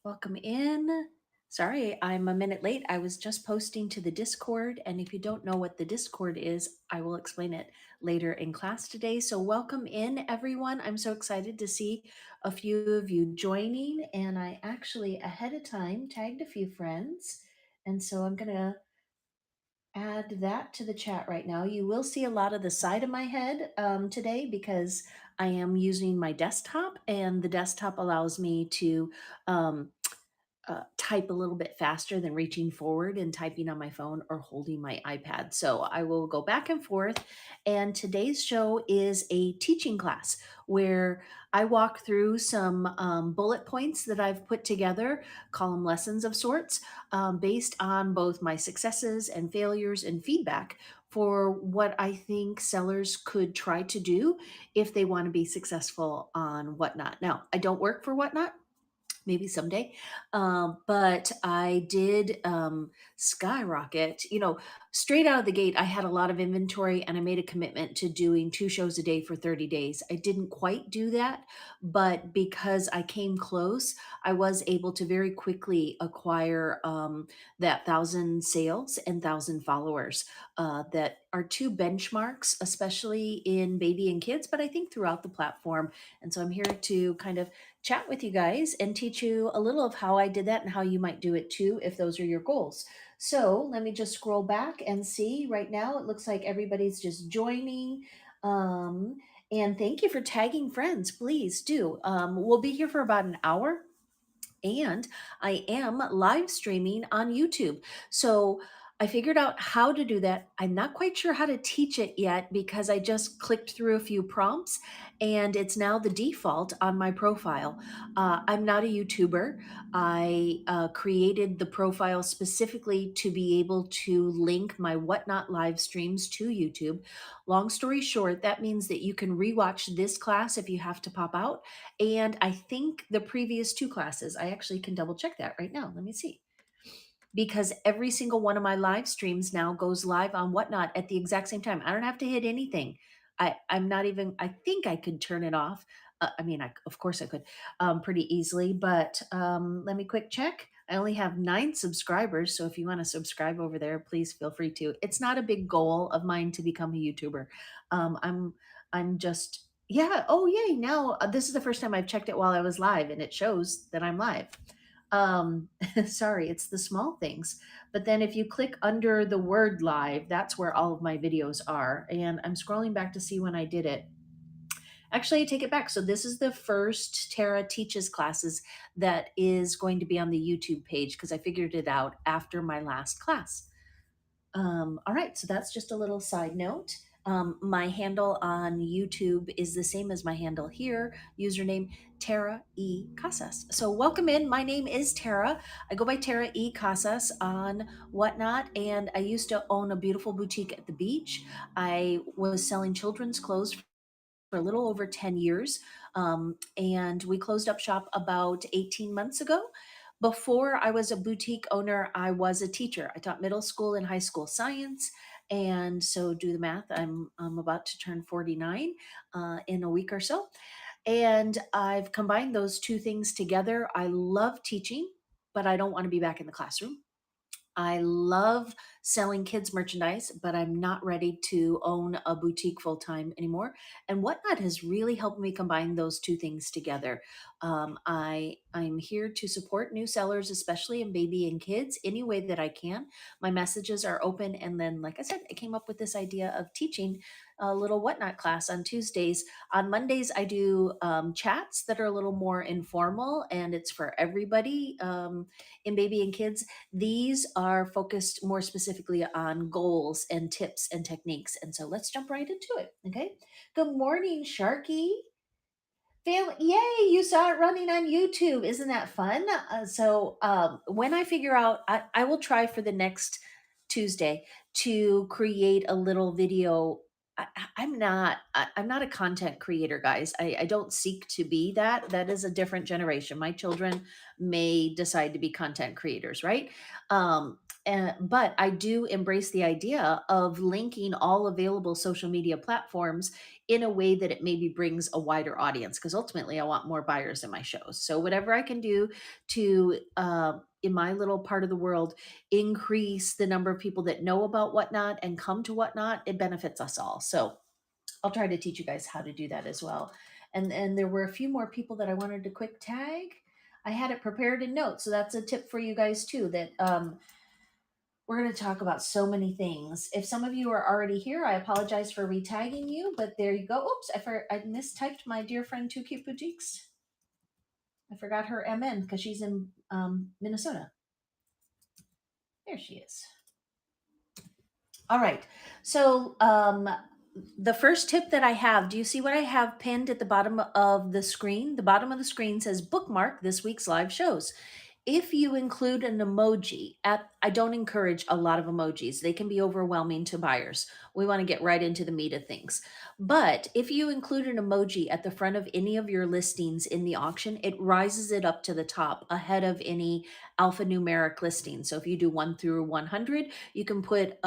Welcome in. Sorry, I'm a minute late. I was just posting to the Discord, and if you don't know what the Discord is, I will explain it later in class today. So, welcome in, everyone. I'm so excited to see a few of you joining, and I actually, ahead of time, tagged a few friends. And so, I'm going to add that to the chat right now. You will see a lot of the side of my head today because I am using my desktop, and the desktop allows me to. Um, type a little bit faster than reaching forward and typing on my phone or holding my iPad. So I will go back and forth. And today's show is a teaching class where I walk through some bullet points that I've put together, column lessons of sorts, based on both my successes and failures and feedback for what I think sellers could try to do if they want to be successful on Whatnot. Now, I don't work for Whatnot, maybe someday. But I did skyrocket. Straight out of the gate, I had a lot of inventory and I made a commitment to doing 2 shows a day for 30 days. I didn't quite do that, but because I came close, I was able to very quickly acquire that 1,000 sales and 1,000 followers. That are two benchmarks, especially in baby and kids, but I think throughout the platform. And so I'm here to kind of chat with you guys and teach you a little of how I did that and how you might do it too if those are your goals. So let me just scroll back and see. Right now, it looks like everybody's just joining. Um, and thank you for tagging friends. Please do. We'll be here for about an hour. And I am live streaming on YouTube. So I figured out how to do that. I'm not quite sure how to teach it yet because I just clicked through a few prompts and it's now the default on my profile. I'm not a YouTuber. I created the profile specifically to be able to link my Whatnot live streams to YouTube. Long story short, that means that you can rewatch this class if you have to pop out, and I think the previous 2 classes. I actually can double check that right now. Let me see. Because every single one of my live streams now goes live on Whatnot at the exact same time. I don't have to hit anything. I'm not even, I think I could turn it off. I mean, of course I could, pretty easily, but let me quick check. I only have 9 subscribers. So if you want to subscribe over there, please feel free to. It's not a big goal of mine to become a YouTuber. Um, I'm, I'm just, yeah. Oh, yay. Now, this is the first time I've checked it while I was live and it shows that I'm live. um Sorry, it's the small things. But then if you click under the word live, that's where all of my videos are, and I'm scrolling back to see when I did it. Actually, I take it back. So this is the first Tara Teaches classes that is going to be on the YouTube page because I figured it out after my last class. All right, so that's just a little side note. My handle on YouTube is the same as my handle here, username Tara E. Casas. So welcome in. My name is Tara. I go by Tara E. Casas on Whatnot, and I used to own a beautiful boutique at the beach. I was selling children's clothes for a little over 10 years. And we closed up shop about 18 months ago. Before I was a boutique owner, I was a teacher. I taught middle school and high school science. And so do the math. I'm about to turn 49 in a week or so. And I've combined those two things together. I love teaching, but I don't want to be back in the classroom. I love selling kids merchandise, but I'm not ready to own a boutique full time anymore. And Whatnot has really helped me combine those two things together. I'm here to support new sellers, especially in baby and kids, any way that I can. My messages are open, and then, like I said, I came up with this idea of teaching a little Whatnot class on Tuesdays. On Mondays, I do chats that are a little more informal, and it's for everybody in baby and kids. These are focused more specifically on goals and tips and techniques. And so let's jump right into it. Okay. Good morning, Sharky. Yay, you saw it running on YouTube. Isn't that fun? When I figure out, I will try for the next Tuesday to create a little video. I'm not a content creator, guys. I don't seek to be that. That is a different generation. My children may decide to be content creators, right? But I do embrace the idea of linking all available social media platforms in a way that it maybe brings a wider audience, because ultimately I want more buyers in my shows. So whatever I can do to in my little part of the world increase the number of people that know about Whatnot and come to Whatnot, it benefits us all. So I'll try to teach you guys how to do that as well. And there were a few more people that I wanted to quick tag. I had it prepared in notes, so that's a tip for you guys too. That we're going to talk about so many things. If some of you are already here, I apologize for retagging you, but there you go. Oops, I mistyped my dear friend Two Cute Boutiques. I forgot her MN because she's in Minnesota. There she is. All right. So the first tip that I have, do you see what I have pinned at the bottom of the screen? The bottom of the screen says bookmark this week's live shows. If you include an emoji, I don't encourage a lot of emojis. They can be overwhelming to buyers. We want to get right into the meat of things. But if you include an emoji at the front of any of your listings in the auction, it rises it up to the top ahead of any alphanumeric listing. So if you do 1 through 100, you can put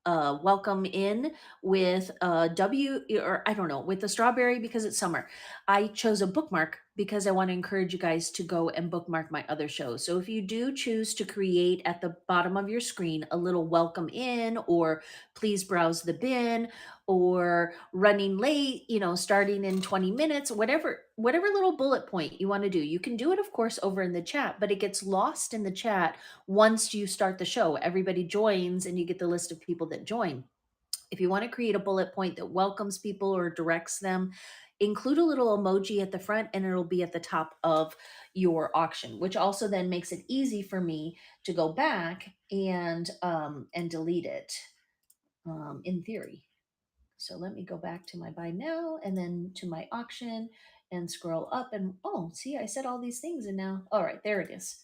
welcome in with a W, or I don't know, with a strawberry because it's summer. I chose a bookmark because I want to encourage you guys to go and bookmark my other shows. So if you do choose to create at the bottom of your screen a little welcome in, or please browse the bin, or running late, starting in 20 minutes, whatever little bullet point you want to do, you can do it, of course, over in the chat, but it gets lost in the chat once you start the show. Everybody joins and you get the list of people that join. If you want to create a bullet point that welcomes people or directs them, include a little emoji at the front and it'll be at the top of your auction, which also then makes it easy for me to go back and delete it in theory. So let me go back to my buy now and then to my auction and scroll up and see, I said all these things and now, all right, there it is.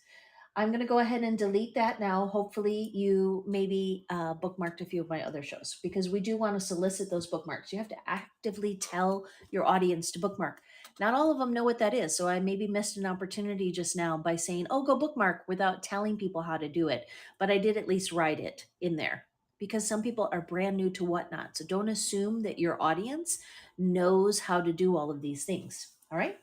I'm going to go ahead and delete that now. Hopefully you maybe bookmarked a few of my other shows, because we do want to solicit those bookmarks. You have to actively tell your audience to bookmark. Not all of them know what that is. So I maybe missed an opportunity just now by saying, oh, go bookmark, without telling people how to do it. But I did at least write it in there, because some people are brand new to Whatnot. So don't assume that your audience knows how to do all of these things. All right.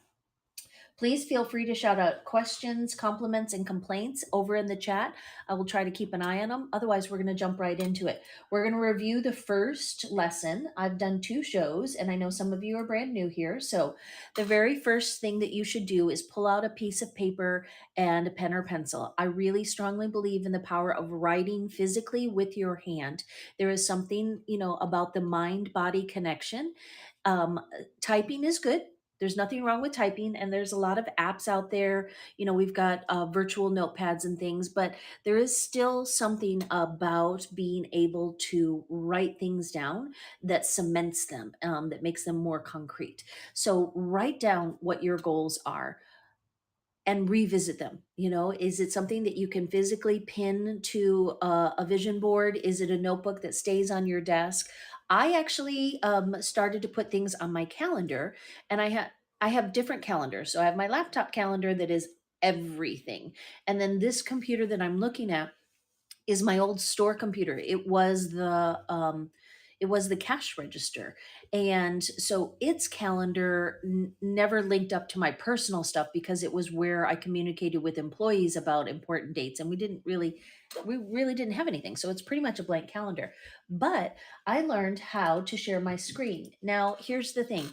Please feel free to shout out questions, compliments, and complaints over in the chat. I will try to keep an eye on them. Otherwise, we're going to jump right into it. We're going to review the first lesson. I've done 2 shows, and I know some of you are brand new here. So the very first thing that you should do is pull out a piece of paper and a pen or pencil. I really strongly believe in the power of writing physically with your hand. There is something, about the mind-body connection. Typing is good. There's nothing wrong with typing, and there's a lot of apps out there. We've got virtual notepads and things, but there is still something about being able to write things down that cements them, that makes them more concrete. So write down what your goals are and revisit them. Is it something that you can physically pin to a vision board? Is it a notebook that stays on your desk? I actually started to put things on my calendar, and I have different calendars. So I have my laptop calendar that is everything, and then this computer that I'm looking at is my old store computer. It was the cash register, and so its calendar never linked up to my personal stuff, because it was where I communicated with employees about important dates, and we really didn't have anything. So it's pretty much a blank calendar. But I learned how to share my screen. Now, here's the thing.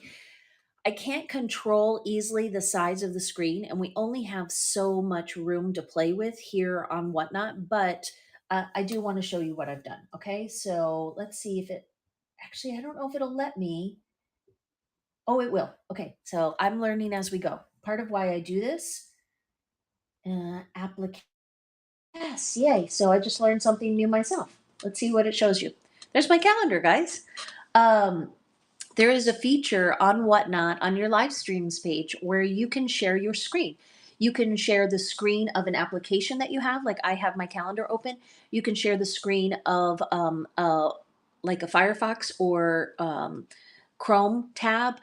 I can't control easily the size of the screen, and we only have so much room to play with here on Whatnot, but I do want to show you what I've done. Okay, so let's see if actually, I don't know if it'll let me. Oh, it will. Okay, so I'm learning as we go. Part of why I do this, application. Yes, yay. So I just learned something new myself. Let's see what it shows you. There's my calendar, guys. There is a feature on Whatnot on your live streams page where you can share your screen. You can share the screen of an application that you have, like I have my calendar open. You can share the screen of like a Firefox or Chrome tab.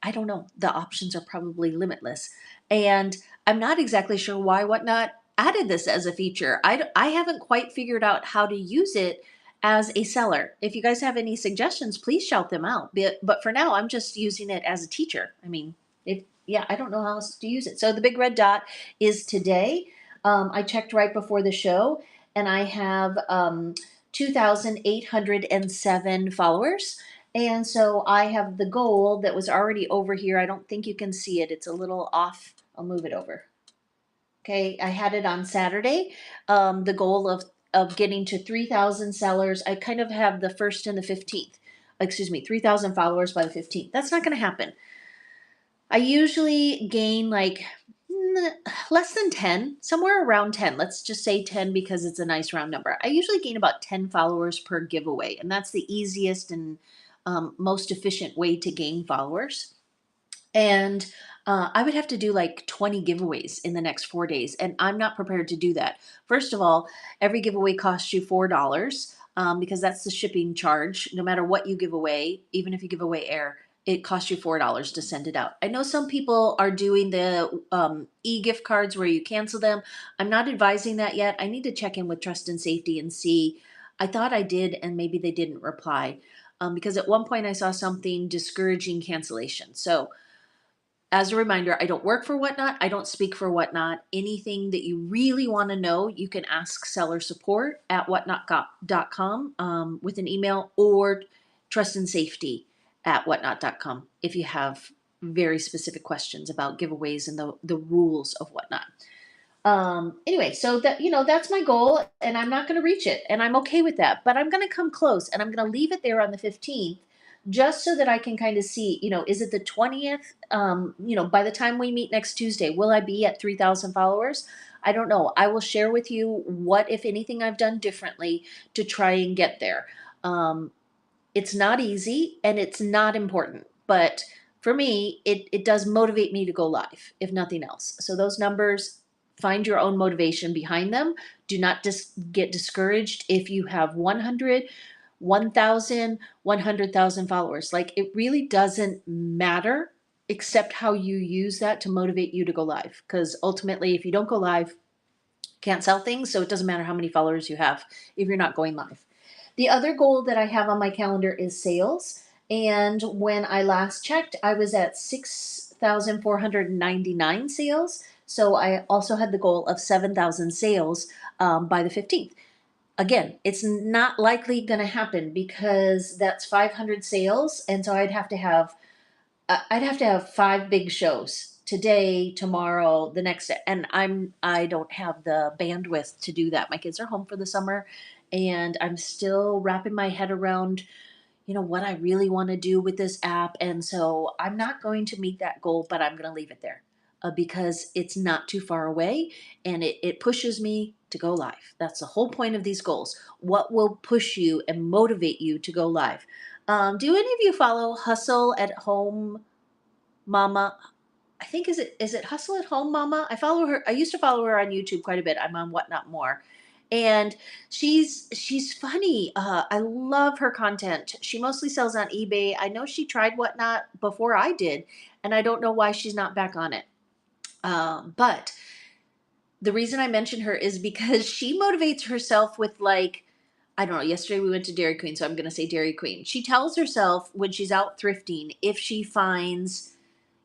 I don't know, the options are probably limitless. And I'm not exactly sure why Whatnot added this as a feature. I haven't quite figured out how to use it as a seller. If you guys have any suggestions, please shout them out. But for now, I'm just using it as a teacher. I mean, yeah, I don't know how else to use it. So the big red dot is today. I checked right before the show, and I have 2,807 followers. And so I have the goal that was already over here. I don't think you can see it. It's a little off. I'll move it over. Okay, I had it on Saturday. The goal of getting to 3,000 sellers. I kind of have the first and the 15th. Excuse me, 3,000 followers by the 15th. That's not going to happen. I usually gain like less than 10, somewhere around 10. Let's just say 10 because it's a nice round number. I usually gain about 10 followers per giveaway, and that's the easiest and most efficient way to gain followers. And I would have to do like 20 giveaways in the next 4 days, and I'm not prepared to do that. First of all, every giveaway costs you $4 because that's the shipping charge. No matter what you give away, even if you give away air, it costs you $4 to send it out. I know some people are doing the e-gift cards where you cancel them. I'm not advising that yet. I need to check in with Trust and Safety and see. I thought I did, and maybe they didn't reply because at one point I saw something discouraging cancellation. So as a reminder, I don't work for Whatnot. I don't speak for Whatnot. Anything that you really want to know, you can ask seller support at whatnot.com with an email, or trust and safety at whatnot.com if you have very specific questions about giveaways and the rules of Whatnot. Anyway, so that, that's my goal, and I'm not going to reach it, and I'm okay with that, but I'm going to come close, and I'm going to leave it there on the 15th just so that I can kind of see, is it the 20th? By the time we meet next Tuesday, will I be at 3,000 followers? I don't know. I will share with you what, if anything, I've done differently to try and get there. It's not easy and it's not important, but for me, it does motivate me to go live, if nothing else. So those numbers, find your own motivation behind them. Do not just get discouraged if you have 100, 1,000, 100,000 followers. Like, it really doesn't matter except how you use that to motivate you to go live. Because ultimately, if you don't go live, can't sell things. So it doesn't matter how many followers you have if you're not going live. The other goal that I have on my calendar is sales. And when I last checked, I was at 6,499 sales. So I also had the goal of 7,000 sales by the 15th. Again, it's not likely going to happen because that's 500 sales. And so I'd have to have 5 big shows today, tomorrow, the next day, and I don't have the bandwidth to do that. My kids are home for the summer, and I'm still wrapping my head around, what I really want to do with this app, and so I'm not going to meet that goal, but I'm going to leave it there because it's not too far away, and it pushes me to go live. That's the whole point of these goals. What will push you and motivate you to go live? Do any of you follow Hustle at Home Mama? I think is it Hustle at Home Mama? I follow her. I used to follow her on YouTube quite a bit. I'm on Whatnot more, and she's funny. I love her content. She mostly sells on eBay. I know she tried Whatnot before I did, and I don't know why she's not back on it. But the reason I mention her is because she motivates herself with, like, I don't know. Yesterday we went to Dairy Queen, so I'm going to say Dairy Queen. She tells herself when she's out thrifting, if she finds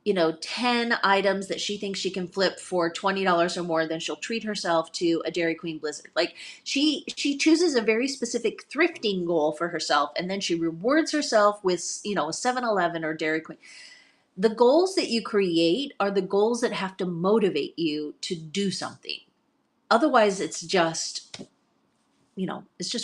10 items that she thinks she can flip for $20 or more, then she'll treat herself to a Dairy Queen Blizzard. Like, she chooses a very specific thrifting goal for herself, and then she rewards herself with, a 7-Eleven or Dairy Queen. The goals that you create are the goals that have to motivate you to do something. Otherwise, it's just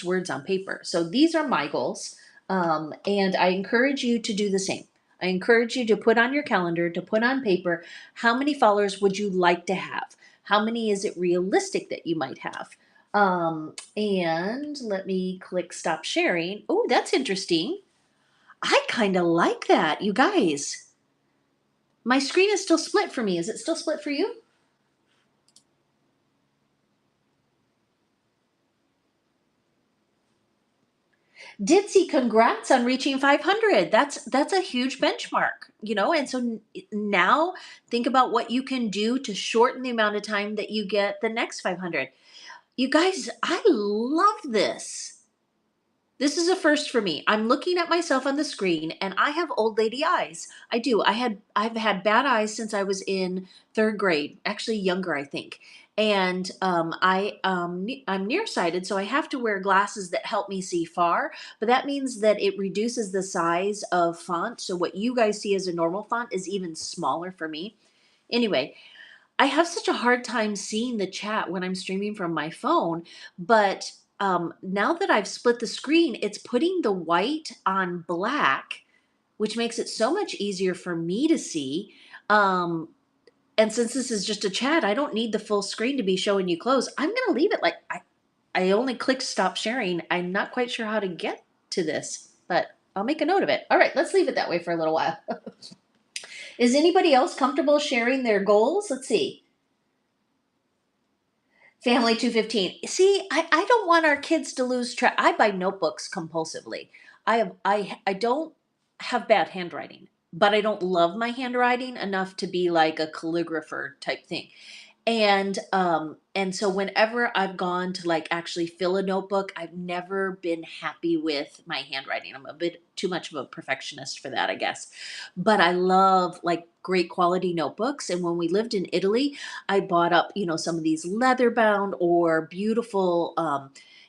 words on paper. So these are my goals. And I encourage you to do the same. I encourage you to put on your calendar, to put on paper, how many followers would you like to have? How many is it realistic that you might have? And let me click stop sharing. Oh, that's interesting. I kind of like that, you guys. My screen is still split for me. Is it still split for you? Ditzy, congrats on reaching 500. That's a huge benchmark, and so now think about what you can do to shorten the amount of time that you get the next 500. You guys, I love this. This is a first for me. I'm looking at myself on the screen and I have old lady eyes. I do. I've had bad eyes since I was in 3rd grade, actually younger, I think. And I'm nearsighted, so I have to wear glasses that help me see far. But that means that it reduces the size of font. So what you guys see as a normal font is even smaller for me. Anyway, I have such a hard time seeing the chat when I'm streaming from my phone, but now that I've split the screen, it's putting the white on black, which makes it so much easier for me to see. Um, and since this is just a chat, I don't need the full screen to be showing you close. I'm going to leave it like I only clicked stop sharing. I'm not quite sure how to get to this, but I'll make a note of it. All right, let's leave it that way for a little while. Is anybody else comfortable sharing their goals? Let's see. Family 215. See, I don't want our kids to lose track. I buy notebooks compulsively. I don't have bad handwriting, but I don't love my handwriting enough to be like a calligrapher type thing. And so whenever I've gone to like actually fill a notebook, I've never been happy with my handwriting. I'm a bit too much of a perfectionist for that, I guess. But I love like great quality notebooks. And when we lived in Italy, I bought up, some of these leather bound or beautiful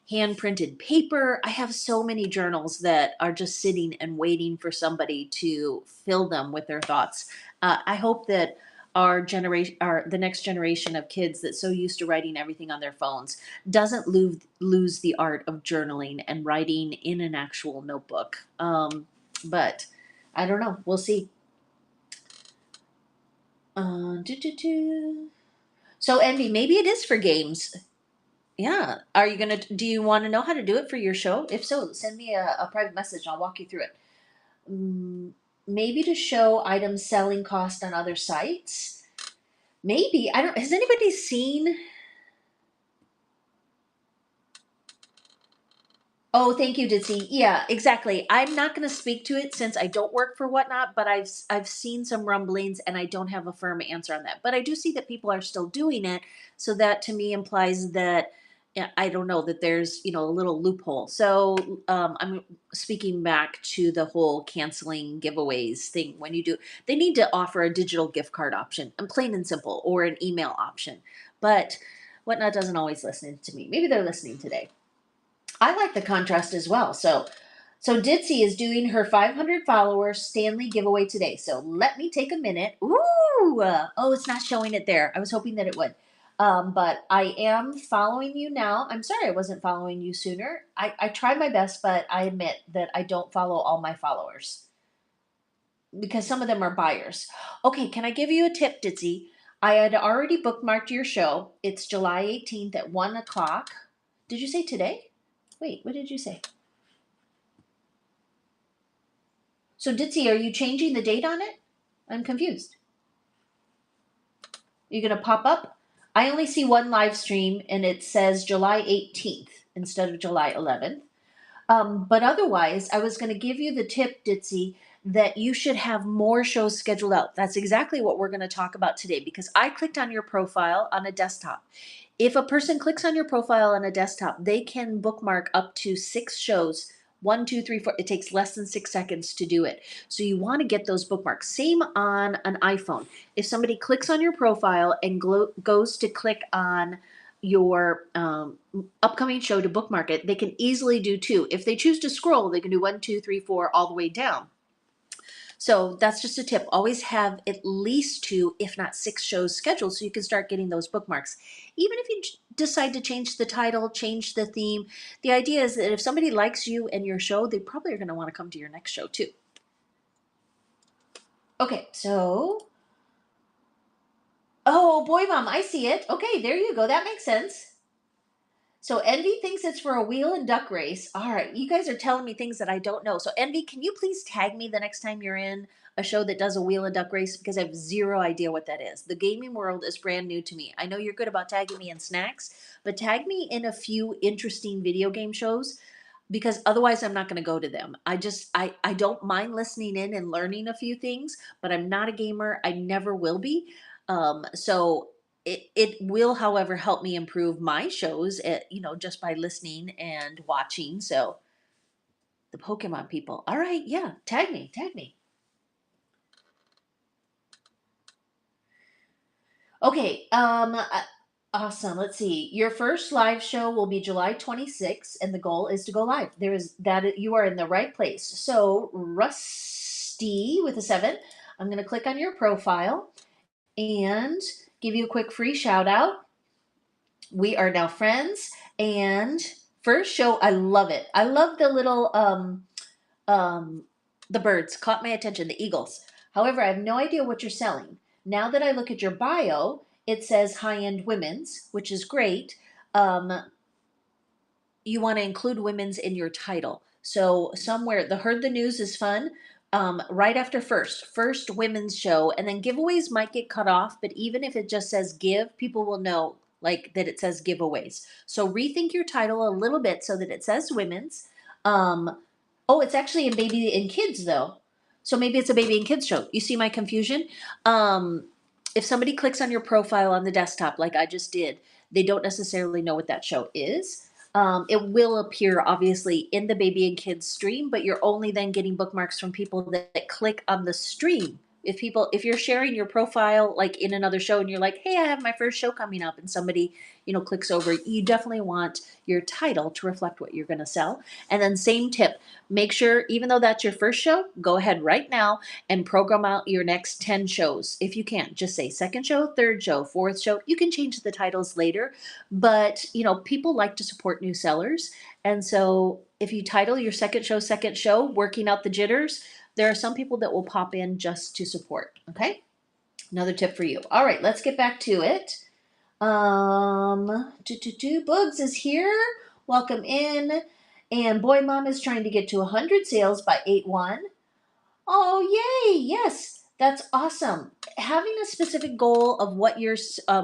hand printed paper. I have so many journals that are just sitting and waiting for somebody to fill them with their thoughts. I hope that our generation, the next generation of kids that's so used to writing everything on their phones doesn't lose the art of journaling and writing in an actual notebook. But I don't know. We'll see. So Envy, maybe it is for games. Yeah. Do you want to know how to do it for your show? If so, send me a private message. I'll walk you through it. Mm, Maybe to show items selling cost on other sites. Maybe. I don't, has anybody seen? Oh, thank you, Ditzy. Yeah, exactly. I'm not going to speak to it since I don't work for Whatnot, but I've seen some rumblings and I don't have a firm answer on that. But I do see that people are still doing it, so that to me implies that, yeah, I don't know, that there's a little loophole. So I'm speaking back to the whole canceling giveaways thing. When you do, they need to offer a digital gift card option, and plain and simple, or an email option. But Whatnot doesn't always listen to me. Maybe they're listening today. I like the contrast as well. So Ditzy is doing her 500 followers Stanley giveaway today. So let me take a minute. Ooh, oh, it's not showing it there. I was hoping that it would. But I am following you now. I'm sorry I wasn't following you sooner. I try my best, but I admit that I don't follow all my followers because some of them are buyers. Okay, can I give you a tip, Ditzy? I had already bookmarked your show. It's July 18th at 1 o'clock. Did you say today? Wait, what did you say? So Ditzy, are you changing the date on it? I'm confused. You're gonna pop up? I only see one live stream and it says July 18th instead of July 11th. But otherwise, I was gonna give you the tip, Ditzy, that you should have more shows scheduled out. That's exactly what we're gonna talk about today because I clicked on your profile on a desktop. If a person clicks on your profile on a desktop, they can bookmark up to 6 shows. One, two, three, four. It takes less than 6 seconds to do it. So you want to get those bookmarks. Same on an iPhone. If somebody clicks on your profile and goes to click on your upcoming show to bookmark it, they can easily do 2. If they choose to scroll, they can do 1, 2, 3, 4, all the way down. So that's just a tip. Always have at least 2, if not 6 shows scheduled so you can start getting those bookmarks. Even if you decide to change the title, change the theme, the idea is that if somebody likes you and your show, they probably are going to want to come to your next show too. Okay, so. Oh, boy, Mom, I see it. Okay, there you go. That makes sense. So Envy thinks it's for a wheel and duck race. All right, you guys are telling me things that I don't know. So Envy, can you please tag me the next time you're in a show that does a wheel and duck race because I have zero idea what that is. The gaming world is brand new to me. I know you're good about tagging me in snacks, but tag me in a few interesting video game shows because otherwise I'm not going to go to them. I don't mind listening in and learning a few things, but I'm not a gamer. I never will be. So it will, however, help me improve my shows just by listening and watching. So the Pokemon people. All right, yeah, tag me, tag me. Okay, awesome. Let's see. Your first live show will be July 26th, and the goal is to go live. There is that you are in the right place. So, Rusty with a 7, I'm going to click on your profile and give you a quick free shout out. We are now friends, and first show, I love it. I love the little um the birds caught my attention, the eagles. However, I have no idea what you're selling. Now that I look at your bio, it says high-end women's, which is great. Um, you want to include women's in your title. So somewhere, the Heard the News is fun. Right after first women's show, and then giveaways might get cut off, but even if it just says give, people will know like that it says giveaways. So rethink your title a little bit so that it says women's. Um, oh, it's actually in baby and kids though. So maybe it's a baby and kids show. You see my confusion? Um, if somebody clicks on your profile on the desktop, like I just did, they don't necessarily know what that show is. It will appear obviously in the baby and kids stream, but you're only then getting bookmarks from people that click on the stream. If you're sharing your profile like in another show and you're like, hey, I have my first show coming up, and somebody, clicks over, you definitely want your title to reflect what you're going to sell. And then same tip, make sure, even though that's your first show, go ahead right now and program out your next 10 shows. If you can, just say second show, third show, fourth show. You can change the titles later, but people like to support new sellers. And so if you title your second show, working out the jitters, there are some people that will pop in just to support. Okay. Another tip for you. All right, let's get back to it. Bugs is here. Welcome in. And Boy Mom is trying to get to 100 sales by 8/1. Oh, yay! Yes, that's awesome. Having a specific goal of what you're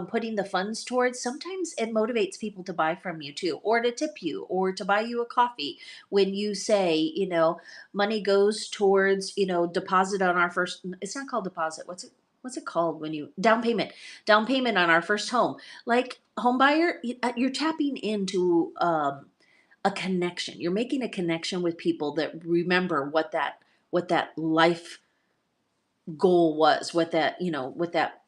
putting the funds towards, sometimes it motivates people to buy from you too, or to tip you, or to buy you a coffee. When you say, money goes towards, deposit on our first. It's not called deposit. What's it called when you down payment on our first home? Like home buyer, you're tapping into a connection. You're making a connection with people that remember what that life goal was, what that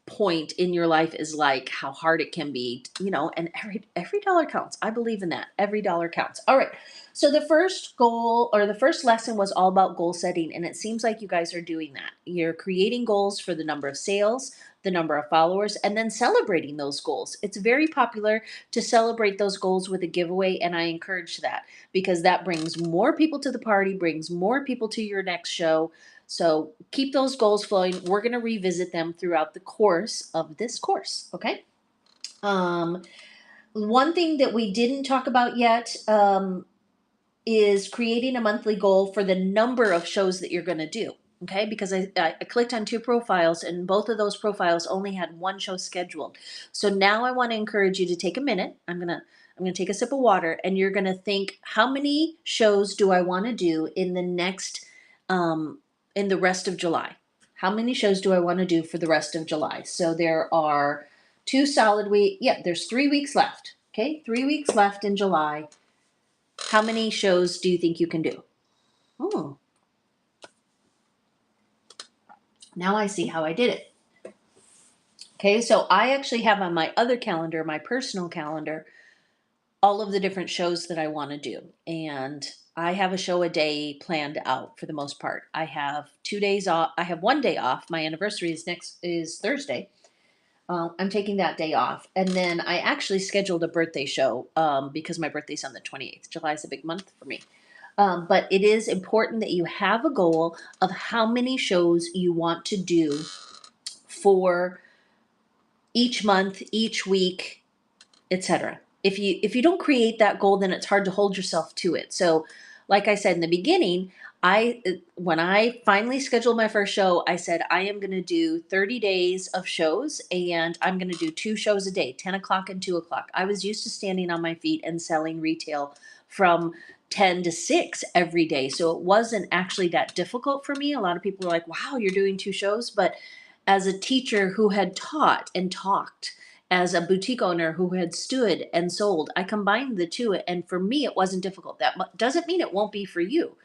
point in your life is like, how hard it can be, and every dollar counts. I believe in that. Every dollar counts. All right. So the first goal or the first lesson was all about goal setting, and it seems like you guys are doing that. You're creating goals for the number of sales, the number of followers, and then celebrating those goals. It's very popular to celebrate those goals with a giveaway, and I encourage that because that brings more people to the party, brings more people to your next show. So keep those goals flowing. We're going to revisit them throughout the course of this course. Okay. Um, One thing that we didn't talk about yet is creating a monthly goal for the number of shows that you're going to do. Okay, because I clicked on two profiles and both of those profiles only had one show scheduled. So now I want to encourage you to take a minute. I'm gonna take a sip of water, and you're gonna think, how many shows do I want to do in the next in the rest of July? How many shows do I want to do for the rest of July? So there are 2 solid weeks. Yeah, there's 3 weeks left. Okay, 3 weeks left in July. How many shows do you think you can do? Oh, now I see how I did it. Okay, so I actually have on my other calendar, my personal calendar, all of the different shows that I want to do. And I have a show a day planned out for the most part. I have 2 days off. I have one day off. My anniversary is Thursday. I'm taking that day off. And then I actually scheduled a birthday show because my birthday's on the 28th. July is a big month for me. But it is important that you have a goal of how many shows you want to do for each month, each week, etc. If you don't create that goal, then it's hard to hold yourself to it. So, like I said in the beginning, when I finally scheduled my first show, I said I am going to do 30 days of shows, and I'm going to do 2 shows a day, 10 o'clock and 2 o'clock. I was used to standing on my feet and selling retail from 10 to 6 every day. So it wasn't actually that difficult for me. A lot of people were like, wow, you're doing 2 shows. But as a teacher who had taught and talked, as a boutique owner who had stood and sold, I combined the two. And for me, it wasn't difficult. That doesn't mean it won't be for you.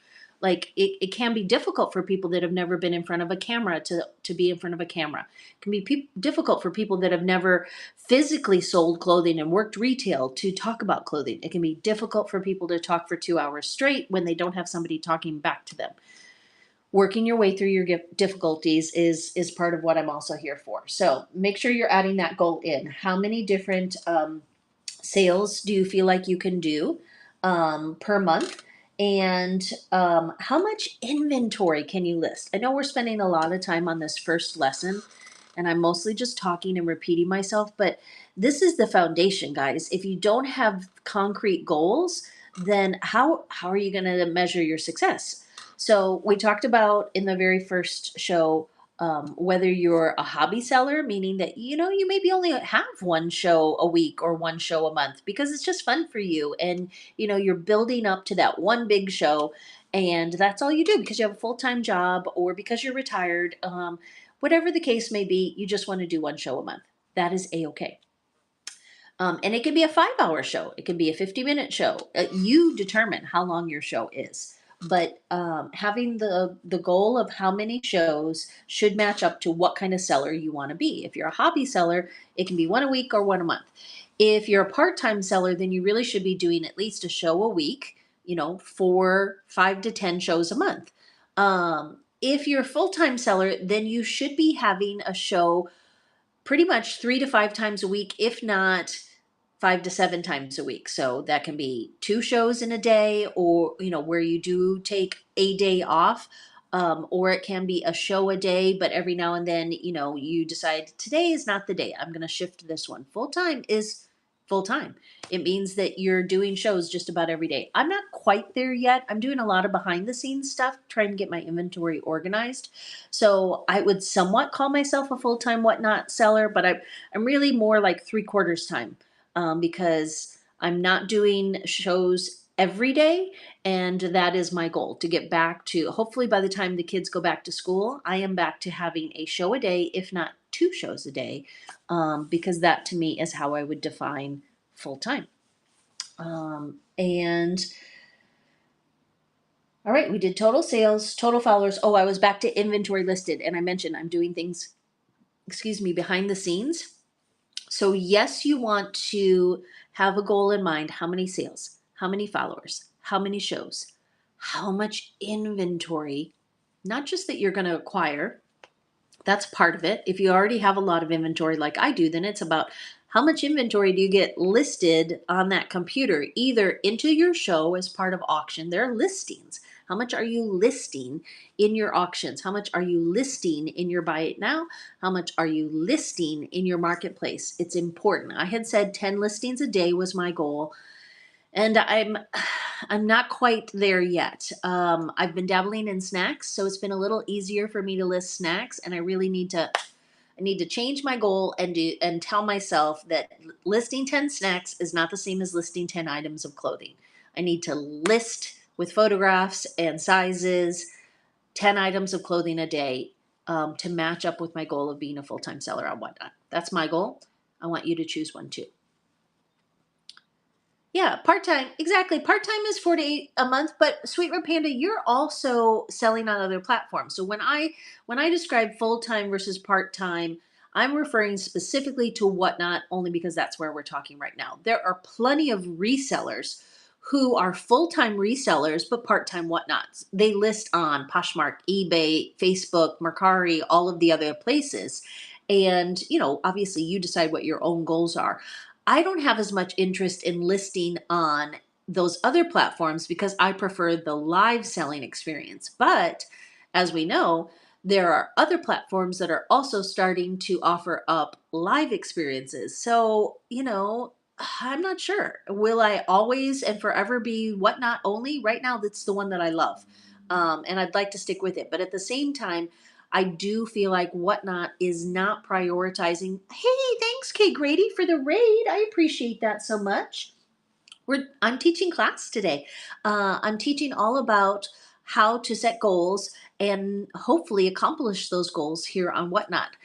Like it can be difficult for people that have never been in front of a camera to be in front of a camera. It can be difficult for people that have never physically sold clothing and worked retail to talk about clothing. It can be difficult for people to talk for 2 hours straight when they don't have somebody talking back to them. Working your way through your difficulties is part of what I'm also here for. So make sure you're adding that goal in. How many different sales do you feel like you can do per month? And how much inventory can you list? I know we're spending a lot of time on this first lesson, and I'm mostly just talking and repeating myself, but this is the foundation, guys. If you don't have concrete goals, then how are you going to measure your success? So we talked about in the very first show whether you're a hobby seller, meaning that you maybe only have one show a week or one show a month because it's just fun for you, and you're building up to that one big show, and that's all you do because you have a full-time job or because you're retired. Whatever the case may be, you just want to do one show a month. That is a-okay. And it can be a 5 hour show. It can be a 50-minute show. You determine how long your show is. But having the goal of how many shows should match up to what kind of seller you want to be. If you're a hobby seller, it can be one a week or one a month. If you're a part-time seller, then you really should be doing at least a show a week, 5 to 10 shows a month. If you're a full-time seller, then you should be having a show pretty much 3 to 5 times a week, if not 5 to 7 times a week. So that can be 2 shows in a day, or where you do take a day off, or it can be a show a day, but every now and then you decide today is not the day. I'm going to shift this one. Full time is full time. It means that you're doing shows just about every day. I'm not quite there yet. I'm doing a lot of behind the scenes stuff, trying to get my inventory organized. So I would somewhat call myself a full time whatnot seller, but I'm really more like 3/4 time, because I'm not doing shows every day. And that is my goal, to get back to, hopefully, by the time the kids go back to school, I am back to having a show a day, if not 2 shows a day, because that to me is how I would define full time. And all right, we did total sales, total followers. Oh, I was back to inventory listed, and I mentioned I'm doing things, behind the scenes. So, yes, you want to have a goal in mind. How many sales? How many followers? How many shows? How much inventory? Not just that you're going to acquire, that's part of it. If you already have a lot of inventory like I do, then it's about how much inventory do you get listed on that computer, either into your show as part of auction. There are listings. How much are you listing in your auctions? How much are you listing in your buy it now? How much are you listing in your marketplace? It's important. I had said 10 listings a day was my goal, and I'm not quite there yet. I've been dabbling in snacks, so it's been a little easier for me to list snacks, and I need to change my goal and tell myself that listing 10 snacks is not the same as listing 10 items of clothing. I need to list with photographs and sizes 10 items of clothing a day, to match up with my goal of being a full-time seller on Whatnot. That's my goal. I want you to choose one too. Yeah, part-time. Exactly. Part-time is 4 to 8 a month, but Sweet Red Panda, you're also selling on other platforms. So when I describe full-time versus part-time, I'm referring specifically to Whatnot, only because that's where we're talking right now. There are plenty of resellers who are full-time resellers but part-time Whatnots. They list on Poshmark, eBay, Facebook, Mercari, all of the other places. And, obviously you decide what your own goals are. I don't have as much interest in listing on those other platforms because I prefer the live selling experience. But as we know, there are other platforms that are also starting to offer up live experiences. So, I'm not sure. Will I always and forever be Whatnot only? Right now, that's the one that I love. And I'd like to stick with it. But at the same time, I do feel like Whatnot is not prioritizing. Hey, thanks, Kay Grady, for the raid. I appreciate that so much. I'm teaching class today. I'm teaching all about how to set goals and hopefully accomplish those goals here on Whatnot.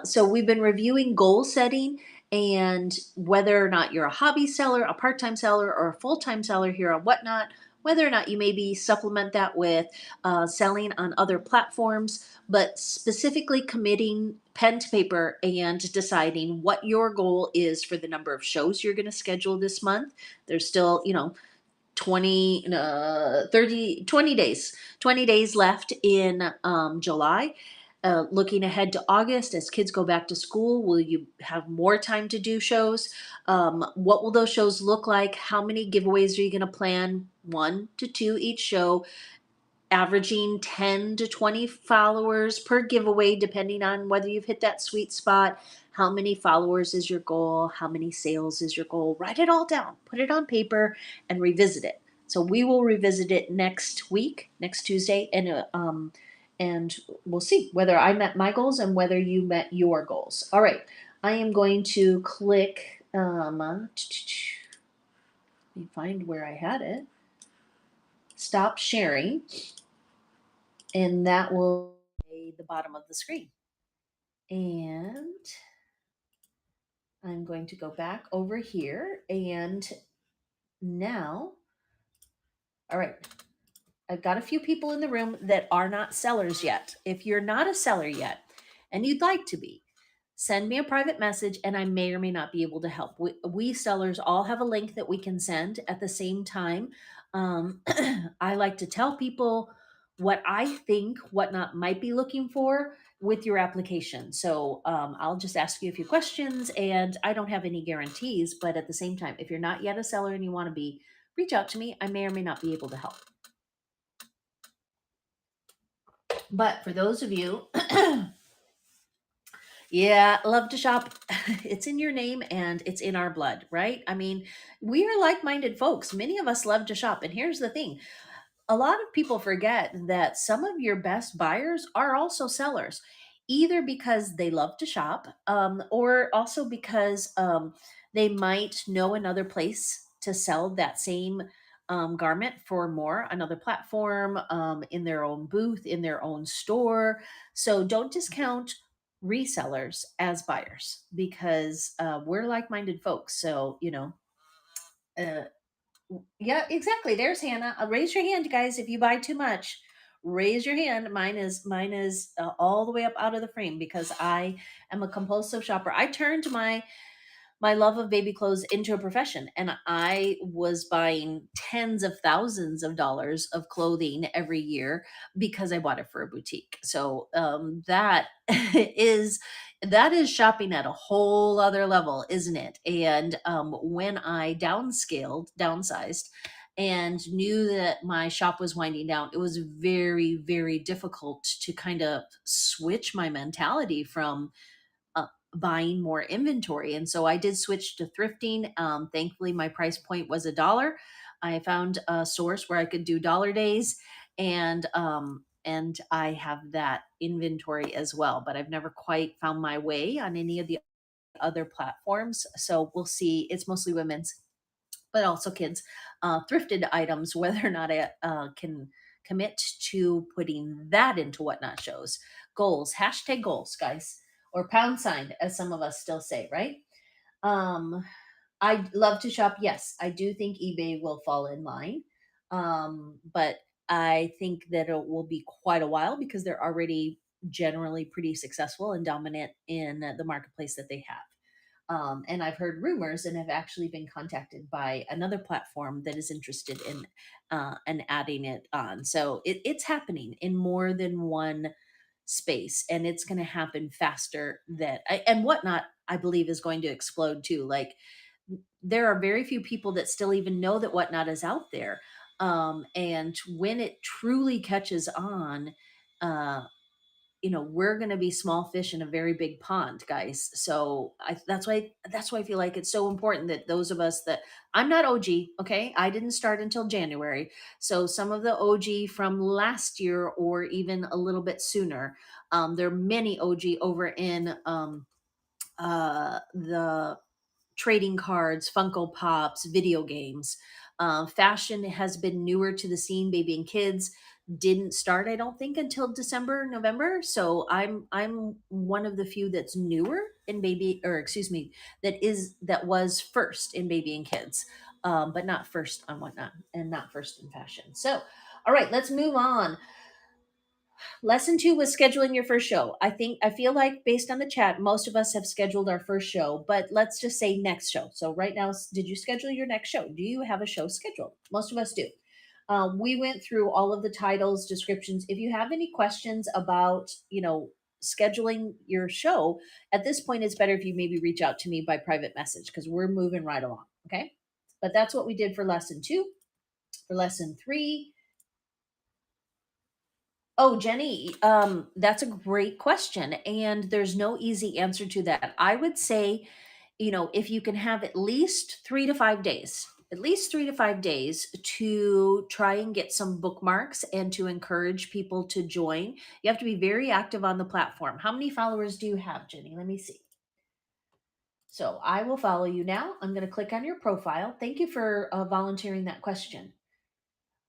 So we've been reviewing goal setting and whether or not you're a hobby seller, a part-time seller, or a full-time seller here on Whatnot. whether or not you maybe supplement that with selling on other platforms, but specifically committing pen to paper and deciding what your goal is for the number of shows you're going to schedule this month. There's still, 20 days, 20 days left in July. Looking ahead to August, as kids go back to school, will you have more time to do shows? What will those shows look like? How many giveaways are you going to plan? 1 to 2 each show, averaging 10 to 20 followers per giveaway, depending on whether you've hit that sweet spot. How many followers is your goal? How many sales is your goal? Write it all down, put it on paper, and revisit it. So we will revisit it next week, next Tuesday, and we'll see whether I met my goals and whether you met your goals. All right, I am going to click. Let me find where I had it. Stop sharing, and that will be the bottom of the screen. And I'm going to go back over here, and now, all right, I've got a few people in the room that are not sellers yet. If you're not a seller yet and you'd like to be, send me a private message and I may or may not be able to help. We sellers all have a link that we can send at the same time. I like to tell people what I think Whatnot might be looking for with your application. So I'll just ask you a few questions, and I don't have any guarantees, but at the same time, if you're not yet a seller and you want to be, reach out to me. I may or may not be able to help. But for those of you, yeah, love to shop. It's in your name and it's in our blood, right? I mean, we are like minded folks. Many of us love to shop. And here's the thing, a lot of people forget that some of your best buyers are also sellers, either because they love to shop, or also because they might know another place to sell that same garment for more, another platform, in their own booth, in their own store. So don't discount resellers as buyers, because we're like-minded folks. So uh, yeah, exactly. There's Hannah. Raise your hand, guys, if you buy too much. Raise your hand. Mine is all the way up out of the frame because I am a compulsive shopper. I turned my love of baby clothes into a profession, and I was buying tens of thousands of dollars of clothing every year because I bought it for a boutique. So that is shopping at a whole other level, isn't it? And when I downsized, and knew that my shop was winding down, it was very, very difficult to kind of switch my mentality from buying more inventory. And so I did switch to thrifting. Thankfully, my price point was $1. I found a source where I could do dollar days, and I have that inventory as well. But I've never quite found my way on any of the other platforms. So we'll see. It's mostly women's, but also kids, thrifted items. Whether or not I can commit to putting that into Whatnot shows. Goals, hashtag goals, guys, or pound sign, as some of us still say, right? Um, I love to shop. Yes, I do think eBay will fall in line, but I think that it will be quite a while because they're already generally pretty successful and dominant in the marketplace that they have. And I've heard rumors and have actually been contacted by another platform that is interested in and adding it on. So it's happening in more than one space, and it's going to happen faster. And Whatnot, I believe, is going to explode too. Like, there are very few people that still even know that Whatnot is out there. And when it truly catches on, uh, we're going to be small fish in a very big pond, guys. So that's why I feel like it's so important that those of us that, I'm not OG, okay? I didn't start until January. So some of the OG from last year or even a little bit sooner, there are many OG over in the trading cards, Funko Pops, video games. Fashion has been newer to the scene. Baby and kids didn't start, I don't think, until December, November. So I'm one of the few that's newer in baby, or excuse me, that was first in baby and kids. but not first on Whatnot and not first in fashion. So, all right, let's move on. Lesson 2 was scheduling your first show. I feel like based on the chat, most of us have scheduled our first show, but let's just say next show. So right now, did you schedule your next show? Do you have a show scheduled? Most of us do. We went through all of the titles, descriptions. If you have any questions about, scheduling your show, at this point, it's better if you maybe reach out to me by private message because we're moving right along. Okay. But that's what we did for lesson 2. For lesson 3, oh, Jenny, that's a great question. And there's no easy answer to that. I would say, if you can have at least 3 to 5 days to try and get some bookmarks and to encourage people to join, you have to be very active on the platform. How many followers do you have, Jenny? Let me see. So I will follow you now. I'm going to click on your profile. Thank you for volunteering that question.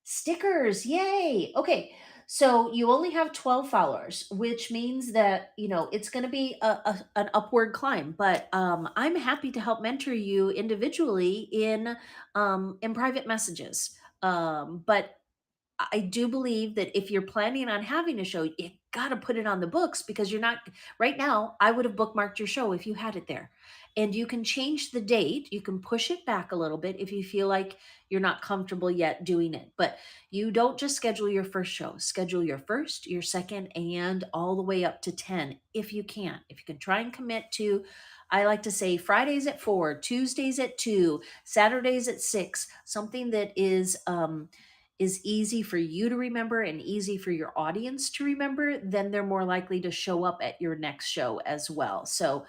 Stickers, yay. Okay. So you only have 12 followers, which means that, it's going to be an upward climb, but I'm happy to help mentor you individually in private messages. But I do believe that if you're planning on having a show, you got to put it on the books because you're not right now. I would have bookmarked your show if you had it there. And you can change the date. You can push it back a little bit if you feel like you're not comfortable yet doing it. But you don't just schedule your first show, schedule your first, your second, and all the way up to 10 if you can. If you can try and commit to, I like to say Fridays at 4, Tuesdays at 2, Saturdays at 6, something that is easy for you to remember and easy for your audience to remember, then they're more likely to show up at your next show as well. So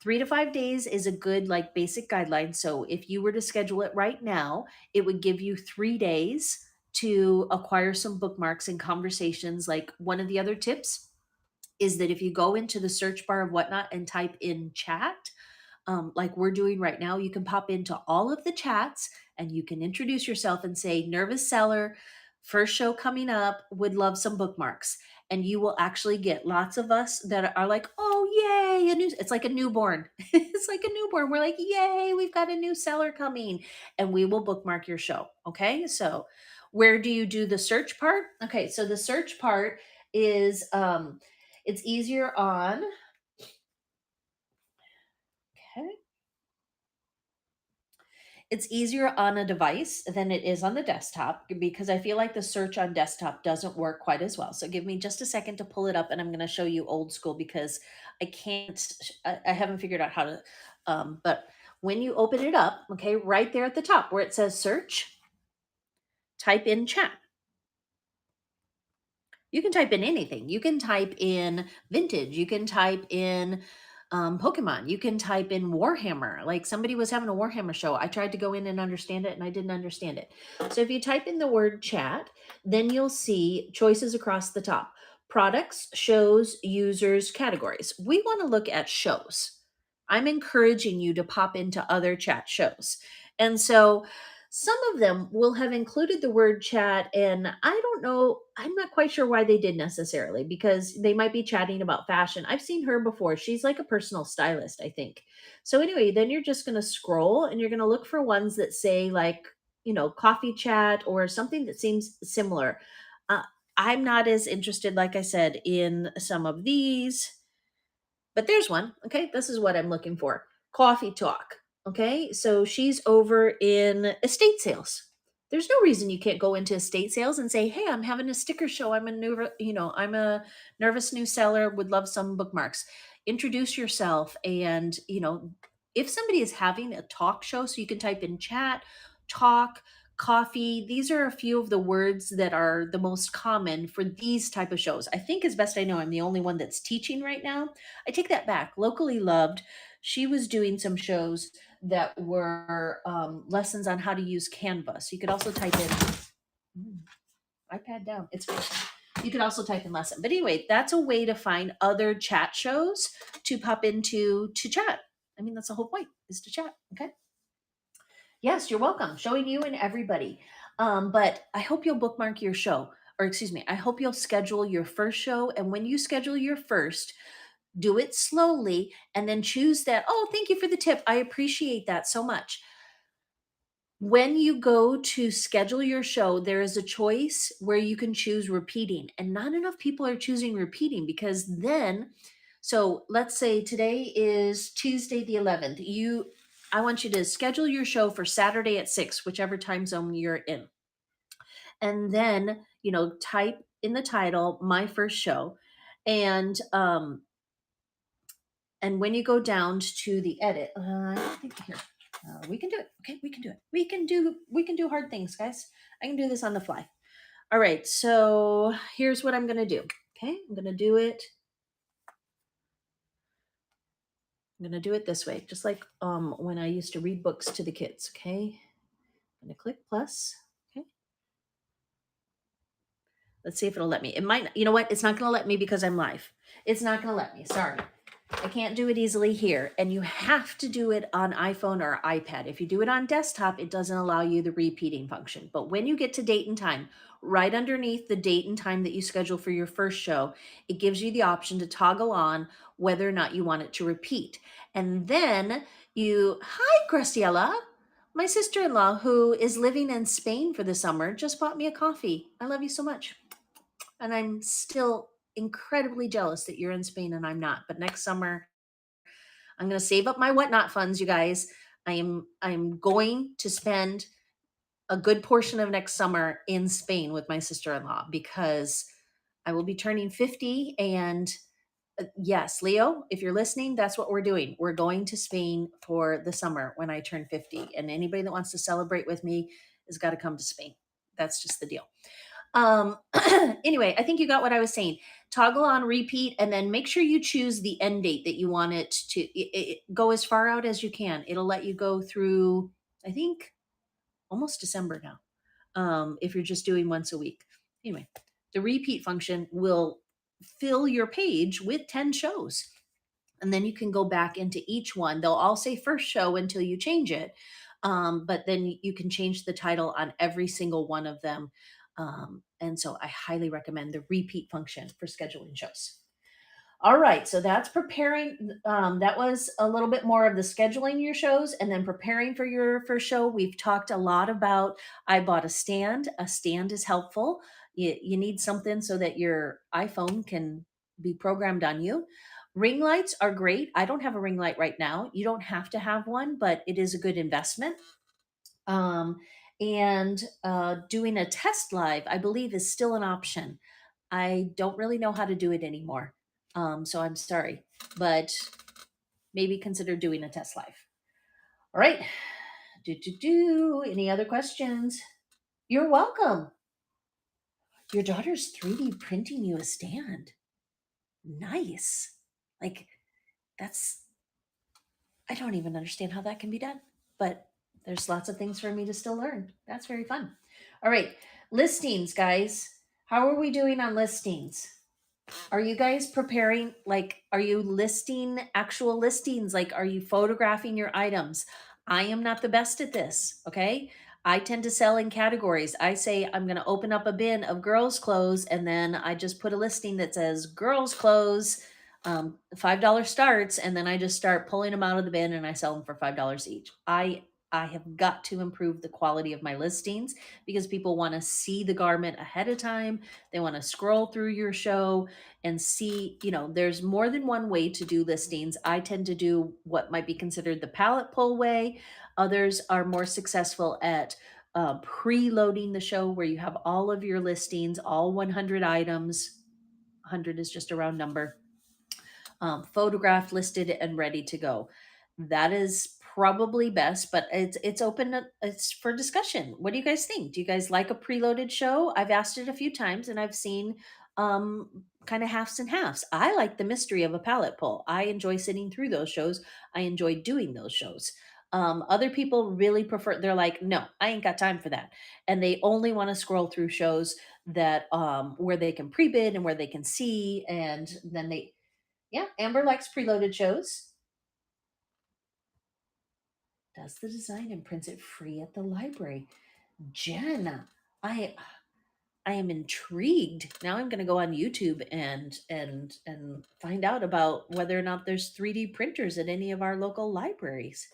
3 to 5 days is a good like basic guideline. So if you were to schedule it right now, it would give you 3 days to acquire some bookmarks and conversations. Like one of the other tips is that if you go into the search bar of Whatnot and type in chat, like we're doing right now, you can pop into all of the chats and you can introduce yourself and say, nervous seller, first show coming up, would love some bookmarks. And you will actually get lots of us that are like, oh, yay, it's like a newborn. It's like a newborn. We're like, yay, we've got a new seller coming. And we will bookmark your show. Okay. So where do you do the search part? Okay. So the search part is, it's easier on, okay. It's easier on a device than it is on the desktop because I feel like the search on desktop doesn't work quite as well. So give me just a second to pull it up and I'm going to show you old school because I can't, I haven't figured out how to, but when you open it up, okay, right there at the top where it says search, type in chat. You can type in anything. You can type in vintage. You can type in Pokemon. You can type in Warhammer. Like somebody was having a Warhammer show. I tried to go in and understand it and I didn't understand it. So if you type in the word chat, then you'll see choices across the top: products, shows, users, categories. We want to look at shows. I'm encouraging you to pop into other chat shows. And so some of them will have included the word chat, and I don't know, I'm not quite sure why they did necessarily because they might be chatting about fashion. I've seen her before. She's like a personal stylist, I think. So, anyway, then you're just going to scroll and you're going to look for ones that say, like, coffee chat or something that seems similar. Uh, I'm not as interested, like I said, in some of these, but there's one. Okay, this is what I'm looking for: coffee talk. Okay, so she's over in estate sales. There's no reason you can't go into estate sales and say, "Hey, I'm having a sticker show. I'm a nervous new seller. Would love some bookmarks." Introduce yourself, and if somebody is having a talk show, so you can type in chat, talk, coffee. These are a few of the words that are the most common for these type of shows. I think, as best I know, I'm the only one that's teaching right now. I take that back. Locally Loved, she was doing some shows that were lessons on how to use Canva. So you could also type in iPad down. It's fine. You could also type in lesson. But anyway, that's a way to find other chat shows to pop into to chat. I mean, that's the whole point, is to chat. Okay. Yes, you're welcome. Showing you and everybody. But I hope you'll bookmark your show, or excuse me, I hope you'll schedule your first show. And when you schedule your first, do it slowly and then choose that. Oh, thank you for the tip. I appreciate that so much. When you go to schedule your show, there is a choice where you can choose repeating, and not enough people are choosing repeating because then, so let's say today is Tuesday the 11th. I want you to schedule your show for Saturday at 6, whichever time zone you're in. And then, type in the title my first show, and when you go down to the edit, I think here, we can do it. Okay, we can do it. We can do hard things, guys. I can do this on the fly. All right, so here's what I'm gonna do. Okay, I'm gonna do it. I'm gonna do it this way, just like when I used to read books to the kids. Okay, I'm gonna click plus. Okay, let's see if it'll let me. It might. You know what? It's not gonna let me because I'm live. It's not gonna let me. Sorry. I can't do it easily here. And you have to do it on iPhone or iPad. If you do it on desktop, it doesn't allow you the repeating function. But when you get to date and time, right underneath the date and time that you schedule for your first show, it gives you the option to toggle on whether or not you want it to repeat. And then hi, Graciela. My sister in law, who is living in Spain for the summer, just bought me a coffee. I love you so much. And I'm still incredibly jealous that you're in Spain and I'm not. But next summer, I'm going to save up my whatnot funds, you guys. I'm going to spend a good portion of next summer in Spain with my sister-in-law because I will be turning 50 and yes, Leo, if you're listening, that's what we're doing. We're going to Spain for the summer when I turn 50 and anybody that wants to celebrate with me has got to come to Spain. That's just the deal. Um, anyway, I think you got what I was saying. Toggle on repeat and then make sure you choose the end date that you want it to go as far out as you can. It'll let you go through, I think, almost December now. If you're just doing once a week. Anyway, the repeat function will fill your page with 10 shows. And then you can go back into each one. They'll all say first show until you change it. But then you can change the title on every single one of them. And so I highly recommend the repeat function for scheduling shows. All right, so that's preparing. That was a little bit more of the scheduling your shows and then preparing for your first show. We've talked a lot about I bought a stand. A stand is helpful. You need something so that your iPhone can be programmed on you. Ring lights are great. I don't have a ring light right now. You don't have to have one, but it is a good investment. Um, and doing a test live, I believe, is still an option. I don't really know how to do it anymore. So I'm sorry, but maybe consider doing a test live. All right. Any other questions? You're welcome. Your daughter's 3D printing you a stand. Nice. Like, I don't even understand how that can be done, but there's lots of things for me to still learn. That's very fun. All right. Listings, guys. How are we doing on listings? Are you guys preparing? Like, are you listing actual listings? Like, are you photographing your items? I am not the best at this. Okay. I tend to sell in categories. I say I'm going to open up a bin of girls' clothes and then I just put a listing that says girls' clothes, $5 starts, and then I just start pulling them out of the bin and I sell them for $5 each. I have got to improve the quality of my listings because people want to see the garment ahead of time. They want to scroll through your show and see, there's more than one way to do listings. I tend to do what might be considered the pallet pull way. Others are more successful at preloading the show where you have all of your listings, all 100 items. 100 is just a round number, photographed, listed, and ready to go. That is probably best, but it's open. It's for discussion. What do you guys think? Do you guys like a preloaded show? I've asked it a few times, and I've seen kind of halves and halves. I like the mystery of a palette pull. I enjoy sitting through those shows. I enjoy doing those shows. Other people really prefer. They're like, no, I ain't got time for that, and they only want to scroll through shows that where they can pre-bid and where they can see, and then yeah, Amber likes preloaded shows. Does the design and prints it free at the library. Jen, I I am intrigued. Now I'm going to go on YouTube and find out about whether or not there's 3D printers at any of our local libraries.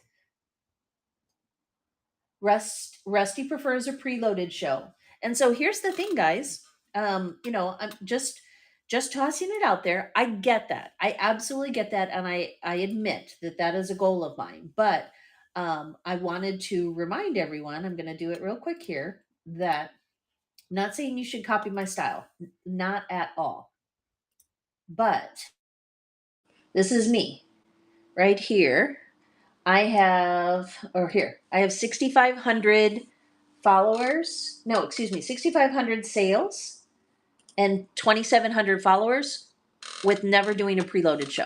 Rusty prefers a preloaded show. And so here's the thing, guys. I'm just tossing it out there. I get that. I absolutely get that, and I admit that that is a goal of mine. But I wanted to remind everyone. I'm going to do it real quick here. That not saying you should copy my style, not at all. But this is me right here. I have 6,500 followers. No, excuse me, 6,500 sales and 2,700 followers with never doing a preloaded show.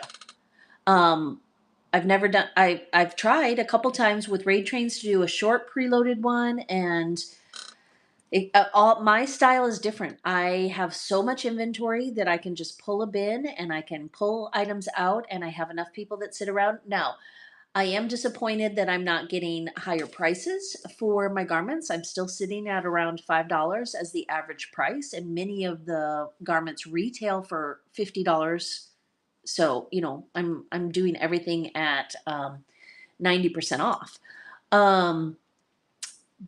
I've never done, I've tried a couple times with Raid Trains to do a short preloaded one, and my style is different. I have so much inventory that I can just pull a bin and I can pull items out, and I have enough people that sit around. Now, I am disappointed that I'm not getting higher prices for my garments. I'm still sitting at around $5 as the average price, and many of the garments retail for $50. So, I'm doing everything at 90% off.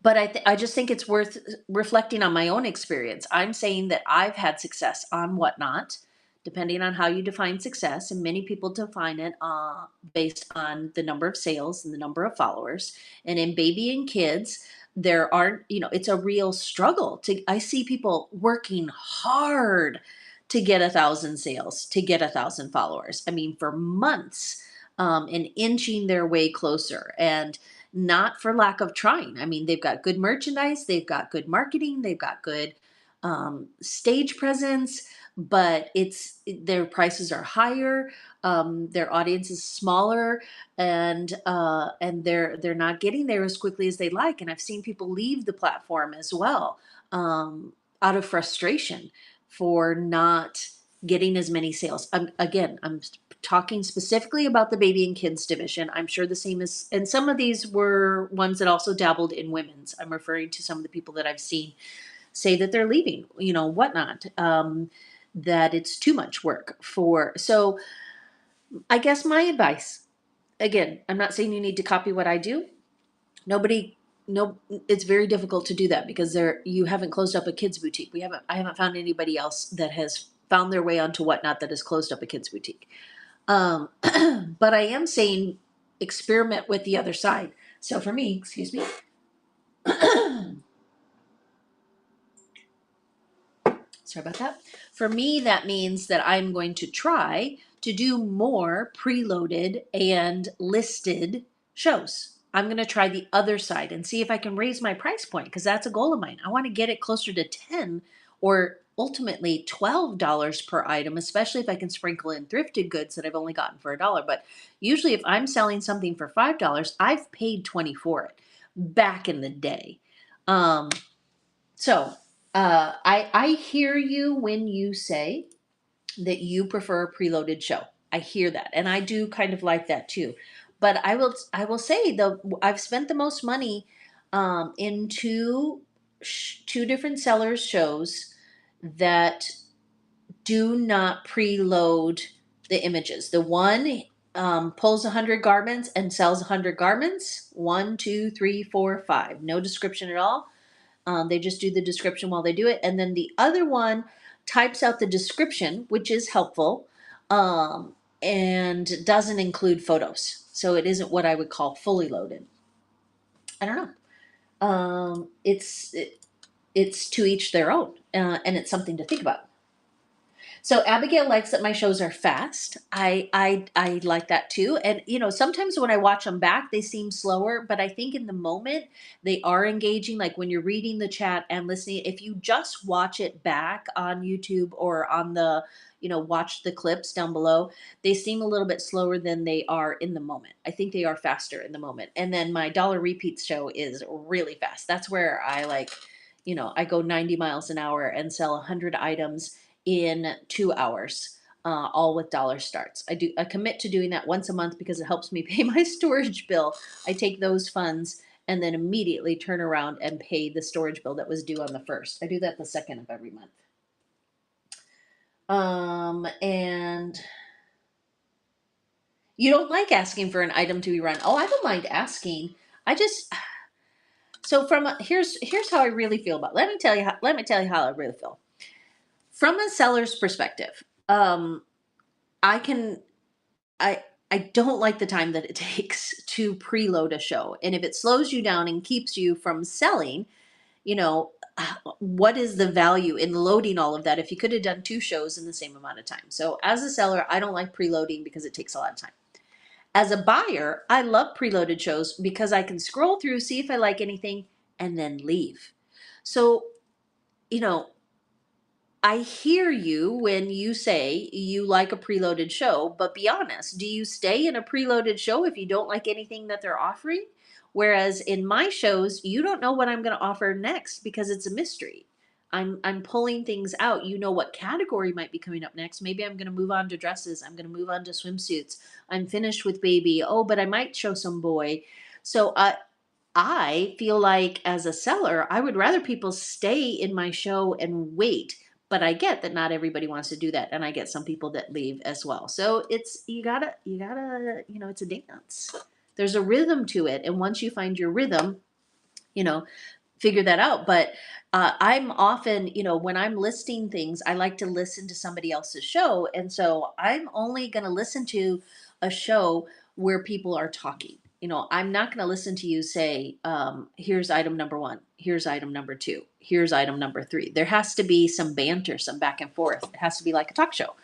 But I just think it's worth reflecting on my own experience. I'm saying that I've had success on Whatnot, depending on how you define success, and many people define it based on the number of sales and the number of followers. And in baby and kids, there aren't, it's a real struggle. I see people working hard to get 1,000 sales, to get 1,000 followers. I mean, for months, and inching their way closer. And not for lack of trying. I mean, they've got good merchandise, they've got good marketing, they've got good stage presence, but their prices are higher, their audience is smaller, and they're not getting there as quickly as they like. And I've seen people leave the platform as well, out of frustration for not getting as many sales. I'm talking specifically about the baby and kids division. I'm sure the same is, and some of these were ones that also dabbled in women's. I'm referring to some of the people that I've seen say that they're leaving, Whatnot, that it's too much work for. So I guess my advice, again, I'm not saying you need to copy what I do. Nobody, no, it's very difficult to do that because you haven't closed up a kids boutique. I haven't found anybody else that has found their way onto Whatnot that has closed up a kids boutique. But I am saying experiment with the other side. So for me, excuse me. Sorry about that. For me, that means that I'm going to try to do more preloaded and listed shows. I'm going to try the other side and see if I can raise my price point, because that's a goal of mine. I want to get it closer to 10 or ultimately $12 per item, especially if I can sprinkle in thrifted goods that I've only gotten for $1. But usually if I'm selling something for $5, I've paid 20 for it back in the day. So I hear you when you say that you prefer a preloaded show. I hear that, and I do kind of like that too. But I will say I've spent the most money in two different sellers shows that do not preload the images. The one pulls 100 garments and sells 100 garments. 1, 2, 3, 4, 5. No description at all. They just do the description while they do it. And then the other one types out the description, which is helpful, and doesn't include photos. So it isn't what I would call fully loaded. I don't know. It's to each their own, and it's something to think about. So Abigail likes that my shows are fast. I like that too. And sometimes when I watch them back, they seem slower, but I think in the moment they are engaging. Like when you're reading the chat and listening, if you just watch it back on YouTube or on the, watch the clips down below, they seem a little bit slower than they are in the moment. I think they are faster in the moment. And then my dollar repeats show is really fast. That's where I go 90 miles an hour and sell 100 items in 2 hours, all with dollar starts. I commit to doing that once a month because it helps me pay my storage bill. I take those funds and then immediately turn around and pay the storage bill that was due on the 1st. I do that the 2nd of every month. And you don't like asking for an item to be run. Oh, I don't mind asking. So here's how I really feel about. Let me tell you how I really feel. From a seller's perspective, I can I I don't like the time that it takes to preload a show. And if it slows you down and keeps you from selling, you know, what is the value in loading all of that if you could have done two shows in the same amount of time? So as a seller, I don't like preloading because it takes a lot of time. As a buyer, I love preloaded shows because I can scroll through, see if I like anything, and then leave. So, you know, I hear you when you say you like a preloaded show, but be honest, do you stay in a preloaded show if you don't like anything that they're offering? Whereas in my shows, you don't know what I'm going to offer next because it's a mystery. I'm pulling things out. You know what category might be coming up next. Maybe I'm going to move on to dresses. I'm going to move on to swimsuits. I'm finished with baby. Oh, but I might show some boy. So I feel like as a seller, I would rather people stay in my show and wait. But I get that not everybody wants to do that. And I get some people that leave as well. So it's, it's a dance. There's a rhythm to it. And once you find your rhythm, you know, figure that out. But I'm often, when I'm listing things, I like to listen to somebody else's show. And so I'm only going to listen to a show where people are talking. I'm not going to listen to you say, here's item number one, here's item number two, here's item number three. There has to be some banter, some back and forth. It has to be like a talk show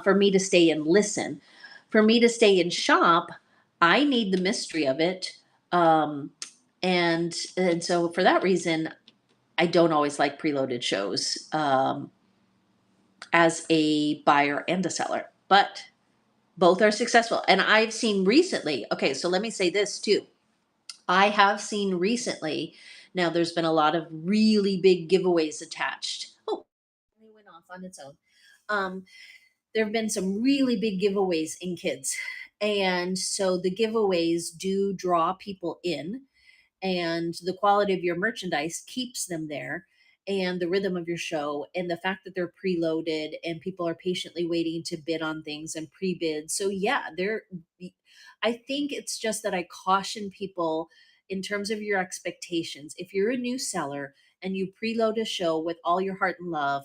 for me to stay and listen. For me to stay and shop, I need the mystery of it. Um, and so for that reason, I don't always like preloaded shows as a buyer and a seller, but both are successful. And I've seen recently, okay, so let me say this too. I have seen recently, now there's been a lot of really big giveaways attached. Oh, it went off on its own. Um, there have been some really big giveaways in kids. And so the giveaways do draw people in, and the quality of your merchandise keeps them there, and the rhythm of your show, and the fact that they're preloaded and people are patiently waiting to bid on things and pre-bid. So yeah, I think it's just that I caution people in terms of your expectations. If you're a new seller and you preload a show with all your heart and love,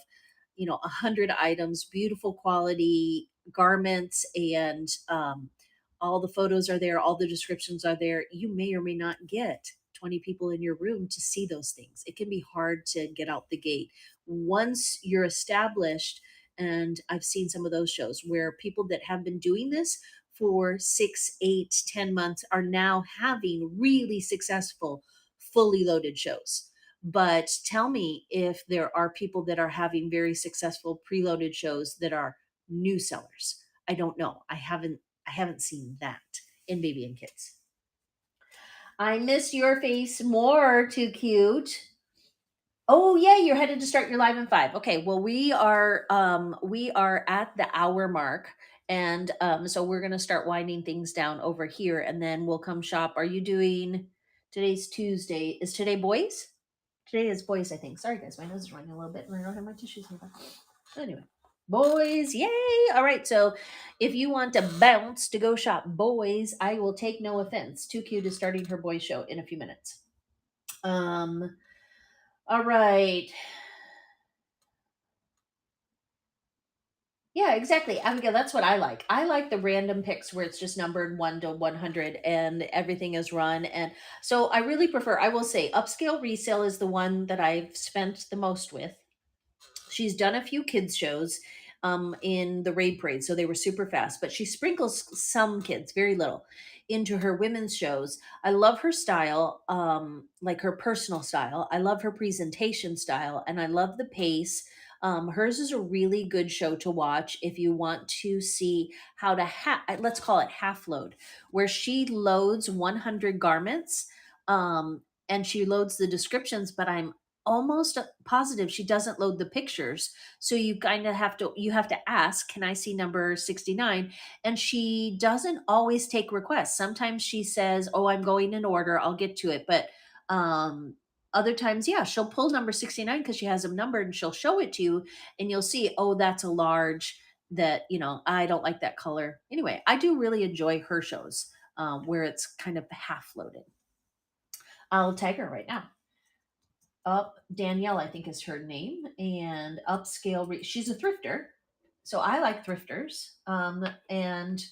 100 items, beautiful quality garments, and all the photos are there, all the descriptions are there, you may or may not get 20 people in your room to see those things. It can be hard to get out the gate. Once you're established, and I've seen some of those shows where people that have been doing this for 6, 8, 10 months are now having really successful, fully loaded shows. But tell me if there are people that are having very successful preloaded shows that are new sellers. I don't know. I haven't seen that in baby and kids. I miss your face more. Too cute. Oh yeah, you're headed to start your live in 5. Okay, well we are at the hour mark, and so we're gonna start winding things down over here, and then we'll come shop. Are you doing? Today's Tuesday. Is today boys? Today is boys, I think. Sorry guys, my nose is running a little bit, and I don't have my tissues in Anyway, boys, yay! All right, so if you want to bounce to go shop boys, I will take no offense. Too cute is starting her boy show in a few minutes. All right. Yeah, exactly. Abigail, that's what I like. I like the random picks where it's just numbered 1 to 100 and everything is run. And so I really prefer, I will say, Upscale Resale is the one that I've spent the most with. She's done a few kids shows in the Raid Parade, so they were super fast, but she sprinkles some kids, very little, into her women's shows. I love her style, like her personal style. I love her presentation style, and I love the pace. Hers is a really good show to watch if you want to see how to let's call it half load, where she loads 100 garments, and she loads the descriptions, but I'm almost positive she doesn't load the pictures. So you kind of have to ask, can I see number 69? And she doesn't always take requests. Sometimes she says, oh, I'm going in order, I'll get to it. But other times, yeah, she'll pull number 69 because she has them numbered, and she'll show it to you, and you'll see, oh, that's a large, that I don't like that color. Anyway, I do really enjoy her shows where it's kind of half loaded. I'll tag her right now. Up Danielle, I think is her name, and upscale. She's a thrifter, so I like thrifters. And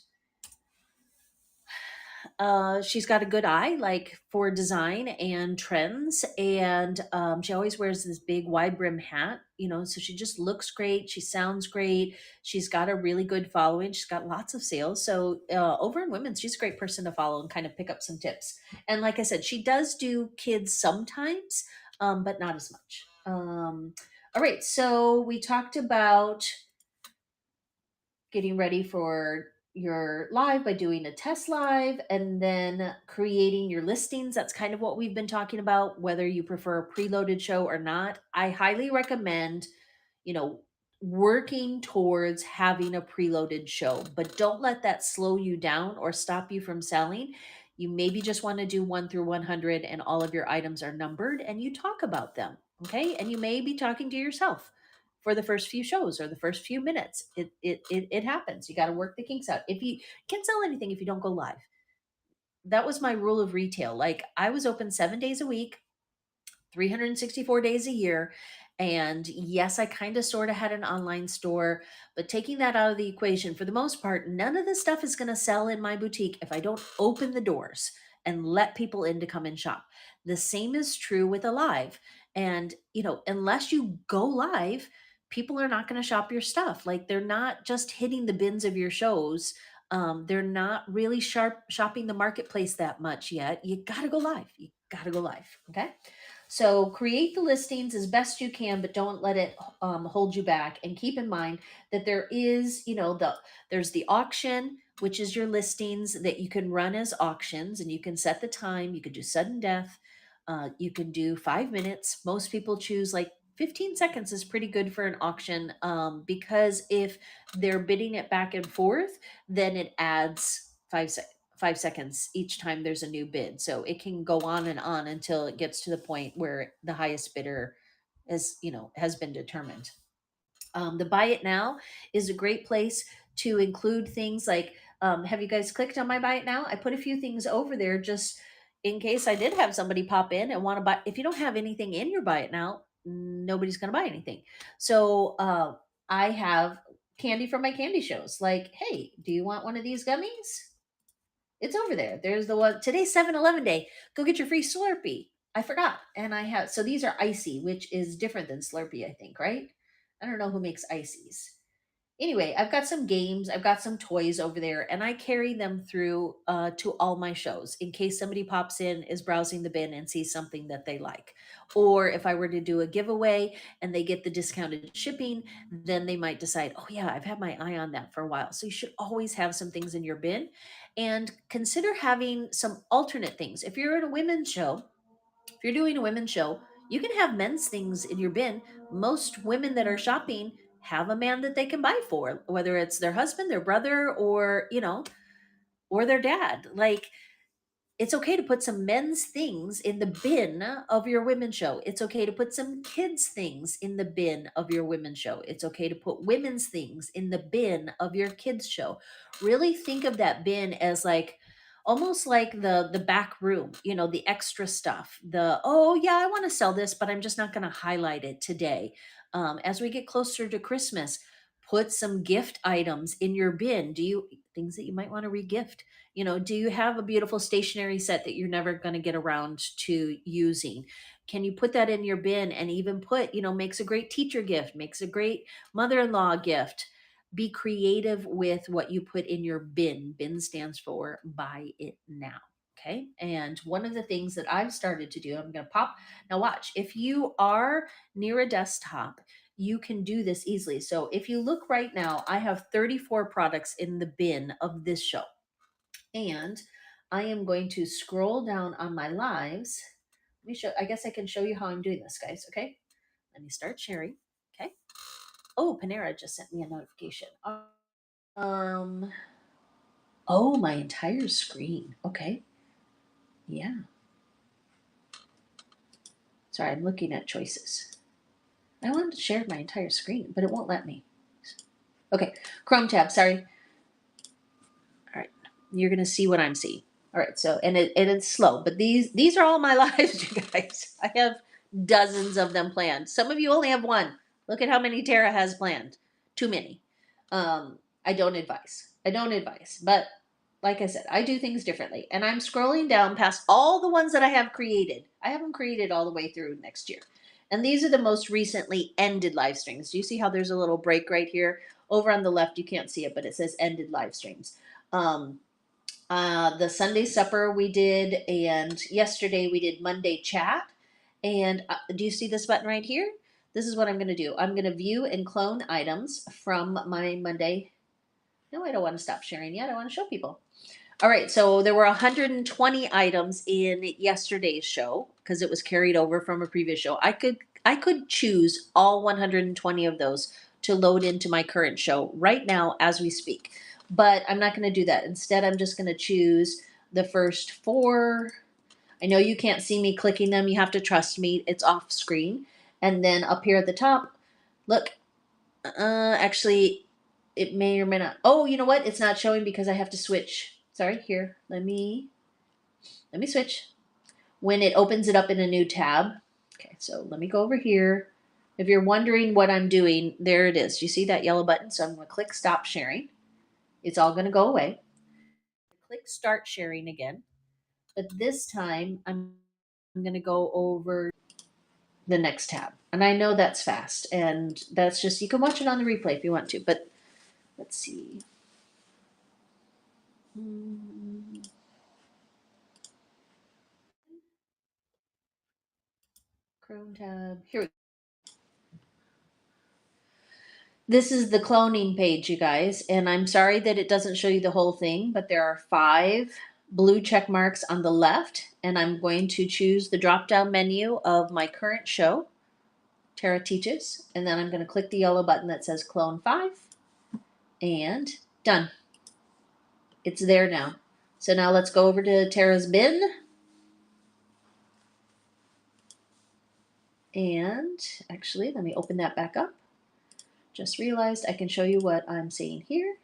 she's got a good eye, like for design and trends, and she always wears this big wide brim hat. So she just looks great. She sounds great. She's got a really good following. She's got lots of sales. So over in women's, she's a great person to follow and kind of pick up some tips. And like I said, she does do kids sometimes, but not as much. All right, so we talked about getting ready for your live by doing a test live and then creating your listings. That's kind of what we've been talking about, whether you prefer a preloaded show or not. I highly recommend, you know, working towards having a preloaded show, but don't let that slow you down or stop you from selling. You maybe just want to do 1 through 100 and all of your items are numbered and you talk about them. Okay. And you may be talking to yourself for the first few shows or the first few minutes. It happens. You got to work the kinks out. If you can't sell anything if you don't go live. That was my rule of retail. Like I was open 7 days a week, 364 days a year. And yes, I kind of sort of had an online store, but taking that out of the equation, for the most part, none of the stuff is going to sell in my boutique if I don't open the doors and let people in to come and shop. The same is true with a live. And, unless you go live, people are not going to shop your stuff. Like they're not just hitting the bins of your shows. They're not really shopping the marketplace that much yet. You got to go live. You got to go live. Okay. So create the listings as best you can, but don't let it hold you back. And keep in mind that there is, there's the auction, which is your listings that you can run as auctions, and you can set the time. You could do sudden death. You can do 5 minutes. Most people choose like 15 seconds is pretty good for an auction, because if they're bidding it back and forth, then it adds 5 seconds each time there's a new bid. So it can go on and on until it gets to the point where the highest bidder has been determined. The buy it now is a great place to include things like, have you guys clicked on my buy it now? I put a few things over there just in case I did have somebody pop in and want to buy. If you don't have anything in your buy it now, nobody's going to buy anything. So I have candy from my candy shows. Like, hey, do you want one of these gummies? It's over there. There's the one. Today's 7-Eleven day. Go get your free Slurpee. I forgot. And I have, so these are icy, which is different than Slurpee, I think, right? I don't know who makes ices. Anyway, I've got some games, I've got some toys over there, and I carry them through to all my shows in case somebody pops in, is browsing the bin, and sees something that they like. Or if I were to do a giveaway and they get the discounted shipping, then they might decide, oh, yeah, I've had my eye on that for a while. So you should always have some things in your bin and consider having some alternate things. If you're in a women's show, if you're doing a women's show, you can have men's things in your bin. Most women that are shopping have a man that they can buy for, whether it's their husband, their brother, or their dad. Like, it's okay to put some men's things in the bin of your women's show. It's okay to put some kids' things in the bin of your women's show. It's okay to put women's things in the bin of your kids' show. Really think of that bin as like almost like the back room, the extra stuff. The, oh yeah, I want to sell this, but I'm just not going to highlight it today. As we get closer to Christmas, put some gift items in your bin. Do you things that you might want to regift? Do you have a beautiful stationery set that you're never going to get around to using? Can you put that in your bin and even put, makes a great teacher gift, makes a great mother-in-law gift. Be creative with what you put in your bin. Bin stands for buy it now. Okay. And one of the things that I've started to do, I'm going to pop. Now, watch, if you are near a desktop, you can do this easily. So if you look right now, I have 34 products in the bin of this show. And I am going to scroll down on my lives. Let me show, I guess I can show you how I'm doing this, guys. Okay. Let me start sharing. Okay. Oh, Panera just sent me a notification. Um, oh, my entire screen. Okay. Yeah. Sorry, I'm looking at choices. I wanted to share my entire screen, but it won't let me. Okay. Chrome tab. Sorry. All right. You're going to see what I'm seeing. All right, so and it's slow, but these are all my lives, you guys. I have dozens of them planned. Some of you only have one. Look at how many Tara has planned. Too many. I don't advise. I don't advise. But like I said, I do things differently. And I'm scrolling down past all the ones that I have created. I have them created all the way through next year. And these are the most recently ended live streams. Do you see how there's a little break right here? Over on the left, you can't see it, but it says ended live streams. The Sunday supper we did, and yesterday we did Monday chat. And do you see this button right here? This is what I'm going to do. I'm going to view and clone items from my Monday. No, I don't want to stop sharing yet. I want to show people. All right, so there were 120 items in yesterday's show because it was carried over from a previous show. I could choose all 120 of those to load into my current show right now as we speak. But I'm not going to do that. Instead, I'm just going to choose the first 4. I know you can't see me clicking them. You have to trust me. It's off screen. And then up here at the top, look, actually it may or may not. Oh, you know what? It's not showing because I have to switch. Sorry, here. Let me switch. When it opens it up in a new tab. Okay, so let me go over here. If you're wondering what I'm doing, there it is. You see that yellow button? So I'm going to click stop sharing. It's all going to go away. Click start sharing again. But this time I'm going to go over the next tab. And I know that's fast. And that's just, you can watch it on the replay if you want to. But let's see. Chrome tab. Here we go. This is the cloning page, you guys. And I'm sorry that it doesn't show you the whole thing, but there are 5 blue check marks on the left. And I'm going to choose the drop down menu of my current show, Tara Teaches. And then I'm going to click the yellow button that says Clone 5. And done. It's there now. So now let's go over to Tara's bin. And actually, let me open that back up. Just realized I can show you what I'm seeing here.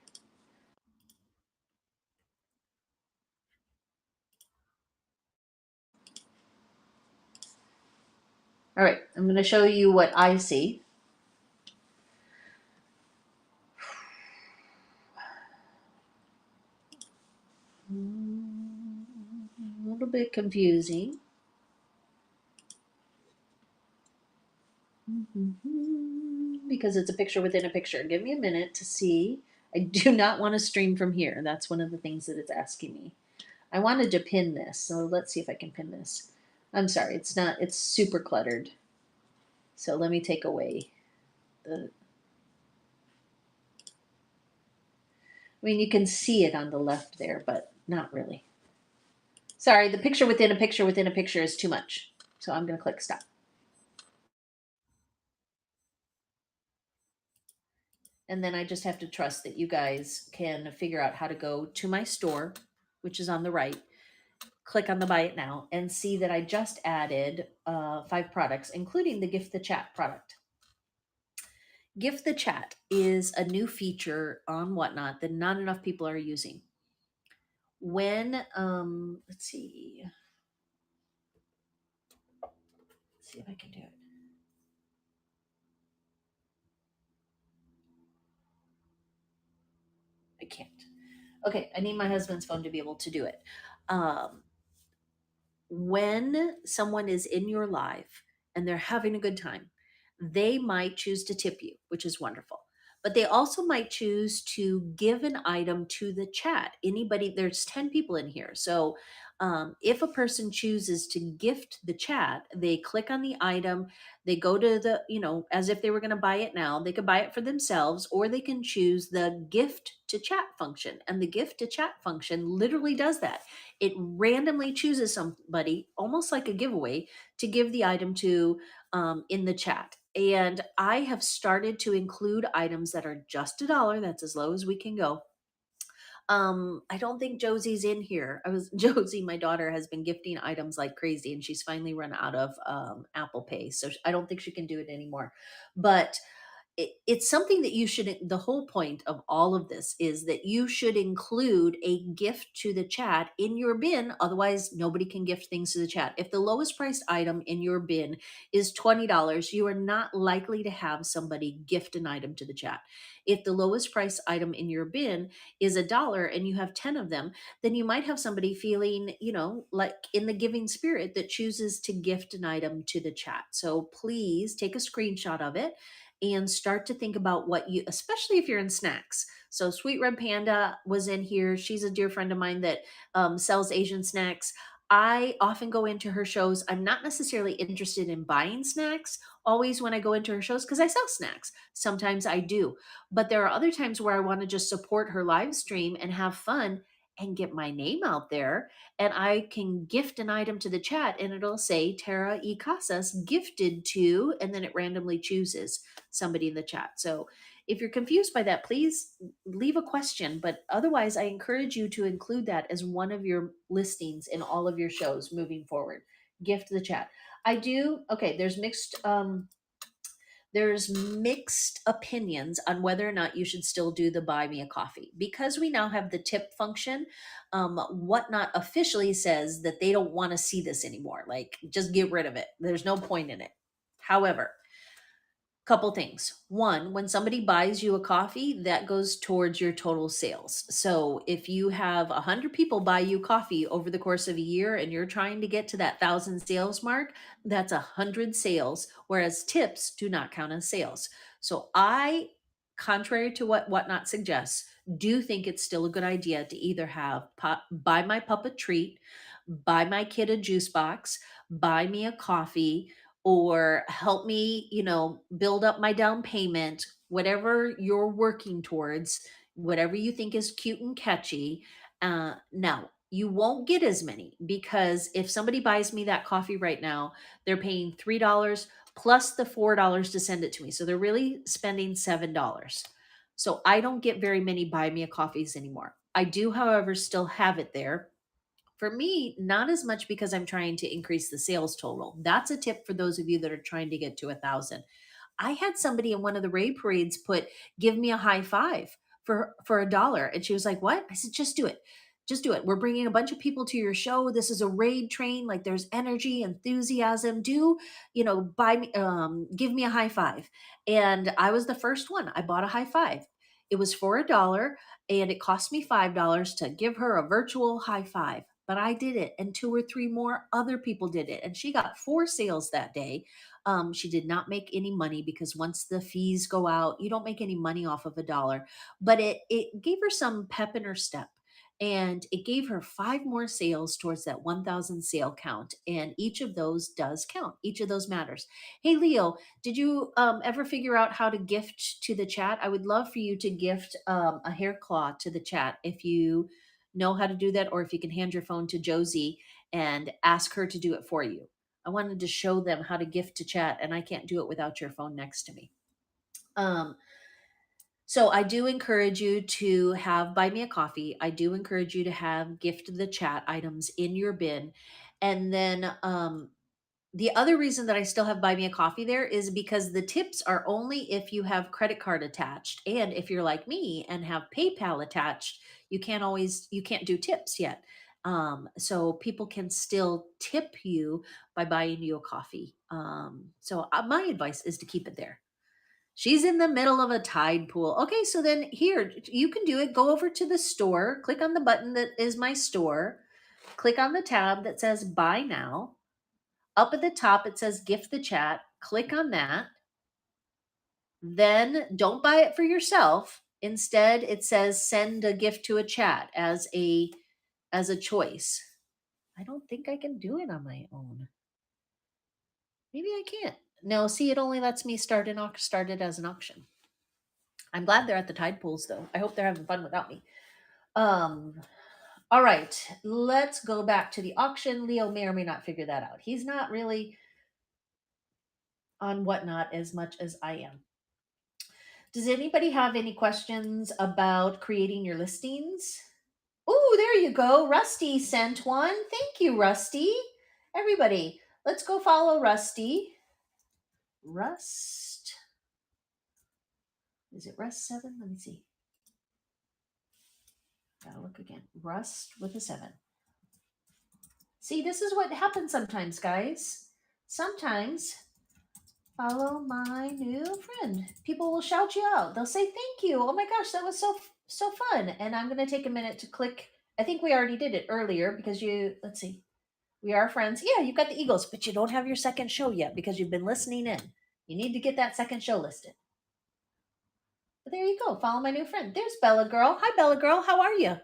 All right, I'm going to show you what I see. A little bit confusing. Because it's a picture within a picture. Give me a minute to see. I do not want to stream from here. That's one of the things that it's asking me. I wanted to pin this, so let's see if I can pin this. I'm sorry, it's not, it's super cluttered. So let me take away the, I mean, you can see it on the left there, but not really. Sorry, the picture within a picture within a picture is too much. So I'm going to click stop. And then I just have to trust that you guys can figure out how to go to my store, which is on the right, click on the buy it now, and see that I just added 5 products, including the Gift the Chat product. Gift the Chat is a new feature on Whatnot that not enough people are using. When, let's see if I can do it. I can't. Okay, I need my husband's phone to be able to do it. When someone is in your life and they're having a good time, they might choose to tip you, which is wonderful. But they also might choose to give an item to the chat. Anybody, there's 10 people in here. So if a person chooses to gift the chat, they click on the item, they go to the, as if they were going to buy it now, they could buy it for themselves, or they can choose the gift to chat function. And the gift to chat function literally does that. It randomly chooses somebody, almost like a giveaway, to give the item to in the chat. And I have started to include items that are just $1. That's as low as we can go. I don't think Josie's in here. Josie, my daughter, has been gifting items like crazy, and she's finally run out of Apple Pay. So I don't think she can do it anymore. But it's something that you should, the whole point of all of this is that you should include a gift to the chat in your bin. Otherwise, nobody can gift things to the chat. If the lowest priced item in your bin is $20, you are not likely to have somebody gift an item to the chat. If the lowest priced item in your bin is $1 and you have 10 of them, then you might have somebody feeling, like in the giving spirit that chooses to gift an item to the chat. So please take a screenshot of it and start to think about what you, especially if you're in snacks. So Sweet Red Panda was in here. She's a dear friend of mine that sells Asian snacks. I often go into her shows. I'm not necessarily interested in buying snacks always when I go into her shows because I sell snacks. Sometimes I do. But there are other times where I want to just support her live stream and have fun and get my name out there. And I can gift an item to the chat and it'll say Tara E. Casas gifted to, and then it randomly chooses somebody in the chat. So if you're confused by that, please leave a question. But otherwise, I encourage you to include that as one of your listings in all of your shows moving forward. Gift the chat. I do. Okay, there's mixed opinions on whether or not you should still do the buy me a coffee because we now have the tip function. Whatnot officially says that they don't want to see this anymore. Like, just get rid of it. There's no point in it. However, couple things. One, when somebody buys you a coffee, that goes towards your total sales. So if you have 100 people buy you coffee over the course of a year and you're trying to get to that 1,000 sales mark, that's 100 sales, whereas tips do not count as sales. So I, contrary to what Whatnot suggests, do think it's still a good idea to either have buy my pup a treat, buy my kid a juice box, buy me a coffee, or help me, build up my down payment, whatever you're working towards, whatever you think is cute and catchy. Now, you won't get as many because if somebody buys me that coffee right now, they're paying $3 plus the $4 to send it to me. So they're really spending $7. So I don't get very many buy me a coffees anymore. I do, however, still have it there. For me, not as much because I'm trying to increase the sales total. That's a tip for those of you that are trying to get to 1,000. I had somebody in one of the raid parades put, "Give me a high five for $1," and she was like, "What?" I said, "Just do it. Just do it. We're bringing a bunch of people to your show. This is a raid train. Like, there's energy, enthusiasm. Buy me, give me a high five." And I was the first one. I bought a high five. It was for $1 and it cost me $5 to give her a virtual high five. But I did it, and two or three more other people did it, and she got 4 sales that day. She did not make any money because once the fees go out, you don't make any money off of $1. But it gave her some pep in her step. And it gave her 5 more sales towards that 1,000 sale count. And each of those does count. Each of those matters. Hey, Leo, did you ever figure out how to gift to the chat? I would love for you to gift a hair claw to the chat if you know how to do that, or if you can hand your phone to Josie and ask her to do it for you. I wanted to show them how to gift to chat, and I can't do it without your phone next to me. So I do encourage you to have buy me a coffee. I do encourage you to have gift the chat items in your bin. And then the other reason that I still have buy me a coffee there is because the tips are only if you have credit card attached. And if you're like me and have PayPal attached, you can't do tips yet. So people can still tip you by buying you a coffee. So my advice is to keep it there. She's in the middle of a tide pool. Okay, so then here, you can do it. Go over to the store, click on the button that is my store, click on the tab that says buy now. Up at the top, it says gift the chat. Click on that. Then don't buy it for yourself. Instead, it says send a gift to a chat as a choice. I don't think I can do it on my own. Maybe I can't. No, see, it only lets me start it as an auction. I'm glad they're at the tide pools, though. I hope they're having fun without me. All right, let's go back to the auction. Leo may or may not figure that out. He's not really on Whatnot as much as I am. Does anybody have any questions about creating your listings? Oh, there you go. Rusty sent one. Thank you, Rusty. Everybody, let's go follow Rusty. Rust Is it Rust 7? Let me see. Gotta look again. Rust with a 7. See, this is what happens sometimes, guys. Sometimes follow my new friend. People will shout you out. They'll say, "Thank you. Oh my gosh, that was so fun." And I'm going to take a minute to click. I think we already did it earlier because let's see. We are friends. Yeah, you've got the Eagles, but you don't have your second show yet because you've been listening in. You need to get that second show listed. But there you go. Follow my new friend. There's Bella Girl. Hi, Bella Girl. How are you?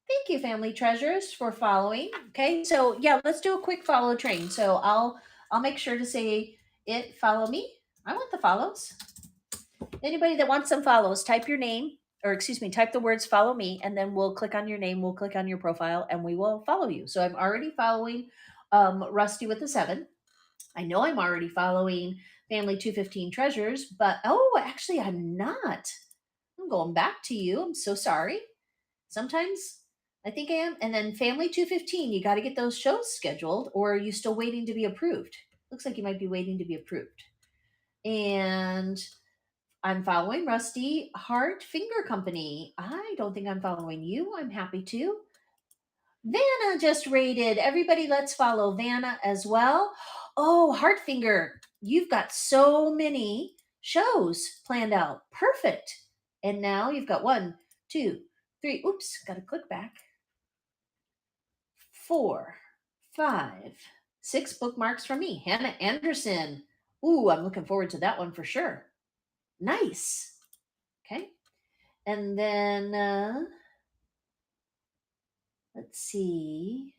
Thank you, Family Treasures, for following. Okay, so yeah, let's do a quick follow train. So I'll make sure to say it. Follow me. I want the follows. Anybody that wants some follows, type your name, or excuse me, type the words "follow me," and then we'll click on your name. We'll click on your profile, and we will follow you. So I'm already following Rusty with the 7. I know I'm already following Family 215 Treasures, but actually, I'm not. I'm going back to you. I'm so sorry. Sometimes I think I am. And then Family 215, you got to get those shows scheduled, or are you still waiting to be approved? Looks like you might be waiting to be approved. And I'm following Rusty Heart Finger Company. I don't think I'm following you. I'm happy to. Vanna just rated. Everybody, let's follow Vanna as well. Oh, Heartfinger, you've got so many shows planned out. Perfect. And now you've got 1, 2, 3. Oops, got to click back. 4, 5, 6 bookmarks from me. Hannah Anderson. Ooh, I'm looking forward to that one for sure. Nice. Okay. And then let's see.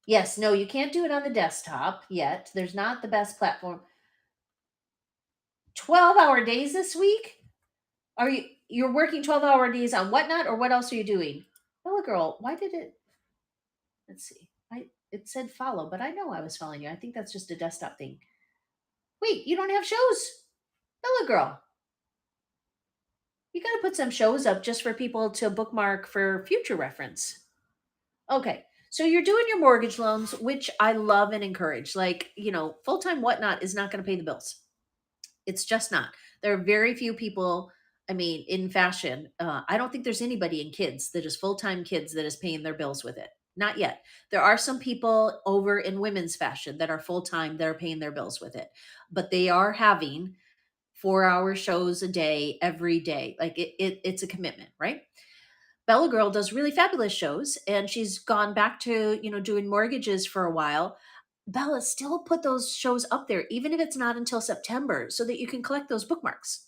Yes, no, you can't do it on the desktop yet. There's not the best platform. 12-hour days this week? You're working 12-hour days on Whatnot, or what else are you doing? Bella Girl, why did it? Let's see. It said follow, but I know I was following you. I think that's just a desktop thing. Wait, you don't have shows? Bella Girl. You got to put some shows up just for people to bookmark for future reference. Okay. So you're doing your mortgage loans, which I love and encourage. Like, full-time Whatnot is not going to pay the bills. It's just not. There are very few people, I mean, in fashion. I don't think there's anybody in kids that is full-time kids that is paying their bills with it. Not yet. There are some people over in women's fashion that are full-time that are paying their bills with it. But they are having 4-hour shows a day every day. Like it's a commitment, right? Bella Girl does really fabulous shows, and she's gone back to doing mortgages for a while. Bella, still put those shows up there, even if it's not until September, so that you can collect those bookmarks.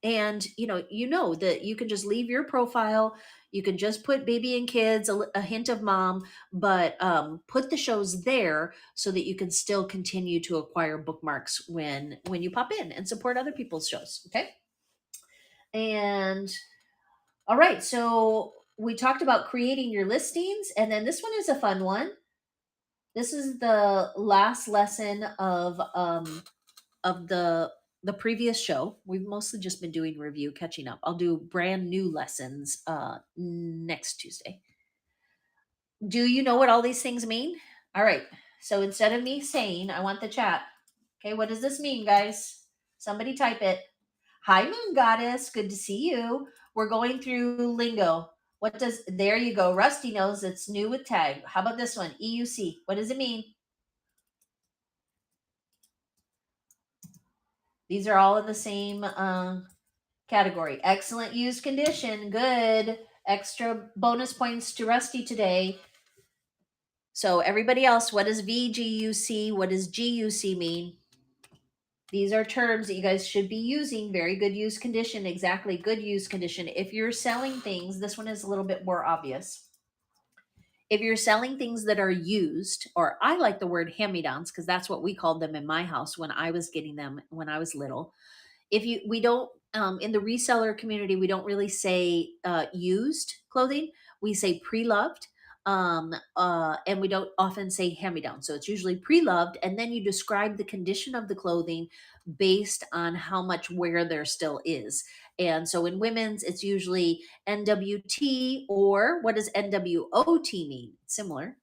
And you know that you can just leave your profile. You can just put baby and kids, a hint of mom, but put the shows there so that you can still continue to acquire bookmarks when you pop in and support other people's shows. Okay. And all right, so we talked about creating your listings, and then this one is a fun one. This is the last lesson of the previous show. We've mostly just been doing review, catching up. I'll do brand new lessons next Tuesday. Do you know what all these things mean? All right. So instead of me saying, I want the chat. Okay, what does this mean, guys? Somebody type it. Hi, Moon Goddess. Good to see you. We're going through lingo. There you go. Rusty knows it's new with tag. How about this one? EUC. What does it mean? These are all in the same category. Excellent use condition. Good. Extra bonus points to Rusty today. So everybody else, what does VGUC? What does GUC mean? These are terms that you guys should be using. Very good use condition. Exactly. Good use condition. If you're selling things, this one is a little bit more obvious. If you're selling things that are used, or I like the word hand-me-downs because that's what we called them in my house when I was getting them when I was little. We don't in the reseller community, we don't really say used clothing. We say pre-loved. And we don't often say hand-me-down. So it's usually pre-loved, and then you describe the condition of the clothing based on how much wear there still is. And so in women's, it's usually NWT, or what does NWOT mean? Similar.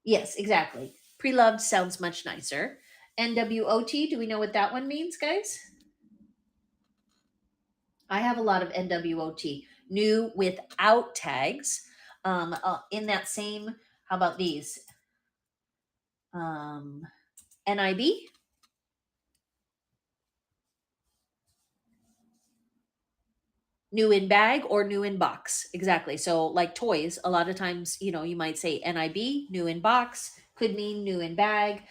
Yes, exactly. Pre-loved sounds much nicer. NWOT, do we know what that one means, guys? I have a lot of NWOT, new without tags. In that same, how about these? NIB, new in bag or new in box. Exactly. So, like toys, a lot of times, you might say NIB, new in box, could mean new in bag.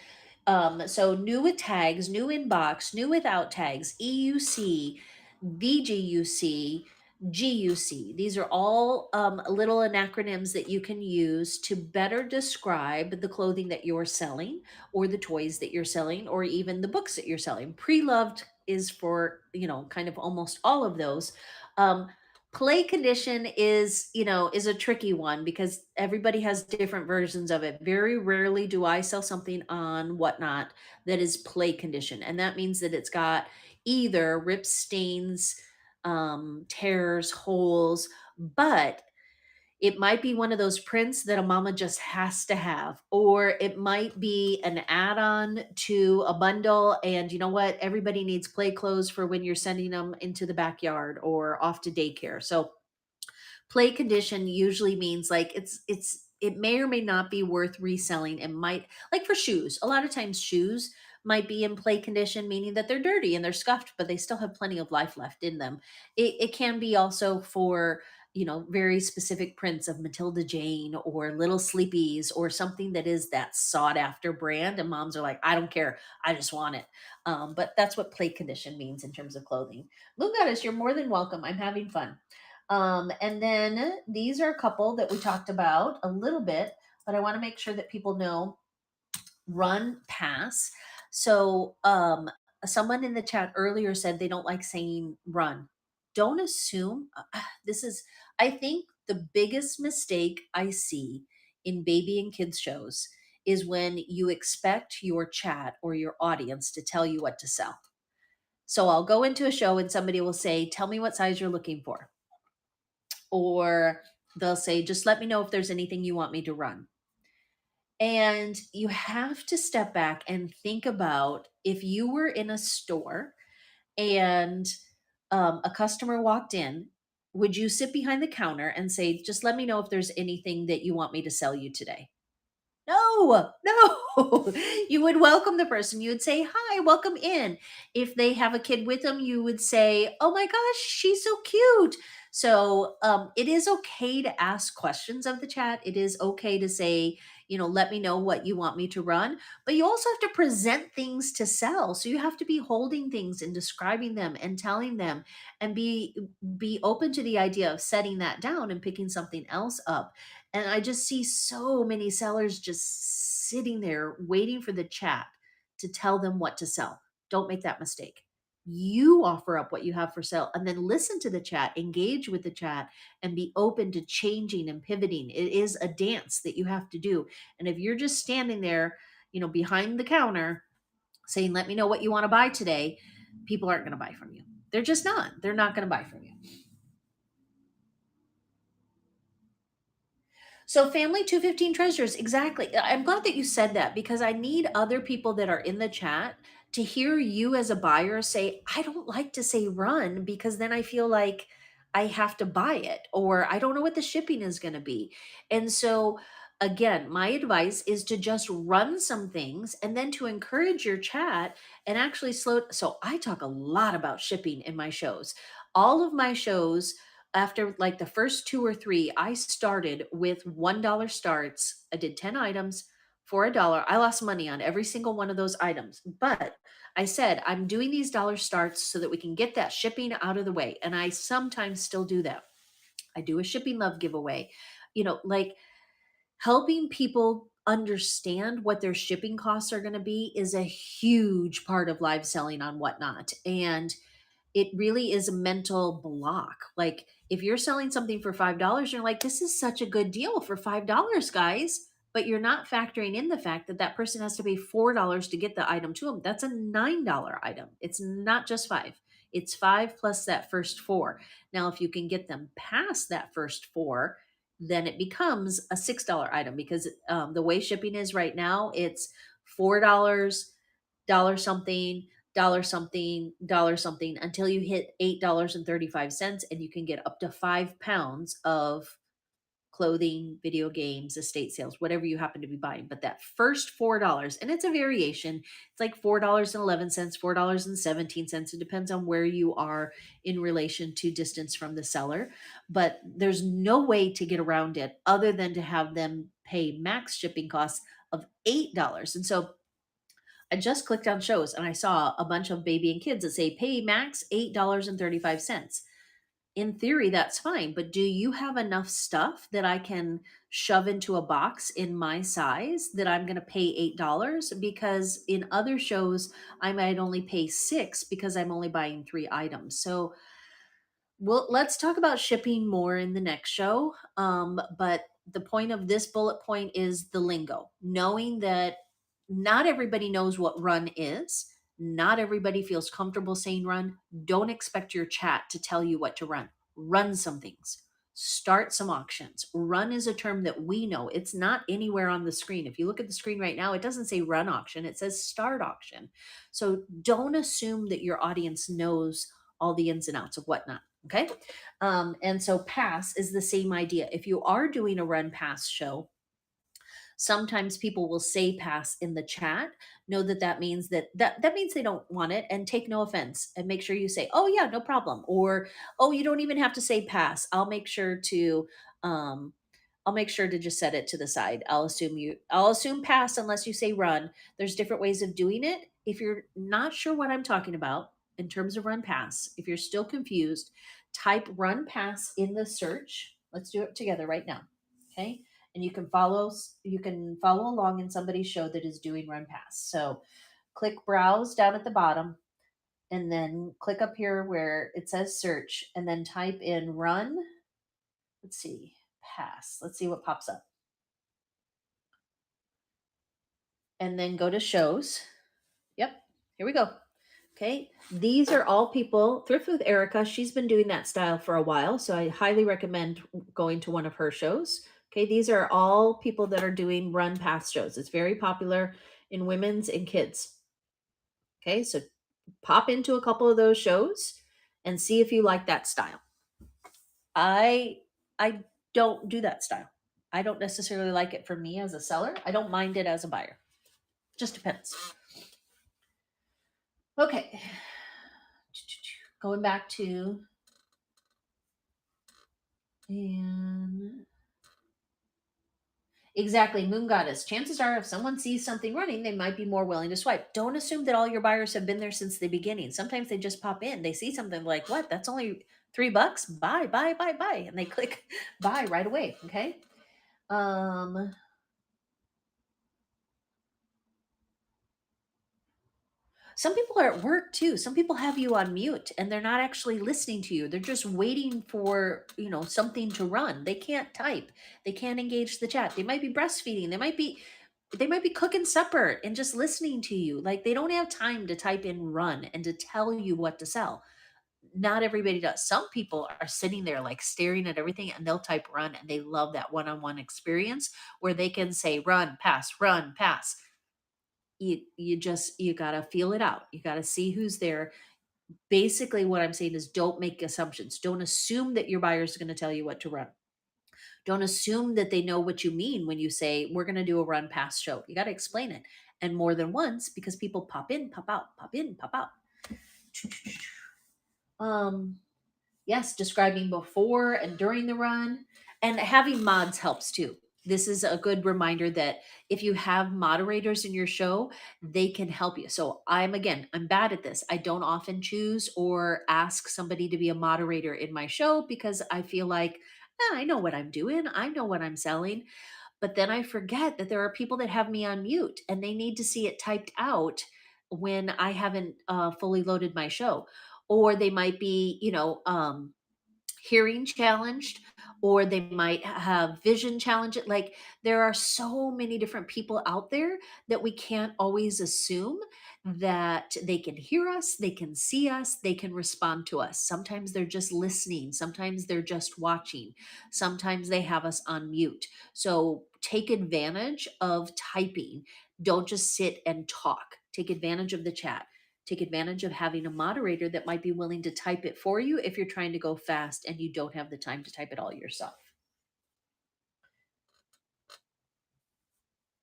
So new with tags, new in box, new without tags, EUC, VGUC, GUC. These are all little acronyms that you can use to better describe the clothing that you're selling, or the toys that you're selling, or even the books that you're selling. Pre-loved is for, kind of almost all of those. Um, Play condition is a tricky one because everybody has different versions of it. Very rarely do I sell something on Whatnot that is play condition, and that means that it's got either rips, stains, tears, holes, but it might be one of those prints that a mama just has to have, or it might be an add-on to a bundle. And you know what? Everybody needs play clothes for when you're sending them into the backyard or off to daycare. So play condition usually means like it may or may not be worth reselling. It might, like for shoes, a lot of times shoes might be in play condition, meaning that they're dirty and they're scuffed, but they still have plenty of life left in them. It can be also for, very specific prints of Matilda Jane or Little Sleepies or something that is that sought after brand, and moms are like, I don't care, I just want it. But that's what play condition means in terms of clothing. Look at us, you're more than welcome, I'm having fun. And then these are a couple that we talked about a little bit, but I want to make sure that people know run, pass. So, someone in the chat earlier said they don't like saying run. Don't assume. This is, I think, the biggest mistake I see in baby and kids shows is when you expect your chat or your audience to tell you what to sell. So I'll go into a show and somebody will say, tell me what size you're looking for. Or they'll say, just let me know if there's anything you want me to run. And you have to step back and think about if you were in a store and a customer walked in, would you sit behind the counter and say, just let me know if there's anything that you want me to sell you today? No, no. You would welcome the person. You would say, hi, welcome in. If they have a kid with them, you would say, oh my gosh, she's so cute. So it is okay to ask questions of the chat. It is okay to say, let me know what you want me to run. But you also have to present things to sell. So you have to be holding things and describing them and telling them, and be open to the idea of setting that down and picking something else up. And I just see so many sellers just sitting there waiting for the chat to tell them what to sell. Don't make that mistake. You offer up what you have for sale and then listen to the chat, engage with the chat, and be open to changing and pivoting. It is a dance that you have to do. And if you're just standing there, behind the counter saying, let me know what you want to buy today, people aren't going to buy from you. They're just not. They're not going to buy from you. So family 215 treasures, exactly. I'm glad that you said that because I need other people that are in the chat to hear you as a buyer say, I don't like to say run because then I feel like I have to buy it or I don't know what the shipping is going to be. And so again, my advice is to just run some things and then to encourage your chat and actually slow. So I talk a lot about shipping in my shows. All of my shows, after like the first two or three, I started with $1 starts. I did 10 items for $1. I lost money on every single one of those items. But I said, I'm doing these dollar starts so that we can get that shipping out of the way. And I sometimes still do that. I do a shipping love giveaway, like helping people understand what their shipping costs are going to be is a huge part of live selling on Whatnot. And it really is a mental block. Like if you're selling something for $5, you're like, this is such a good deal for $5, guys. But you're not factoring in the fact that that person has to pay $4 to get the item to them. That's a $9 item. It's not just five. It's five plus that first four. Now, if you can get them past that first four, then it becomes a $6 item because the way shipping is right now, it's $4 dollar something, dollar something, dollar something until you hit $8.35, and you can get up to 5 pounds of clothing, video games, estate sales, whatever you happen to be buying. But that first $4, and it's a variation, it's like $4.11, $4.17. It depends on where you are in relation to distance from the seller. But there's no way to get around it other than to have them pay max shipping costs of $8. And so I just clicked on shows and I saw a bunch of baby and kids that say pay max $8.35. In theory, that's fine, but do you have enough stuff that I can shove into a box in my size that I'm going to pay $8? Because in other shows, I might only pay 6 because I'm only buying 3 items. So let's talk about shipping more in the next show. But the point of this bullet point is the lingo, knowing that not everybody knows what run is. Not everybody feels comfortable saying run. Don't expect your chat to tell you what to run. Run some things. Start some auctions. Run is a term that we know. It's not anywhere on the screen. If you look at the screen right now, it doesn't say run auction, it says start auction. So don't assume that your audience knows all the ins and outs of whatnot. Okay. And so pass is the same idea. If you are doing a run pass show, sometimes people will say pass in the chat. Know that that means that means they don't want it, and take no offense, and make sure you say, oh yeah, no problem, or oh, you don't even have to say pass. Um I'll make sure to just set it to the side. I'll assume pass unless you say run. There's different ways of doing it. If you're not sure what I'm talking about in terms of run pass, if you're still confused, type run pass in the search. Let's do it together right now. Okay? And you can follow along in somebody's show that is doing run pass. So click browse down at the bottom, and then click up here where it says search, and then type in run. Let's see, pass. Let's see what pops up. And then go to shows. Yep, here we go. Okay, these are all people. Thrift with Erica, she's been doing that style for a while, so I highly recommend going to one of her shows. Okay, these are all people that are doing run pass shows. It's very popular in women's and kids. Okay, so pop into a couple of those shows and see if you like that style. I don't do that style. I don't necessarily like it for me as a seller. I don't mind it as a buyer. Just depends. Okay. Going back to and exactly, Moon Goddess. Chances are, if someone sees something running, they might be more willing to swipe. Don't assume that all your buyers have been there since the beginning. Sometimes they just pop in. They see something like, what? That's only $3? Buy, buy, buy, buy. And they click buy right away. Okay. Some people are at work too. Some people have you on mute and they're not actually listening to you. They're just waiting for, something to run. They can't type. They can't engage the chat. They might be breastfeeding. They might be cooking supper and just listening to you. Like, they don't have time to type in run and to tell you what to sell. Not everybody does. Some people are sitting there like staring at everything, and they'll type run, and they love that one-on-one experience where they can say run, pass, run, pass. You gotta feel it out. You gotta see who's there. Basically, what I'm saying is, don't make assumptions. Don't assume that your buyers are going to tell you what to run. Don't assume that they know what you mean when you say we're going to do a run pass show. You got to explain it, and more than once, because people pop in, pop out, pop in, pop out. Yes, describing before and during the run, and having mods helps too. This is a good reminder that if you have moderators in your show, they can help you. So I'm bad at this. I don't often choose or ask somebody to be a moderator in my show because I feel like, I know what I'm doing. I know what I'm selling. But then I forget that there are people that have me on mute and they need to see it typed out when I haven't fully loaded my show. Or they might be, hearing challenged, or they might have vision challenge. Like, there are so many different people out there that we can't always assume that they can hear us, they can see us, they can respond to us. Sometimes they're just listening, sometimes they're just watching, sometimes they have us on mute. So take advantage of typing. Don't just sit and talk. Take advantage of the chat. Take advantage of having a moderator that might be willing to type it for you if you're trying to go fast and you don't have the time to type it all yourself.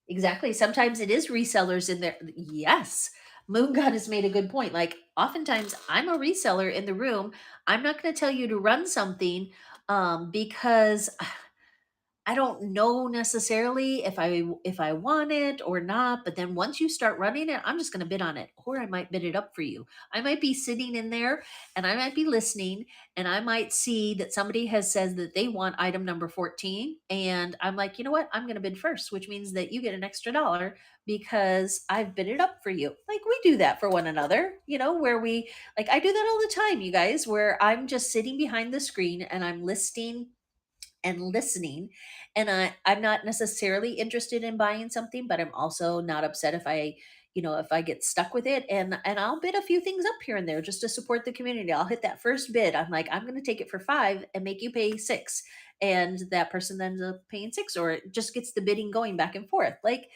Exactly. Sometimes it is resellers in there. Yes. Moon God has made a good point. Like, oftentimes I'm a reseller in the room. I'm not going to tell you to run something because I don't know necessarily if I want it or not, but then once you start running it, I'm just going to bid on it, or I might bid it up for you. I might be sitting in there and I might be listening, and I might see that somebody has said that they want item number 14, and I'm like, you know what? I'm going to bid first, which means that you get an extra dollar because I've bid it up for you. Like, we do that for one another, where we, like, I do that all the time, you guys, where I'm just sitting behind the screen and I'm listening and listening, and I'm not necessarily interested in buying something, but I'm also not upset if I get stuck with it, and I'll bid a few things up here and there just to support the community. I'll hit that first bid. I'm like, I'm going to take it for 5 and make you pay 6, and that person ends up paying 6, or it just gets the bidding going back and forth. Like,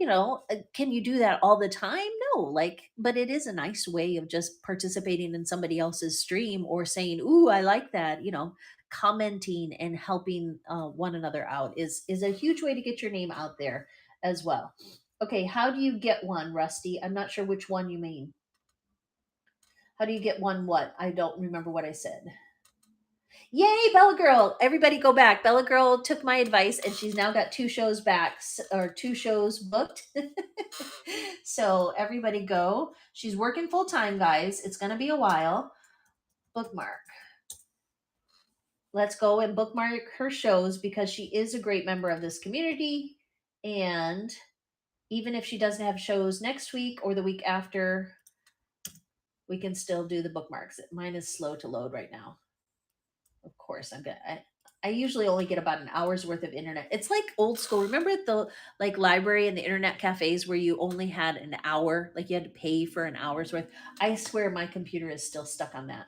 can you do that all the time? No, like, but it is a nice way of just participating in somebody else's stream, or saying, "Ooh, I like that." Commenting and helping one another out is a huge way to get your name out there as well. Okay, how do you get one, Rusty? I'm not sure which one you mean. How do you get one? What? I don't remember what I said. Yay, Bella Girl! Everybody go back. Bella Girl took my advice and she's now got 2 shows back, or 2 shows booked. So everybody go. She's working full time, guys. It's going to be a while. Bookmark. Let's go and bookmark her shows because she is a great member of this community. And even if she doesn't have shows next week or the week after, we can still do the bookmarks. Mine is slow to load right now. Of course, I usually only get about an hour's worth of internet. It's like old school. Remember the like library and the internet cafes where you only had an hour, like you had to pay for an hour's worth? I swear my computer is still stuck on that.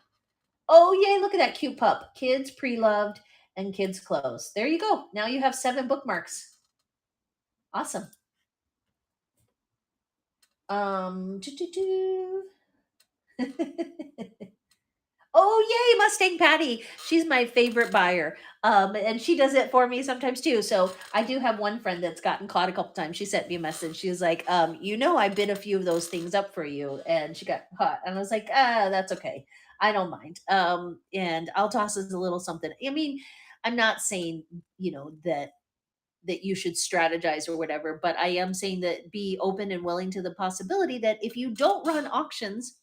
Oh, yay, look at that cute pup. Kids pre-loved and kids clothes. There you go. Now you have 7 bookmarks. Awesome. Oh, yay, Mustang Patty. She's my favorite buyer. And she does it for me sometimes too. So I do have one friend that's gotten caught a couple times. She sent me a message. She was like, I bid a few of those things up for you. And she got caught. And I was like, that's okay. I don't mind. And I'll toss us a little something. I mean, I'm not saying, that you should strategize or whatever, but I am saying that be open and willing to the possibility that if you don't run auctions,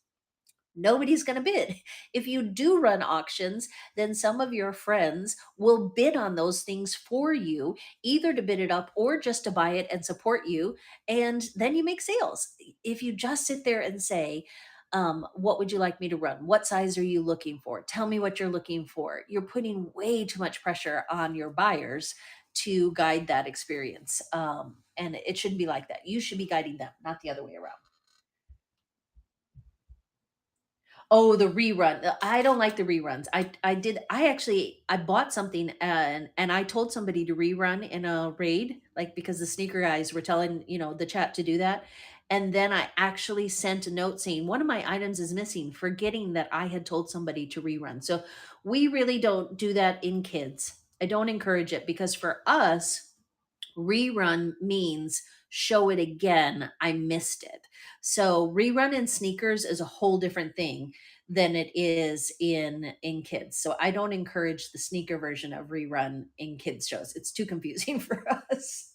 nobody's going to bid. If you do run auctions, then some of your friends will bid on those things for you, either to bid it up or just to buy it and support you. And then you make sales. If you just sit there and say, what would you like me to run? What size are you looking for? Tell me what you're looking for. You're putting way too much pressure on your buyers to guide that experience. And it shouldn't be like that. You should be guiding them, not the other way around. Oh, the rerun. I don't like the reruns. I bought something and I told somebody to rerun in a raid, like because the sneaker guys were telling, the chat to do that. And then I actually sent a note saying one of my items is missing, forgetting that I had told somebody to rerun. So we really don't do that in kids. I don't encourage it because for us, rerun means show it again. I missed it. So rerun in sneakers is a whole different thing than it is in kids. So I don't encourage the sneaker version of rerun in kids shows. It's too confusing for us.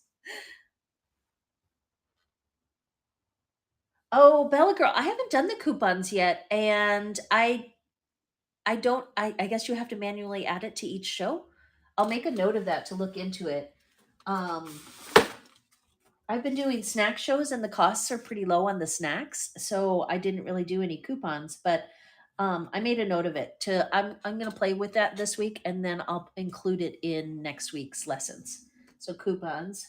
Oh, Bella Girl, I haven't done the coupons yet, and I don't. I guess you have to manually add it to each show. I'll make a note of that to look into it. Um, I've been doing snack shows and the costs are pretty low on the snacks, so I didn't really do any coupons, but I made a note of it to I'm going to play with that this week and then I'll include it in next week's lessons. So coupons.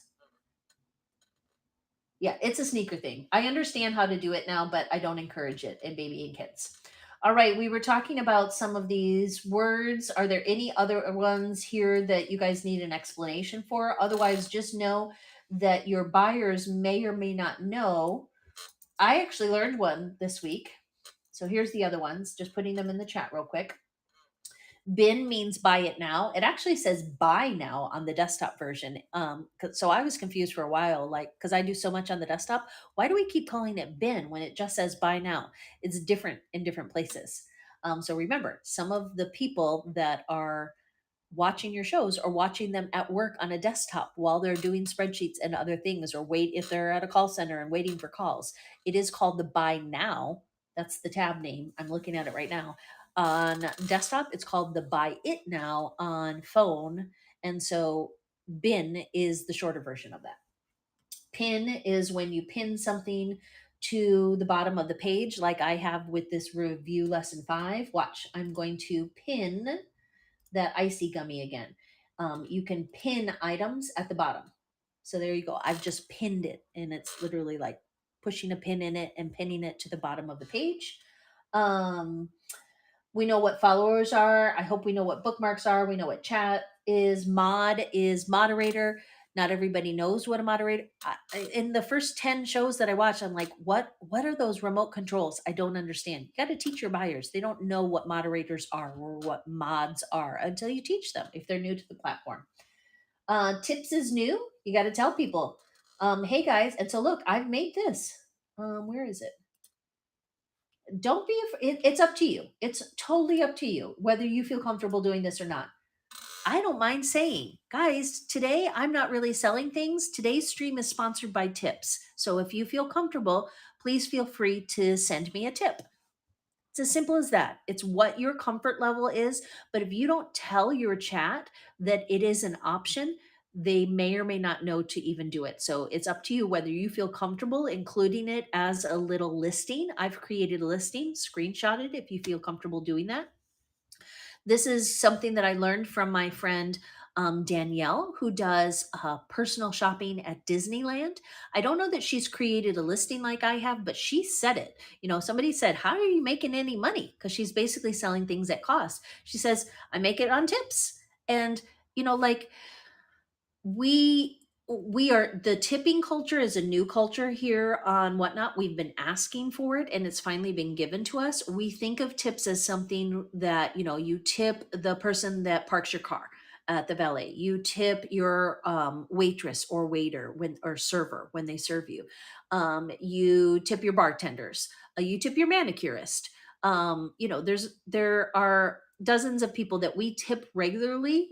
Yeah, it's a sneaker thing. I understand how to do it now, but I don't encourage it in baby and kids. All right, we were talking about some of these words. Are there any other ones here that you guys need an explanation for? Otherwise, just know that your buyers may or may not know I actually learned one this week. So here's the other ones, just putting them in the chat real quick. Bin means buy it now. It actually says buy now on the desktop version. So I was confused for a while, like, because I do so much on the desktop. Why do we keep calling it bin when it just says buy now? It's different in different places. So remember, some of the people that are watching your shows or watching them at work on a desktop while they're doing spreadsheets and other things, or wait if they're at a call center and waiting for calls. It is called the buy now. That's the tab name. I'm looking at it right now. On desktop, it's called the buy it now on phone. And so bin is the shorter version of that. Pin is when you pin something to the bottom of the page, like I have with this review lesson 5. Watch, I'm going to pin that icy gummy again. You can pin items at the bottom. So there you go. I've just pinned it, and it's literally like pushing a pin in it and pinning it to the bottom of the page. Um, we know what followers are. I hope we know what bookmarks are. We know what chat is. Mod is moderator. Not everybody knows what a moderator. In the first 10 shows that I watch, I'm like, what are those remote controls? I don't understand. You got to teach your buyers. They don't know what moderators are or what mods are until you teach them if they're new to the platform. Tips is new. You got to tell people, hey guys. And so look, I've made this. Where is it? Don't be it's up to you. It's totally up to you whether you feel comfortable doing this or not. I don't mind saying, guys, today I'm not really selling things. Today's stream is sponsored by Tips. So if you feel comfortable, please feel free to send me a tip. It's as simple as that. It's what your comfort level is. But if you don't tell your chat that it is an option, they may or may not know to even do it. So it's up to you whether you feel comfortable including it as a little listing. I've created a listing, screenshot it if you feel comfortable doing that. This is something that I learned from my friend Danielle, who does personal shopping at Disneyland. I don't know that she's created a listing like I have, but she said it. You know, somebody said, how are you making any money? Because she's basically selling things at cost. She says, I make it on tips. And, you know, like we are, the tipping culture is a new culture here on Whatnot. We've been asking for it and it's finally been given to us. We think of tips as something that, you know, you tip the person that parks your car at the valet, you tip your waitress or waiter when or server when they serve you, you tip your bartenders, you tip your manicurist. You know, there are dozens of people that we tip regularly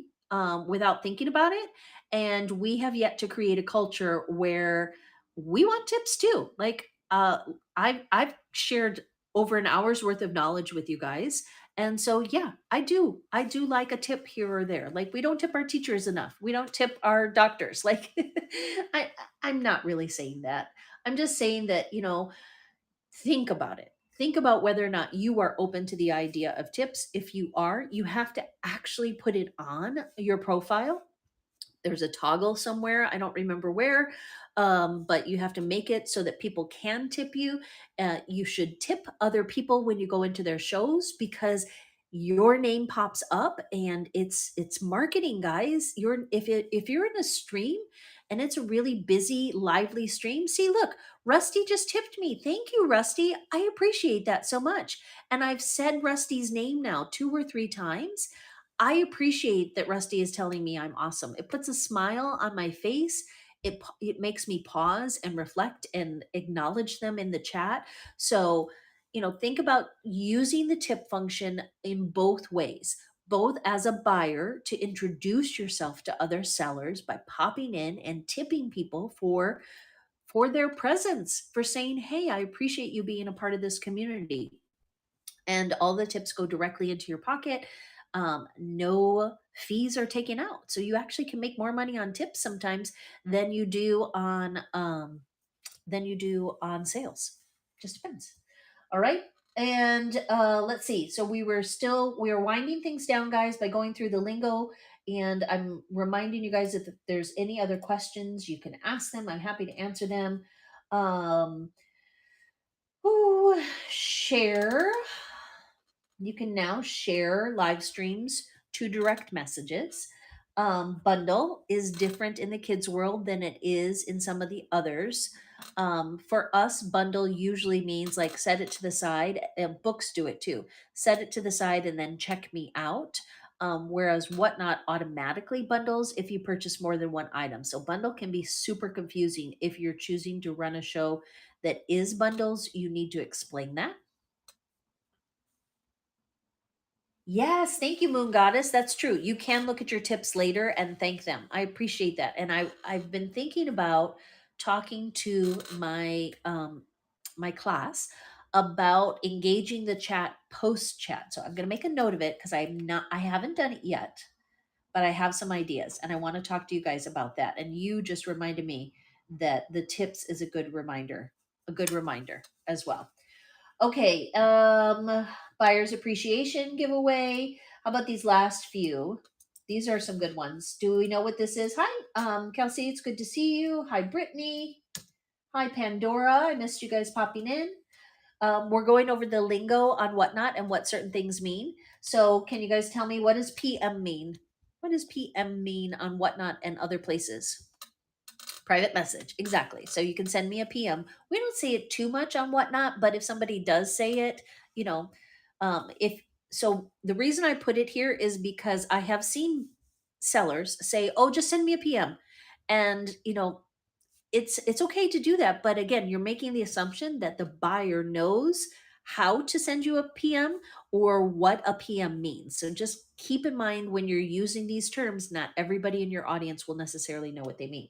without thinking about it, and we have yet to create a culture where we want tips too. Like I've shared over an hour's worth of knowledge with you guys, and so yeah, I do like a tip here or there. Like we don't tip our teachers enough, we don't tip our doctors. Like i I'm not really saying that. I'm just saying that, you know, think about it. Think about whether or not you are open to the idea of tips. If you are, you have to actually put it on your profile. There's a toggle somewhere, I don't remember where, but you have to make it so that people can tip you. You should tip other people when you go into their shows because your name pops up and it's marketing, guys. If you're in a stream and it's a really busy lively stream, see, look, Rusty just tipped me. Thank you, Rusty. I appreciate that so much. And I've said Rusty's name now 2 or 3 times. I appreciate that Rusty is telling me I'm awesome. It puts a smile on my face. It makes me pause and reflect and acknowledge them in the chat. So, you know, think about using the tip function in both ways. Both as a buyer to introduce yourself to other sellers by popping in and tipping people for their presence, for saying, "Hey, I appreciate you being a part of this community." And all the tips go directly into your pocket. No fees are taken out, so you actually can make more money on tips sometimes than you do on sales. Just depends. All right. And let's see. So we were winding things down, guys, by going through the lingo. And I'm reminding you guys that if there's any other questions, you can ask them. I'm happy to answer them. Um, share. You can now share live streams to direct messages. Bundle is different in the kids world than it is in some of the others. For us, bundle usually means like set it to the side. Books do it too. Set it to the side and then check me out. Whereas Whatnot automatically bundles if you purchase more than one item. So bundle can be super confusing. If you're choosing to run a show that is bundles, you need to explain that. Yes, thank you, Moon Goddess. That's true. You can look at your tips later and thank them. I appreciate that. And I've been thinking about talking to my class about engaging the chat post chat. So I'm going to make a note of it because I haven't done it yet, but I have some ideas and I want to talk to you guys about that. And you just reminded me that the tips is a good reminder as well. Okay, buyer's appreciation giveaway. How about these last few? These are some good ones. Do we know what this is? Hi, Kelsey, it's good to see you. Hi, Brittany. Hi, Pandora. I missed you guys popping in. We're going over the lingo on Whatnot and what certain things mean. So, can you guys tell me what does PM mean? What does PM mean on Whatnot and other places? Private message, exactly. So you can send me a PM. We don't say it too much on Whatnot, but if somebody does say it, you know, if so, the reason I put it here is because I have seen sellers say, "Oh, just send me a PM," and it's okay to do that, but again, you're making the assumption that the buyer knows how to send you a PM or what a PM means. So just keep in mind when you're using these terms, not everybody in your audience will necessarily know what they mean.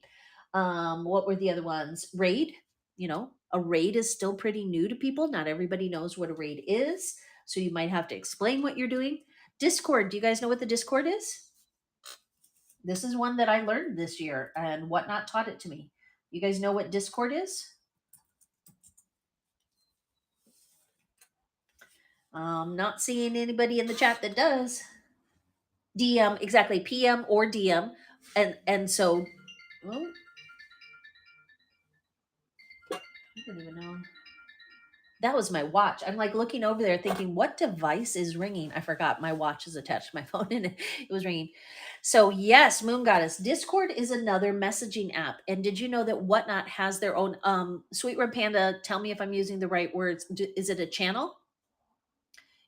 What were the other ones? Raid, a raid is still pretty new to people. Not everybody knows what a raid is, so you might have to explain what you're doing. Discord, do you guys know what the Discord is? This is one that I learned this year and Whatnot taught it to me. You guys know what Discord is? Not seeing anybody in the chat that does. DM, exactly, PM or DM. And so, well, I don't even know. That was my watch. I'm like looking over there thinking, what device is ringing? I forgot my watch is attached to my phone and it was ringing. So, yes, Moon Goddess, Discord is another messaging app. And did you know that Whatnot has their own Sweet Red Panda? Tell me if I'm using the right words. Is it a channel?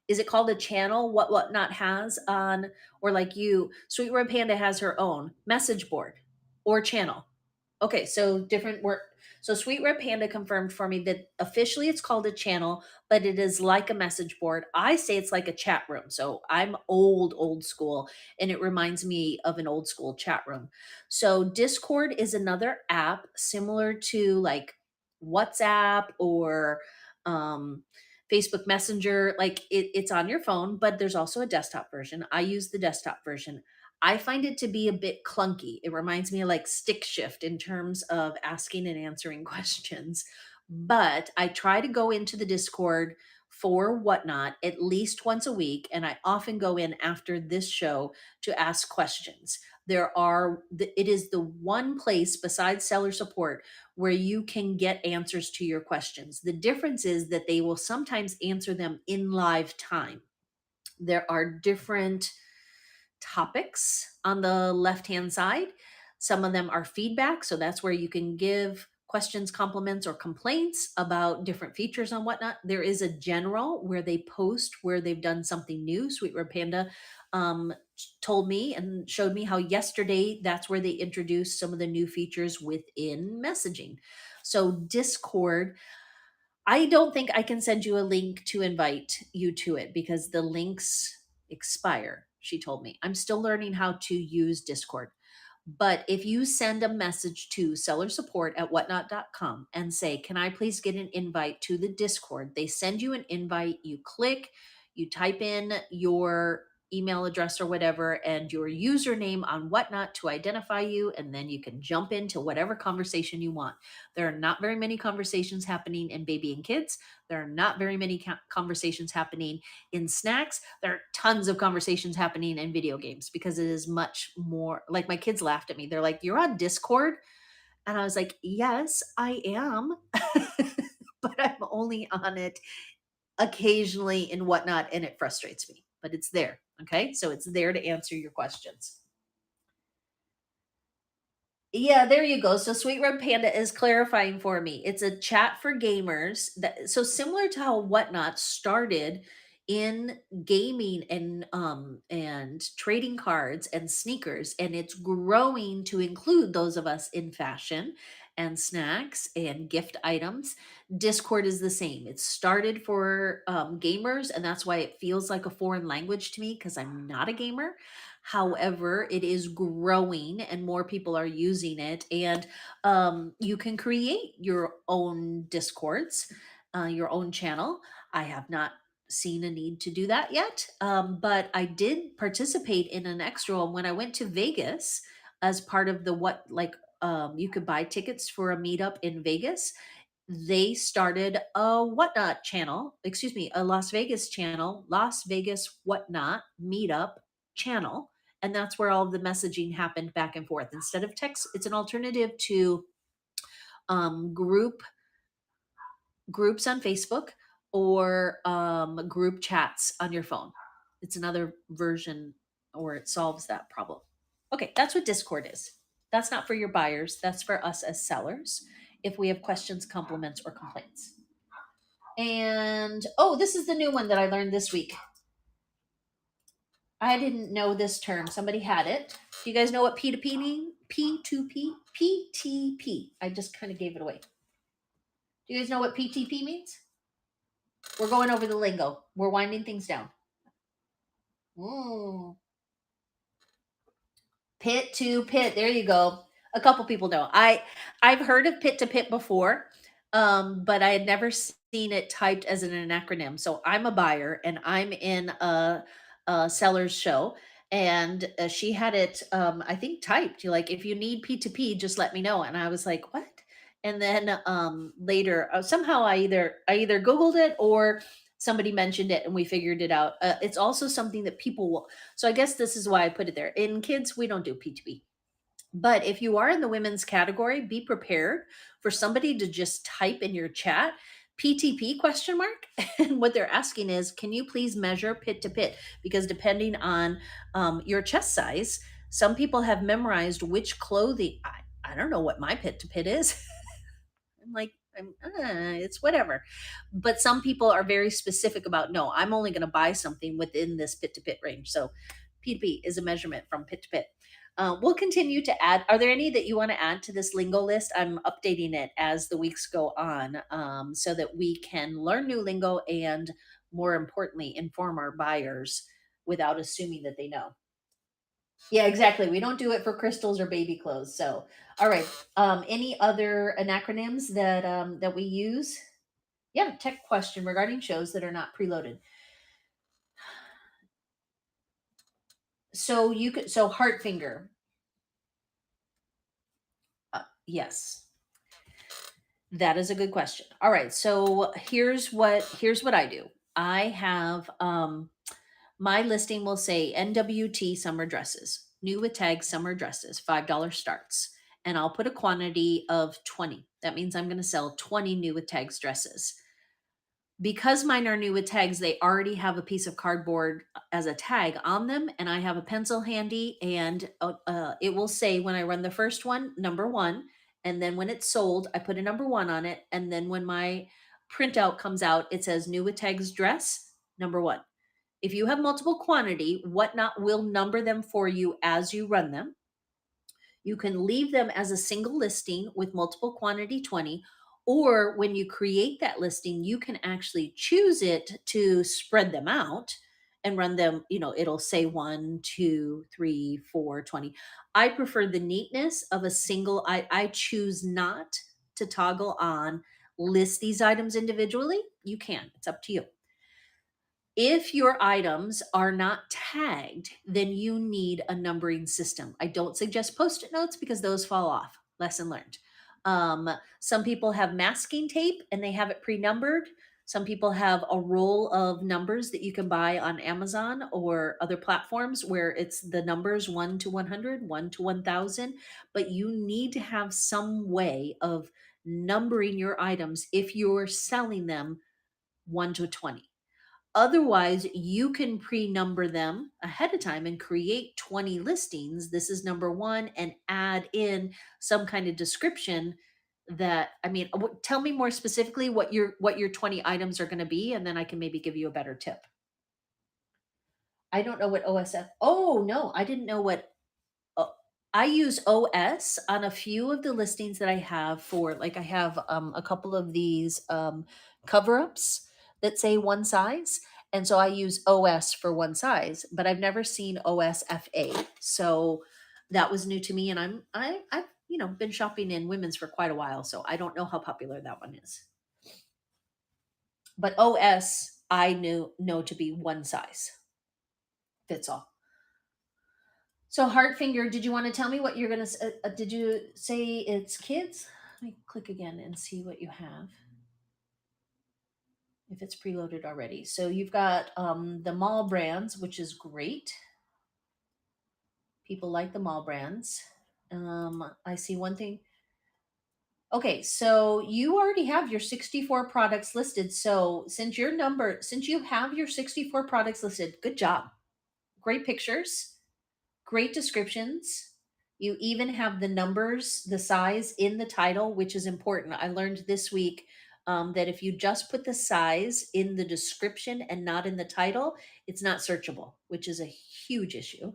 Is it called a channel? What Whatnot has on, or like you, Sweet Red Panda has her own message board or channel. Okay, so different work. So Sweet Red Panda confirmed for me that officially it's called a channel, but it is like a message board. I say it's like a chat room. So I'm old school, and it reminds me of an old school chat room. So Discord is another app similar to like WhatsApp or um, Facebook Messenger. Like it's on your phone, but there's also a desktop version. I use the desktop version. I find it to be a bit clunky. It reminds me of like stick shift in terms of asking and answering questions. But I try to go into the Discord for Whatnot at least once a week. And I often go in after this show to ask questions. It is the one place besides seller support where you can get answers to your questions. The difference is that they will sometimes answer them in live time. There are different topics on the left hand side. Some of them are feedback. So that's where you can give questions, compliments, or complaints about different features on Whatnot. There is a general where they post where they've done something new. Sweet Red Panda um, told me and showed me how yesterday that's where they introduced some of the new features within messaging. So Discord, I don't think I can send you a link to invite you to it because the links expire, she told me. I'm still learning how to use Discord. But if you send a message to seller support at whatnot.com and say, "Can I please get an invite to the Discord?" They send you an invite, you click, you type in your email address or whatever and your username on Whatnot to identify you, and then you can jump into whatever conversation you want. There are not very many conversations happening in baby and kids. There are not very many conversations happening in snacks. There are tons of conversations happening in video games because it is much more like my kids laughed at me. They're like, "You're on Discord?" And I was like, "Yes, I am." But I'm only on it occasionally and Whatnot, and it frustrates me, but it's there. Okay. So it's there to answer your questions. Yeah, there you go. So Sweet Red Panda is clarifying for me. It's a chat for gamers that, so similar to how Whatnot started in gaming and trading cards and sneakers, and it's growing to include those of us in fashion and snacks and gift items. Discord is the same. It started for gamers, and that's why it feels like a foreign language to me because I'm not a gamer. However, it is growing and more people are using it. And you can create your own discords, your own channel. I have not seen a need to do that yet, but I did participate in an extra one when I went to Vegas as part of the what, like, you could buy tickets for a meetup in Vegas. They started a Whatnot channel, excuse me, a Las Vegas channel, Las Vegas Whatnot meetup channel. And that's where all of the messaging happened back and forth. Instead of text, it's an alternative to groups on Facebook or group chats on your phone. It's another version, or it solves that problem. Okay, that's what Discord is. That's not for your buyers, that's for us as sellers if we have questions, compliments, or complaints. And oh, this is the new one that I learned this week. I didn't know this term. Somebody had it. Do you guys know what P2P mean? P2P? PTP. I just kind of gave it away. Do you guys know what PTP means? We're going over the lingo. We're winding things down. Mm. Pit to pit. There you go. A couple people know. I've heard of pit to pit before, but I had never seen it typed as an acronym. So I'm a buyer and I'm in a seller's show, and she had it. I think typed. You like, if you need P2P, just let me know. And I was like, what? And then later, somehow I either Googled it or somebody mentioned it and we figured it out. It's also something that people will, so I guess this is why I put it there. In kids, we don't do P2P. But if you are in the women's category, be prepared for somebody to just type in your chat PTP question mark. And what they're asking is, can you please measure pit to pit? Because depending on your chest size, some people have memorized which clothing. I don't know what my pit to pit is. I'm like, it's whatever. But some people are very specific about, no, I'm only going to buy something within this pit to pit range. So P2P is a measurement from pit to pit. We'll continue to add. Are there any that you want to add to this lingo list? I'm updating it as the weeks go on, so that we can learn new lingo and, more importantly, inform our buyers without assuming that they know. Yeah, exactly. We don't do it for crystals or baby clothes. So, all right. Any other acronyms that we use? Yeah, tech question regarding shows that are not preloaded. So you could, so Heartfinger. Yes, that is a good question. All right, so here's what I do. I have my listing will say NWT summer dresses, new with tags summer dresses, $5 starts. And I'll put a quantity of 20. That means I'm going to sell 20 new with tags dresses. Because mine are new with tags, they already have a piece of cardboard as a tag on them, and I have a pencil handy, and it will say when I run the first one, number one, and then when it's sold, I put a number one on it, and then when my printout comes out, it says new with tags dress number one. If you have multiple quantity, Whatnot will number them for you as you run them. You can leave them as a single listing with multiple quantity 20, or when you create that listing, you can actually choose it to spread them out and run them. It'll say 1, 2, 3, 4, 20. I prefer the neatness of a single. I choose not to toggle on list these items individually. You can, it's up to you. If your items are not tagged, then you need a numbering system. I don't suggest post-it notes because those fall off. Lesson learned. Some people have masking tape and they have it pre-numbered. Some people have a roll of numbers that you can buy on Amazon or other platforms where it's the numbers 1 to 100, 1 to 1000. But you need to have some way of numbering your items if you're selling them 1 to 20. Otherwise, you can pre-number them ahead of time and create 20 listings. This is number one, and add in some kind of description that, I mean, tell me more specifically what your 20 items are going to be, and then I can maybe give you a better tip. I don't know what OSF. Oh, no, I didn't know what. I use OS on a few of the listings that I have for, like, I have a couple of these cover ups that say one size. And so I use OS for one size, but I've never seen OSFA. So that was new to me. And I've, been shopping in women's for quite a while. So I don't know how popular that one is. But OS, I know to be one size fits all. So Heartfinger, did you want to tell me what you're gonna? Did you say it's kids? Let me click again and see what you have. If it's preloaded already, so you've got the mall brands, which is great. People like the mall brands. I see one thing. Okay, so you already have your 64 products listed. So since you have your 64 products listed, good job. Great pictures, great descriptions. You even have the numbers, the size in the title, which is important. I learned this week that if you just put the size in the description and not in the title, it's not searchable, which is a huge issue.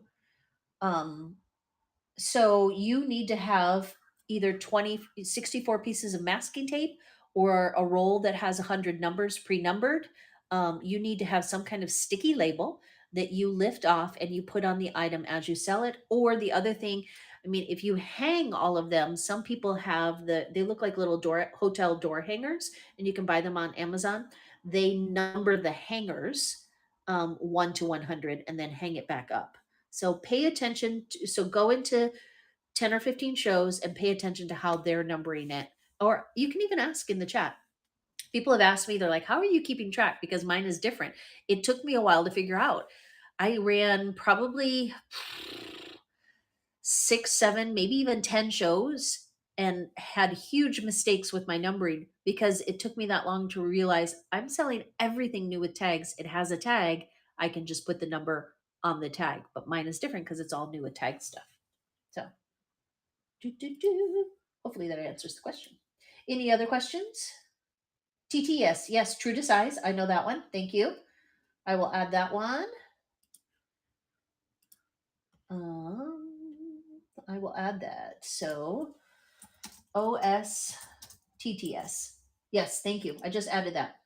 So you need to have either 64 pieces of masking tape or a roll that has 100 numbers pre-numbered. You need to have some kind of sticky label that you lift off and you put on the item as you sell it. Or the other thing, I mean, if you hang all of them, some people have they look like little hotel door hangers, and you can buy them on Amazon. They number the hangers 1 to 100 and then hang it back up. So pay attention so go into 10 or 15 shows and pay attention to how they're numbering it. Or you can even ask in the chat. People have asked me, they're like, how are you keeping track? Because mine is different. It took me a while to figure out. I ran probably 6, 7, maybe even 10 shows and had huge mistakes with my numbering because it took me that long to realize I'm selling everything new with tags. It has a tag. I can just put the number on the tag, but mine is different because it's all new with tag stuff. So hopefully that answers the question. Any other questions? TTS, yes, true to size. I know that one. Thank you. I will add that one. I will add that. So OS TTS. Yes, thank you. I just added that.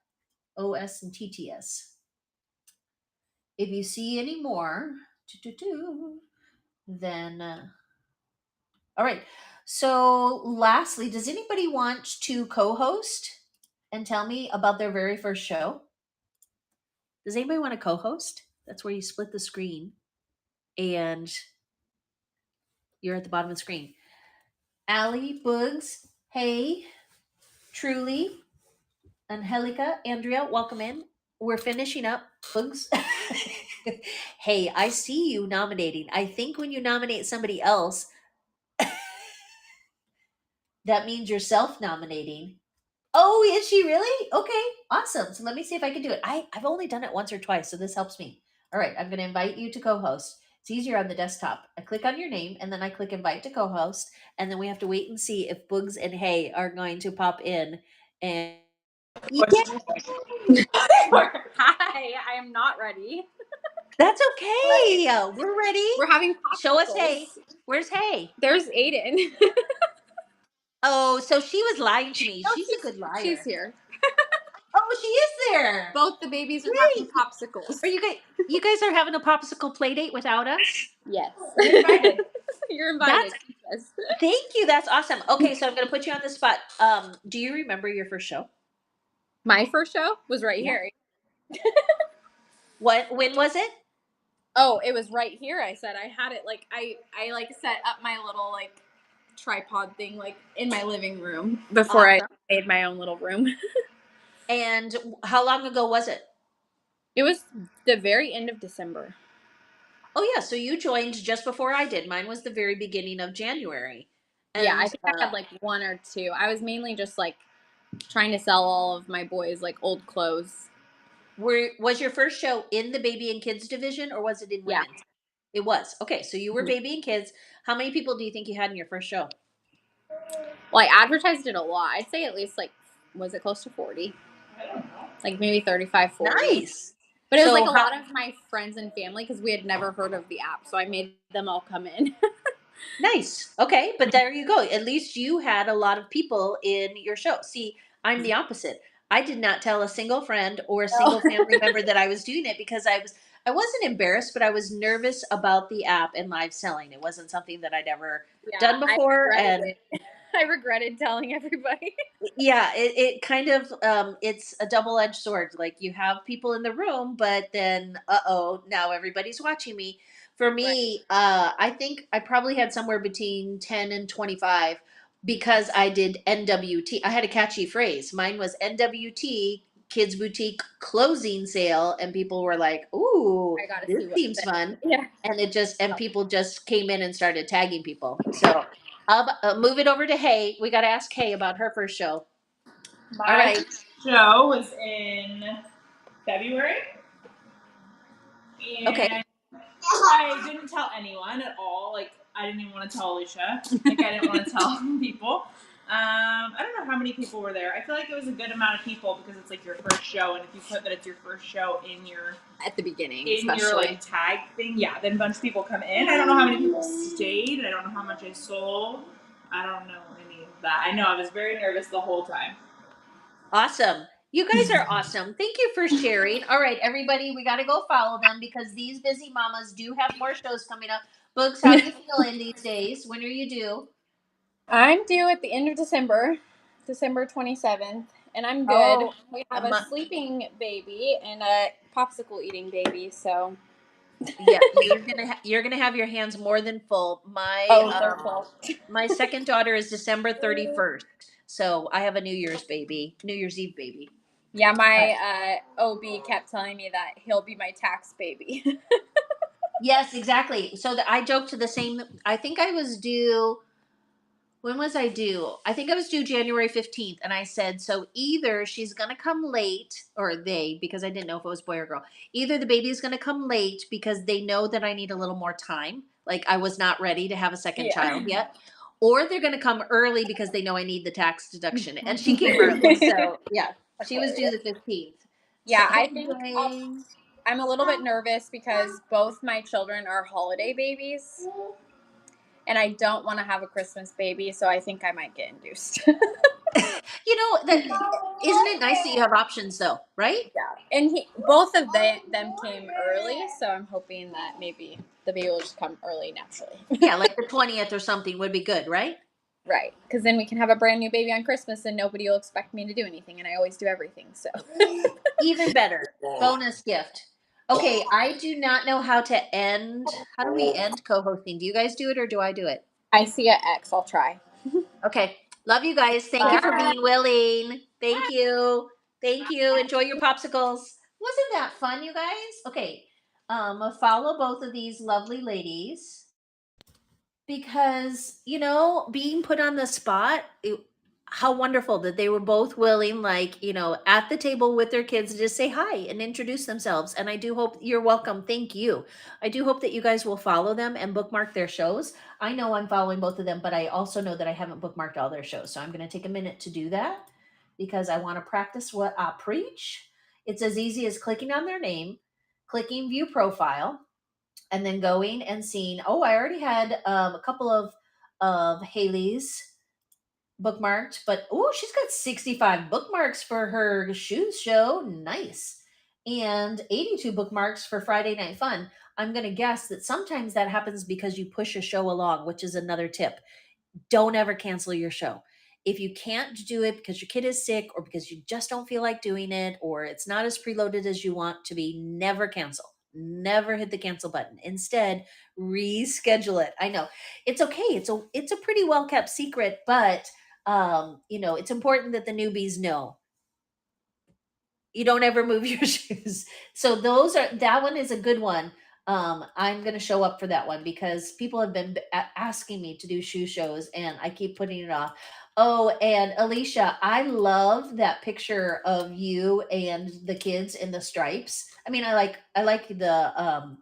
OS and TTS. If you see any more, then all right. So lastly, does anybody want to co-host and tell me about their very first show? Does anybody want to co-host? That's where you split the screen and you're at the bottom of the screen. Allie, Boogs, hey, Truly, Angelica, Andrea, welcome in. We're finishing up. Boogs. Hey, I see you nominating. I think when you nominate somebody else, that means you're self-nominating. Oh, is she really? Okay, awesome. So let me see if I can do it. I've only done it once or twice, so this helps me. All right, I'm going to invite you to co-host. It's easier on the desktop. I click on your name, and then I click invite to co-host, and then we have to wait and see if Boogs and Hay are going to pop in. And Hi, I am not ready. That's okay. We're ready. We're having popsicles. Show us Hay. Where's Hay? There's Aiden. Oh, so she was lying to me. She's a good liar. She's here. Oh, she is there. Both the babies are having popsicles. Are you guys are having a popsicle play date without us? Yes. You're invited. You're invited. Yes. Thank you. That's awesome. Okay, so I'm going to put you on the spot. Do you remember your first show? My first show was right here. When was it? Oh, it was right here. I said I had it like I like set up my little like tripod thing like in my living room before I made my own little room. And how long ago was it? It was the very end of December. Oh yeah, so you joined just before I did. Mine was the very beginning of January. And, yeah, I think I had like 1 or 2. I was mainly just like trying to sell all of my boys like old clothes. Was your first show in the baby and kids division or was it in Yeah. women's? It was. Okay, so you were Mhm. baby and kids. How many people do you think you had in your first show? Well, I advertised it a lot. I'd say at least like, was it close to 40? Like maybe 35, 40. Nice. But it was like So a how lot of my friends and family because we had never heard of the app. So I made them all come in. nice. Okay, but there you go. At least you had a lot of people in your show. See, I'm the opposite. I did not tell a single friend or a Oh. single family member that I was doing it because I wasn't embarrassed, but I was nervous about the app and live selling. It wasn't something that I'd ever Yeah, done I before regretted and it. I regretted telling everybody. yeah, it kind of it's a double-edged sword. Like you have people in the room, but then uh-oh, now everybody's watching me. For Right. me, I think I probably had somewhere between 10 and 25 because I did NWT. I had a catchy phrase. Mine was NWT, Kids Boutique Closing Sale, and people were like, "Ooh, I gotta this see what's seems there. fun." Yeah. And people just came in and started tagging people. So I'll move it over to Hay. We got to ask Hay about her first show. All My right. show was in February, Okay. and I didn't tell anyone at all. Like, I didn't even want to tell Alicia. Like, I didn't want to tell people. I don't know how many people were there. I feel like it was a good amount of people because it's like your first show, and if you put that it's your first show in your At the beginning, like tag thing, yeah, then a bunch of people come in. I don't know how many people stayed. I don't know how much I sold. I don't know any of that. I know I was very nervous the whole time. Awesome. You guys are awesome. Thank you for sharing. All right, everybody, we got to go follow them because these busy mamas do have more shows coming up. Books, how you feeling these days? When are you due? I'm due at the end of December, December 27th, and I'm good. Oh, We a have a month. sleeping baby and a popsicle eating baby, so Yeah, you're gonna have your hands more than full. they're full. My second daughter is December 31st, so I have a New Year's Eve baby. Yeah, Uh, my OB kept telling me that he'll be my tax baby. yes, exactly. So I joked to the same. I think I was due. When was I due? I think I was due January 15th. And I said, so either she's going to come late, or they, because I didn't know if it was boy or girl, either the baby is going to come late because they know that I need a little more time. Like I was not ready to have a second child Yeah. yet. Or they're going to come early because they know I need the tax deduction. And she came early. So yeah, she was due the 15th. So, Yeah, I think anyway, I'm a little bit nervous because both my children are holiday babies, and I don't want to have a Christmas baby, so I think I might get induced. that isn't it nice that you have options though, right? Yeah, and both of them came early, so I'm hoping that maybe the baby will just come early naturally. Yeah, like the 20th or something would be good, right? Right, because then we can have a brand new baby on Christmas, and nobody will expect me to do anything, and I always do everything. So Even better. Bonus gift. Okay, I do not know how to end. How do we end co-hosting? Do you guys do it or do I do it? I see an X. I'll try. Okay. Love you guys. Thank you for Bye. being willing. Thank you. Thank you. Enjoy your popsicles. Wasn't that fun, you guys? Okay. Follow both of these lovely ladies because, being put on the spot, how wonderful that they were both willing, like, at the table with their kids to just say hi and introduce themselves. And I do hope you're welcome. Thank you. I do hope that you guys will follow them and bookmark their shows. I know I'm following both of them, but I also know that I haven't bookmarked all their shows. So I'm going to take a minute to do that because I want to practice what I preach. It's as easy as clicking on their name, clicking view profile, and then going and seeing, oh, I already had a couple of Haley's bookmarked, but oh, she's got 65 bookmarks for her shoes show. Nice. And 82 bookmarks for Friday Night Fun. I'm going to guess that sometimes that happens because you push a show along, which is another tip. Don't ever cancel your show. If you can't do it because your kid is sick or because you just don't feel like doing it or it's not as preloaded as you want to be, never cancel. Never hit the cancel button. Instead, reschedule it. I know. It's okay. It's a pretty well kept secret, but it's important that the newbies know you don't ever move your shoes. So that one is a good one. I'm going to show up for that one because people have been asking me to do shoe shows and I keep putting it off. Oh, and Alicia, I love that picture of you and the kids in the stripes. I mean, I like the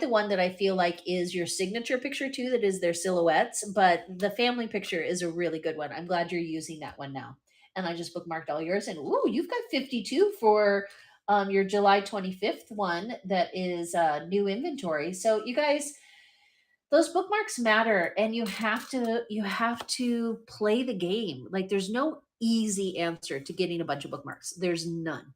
one that I feel like is your signature picture too, that is their silhouettes, but the family picture is a really good one. I'm glad you're using that one now. And I just bookmarked all yours. And ooh, you've got 52 for your July 25th one that is new inventory. So you guys, those bookmarks matter, and you have to play the game. Like there's no easy answer to getting a bunch of bookmarks. There's none.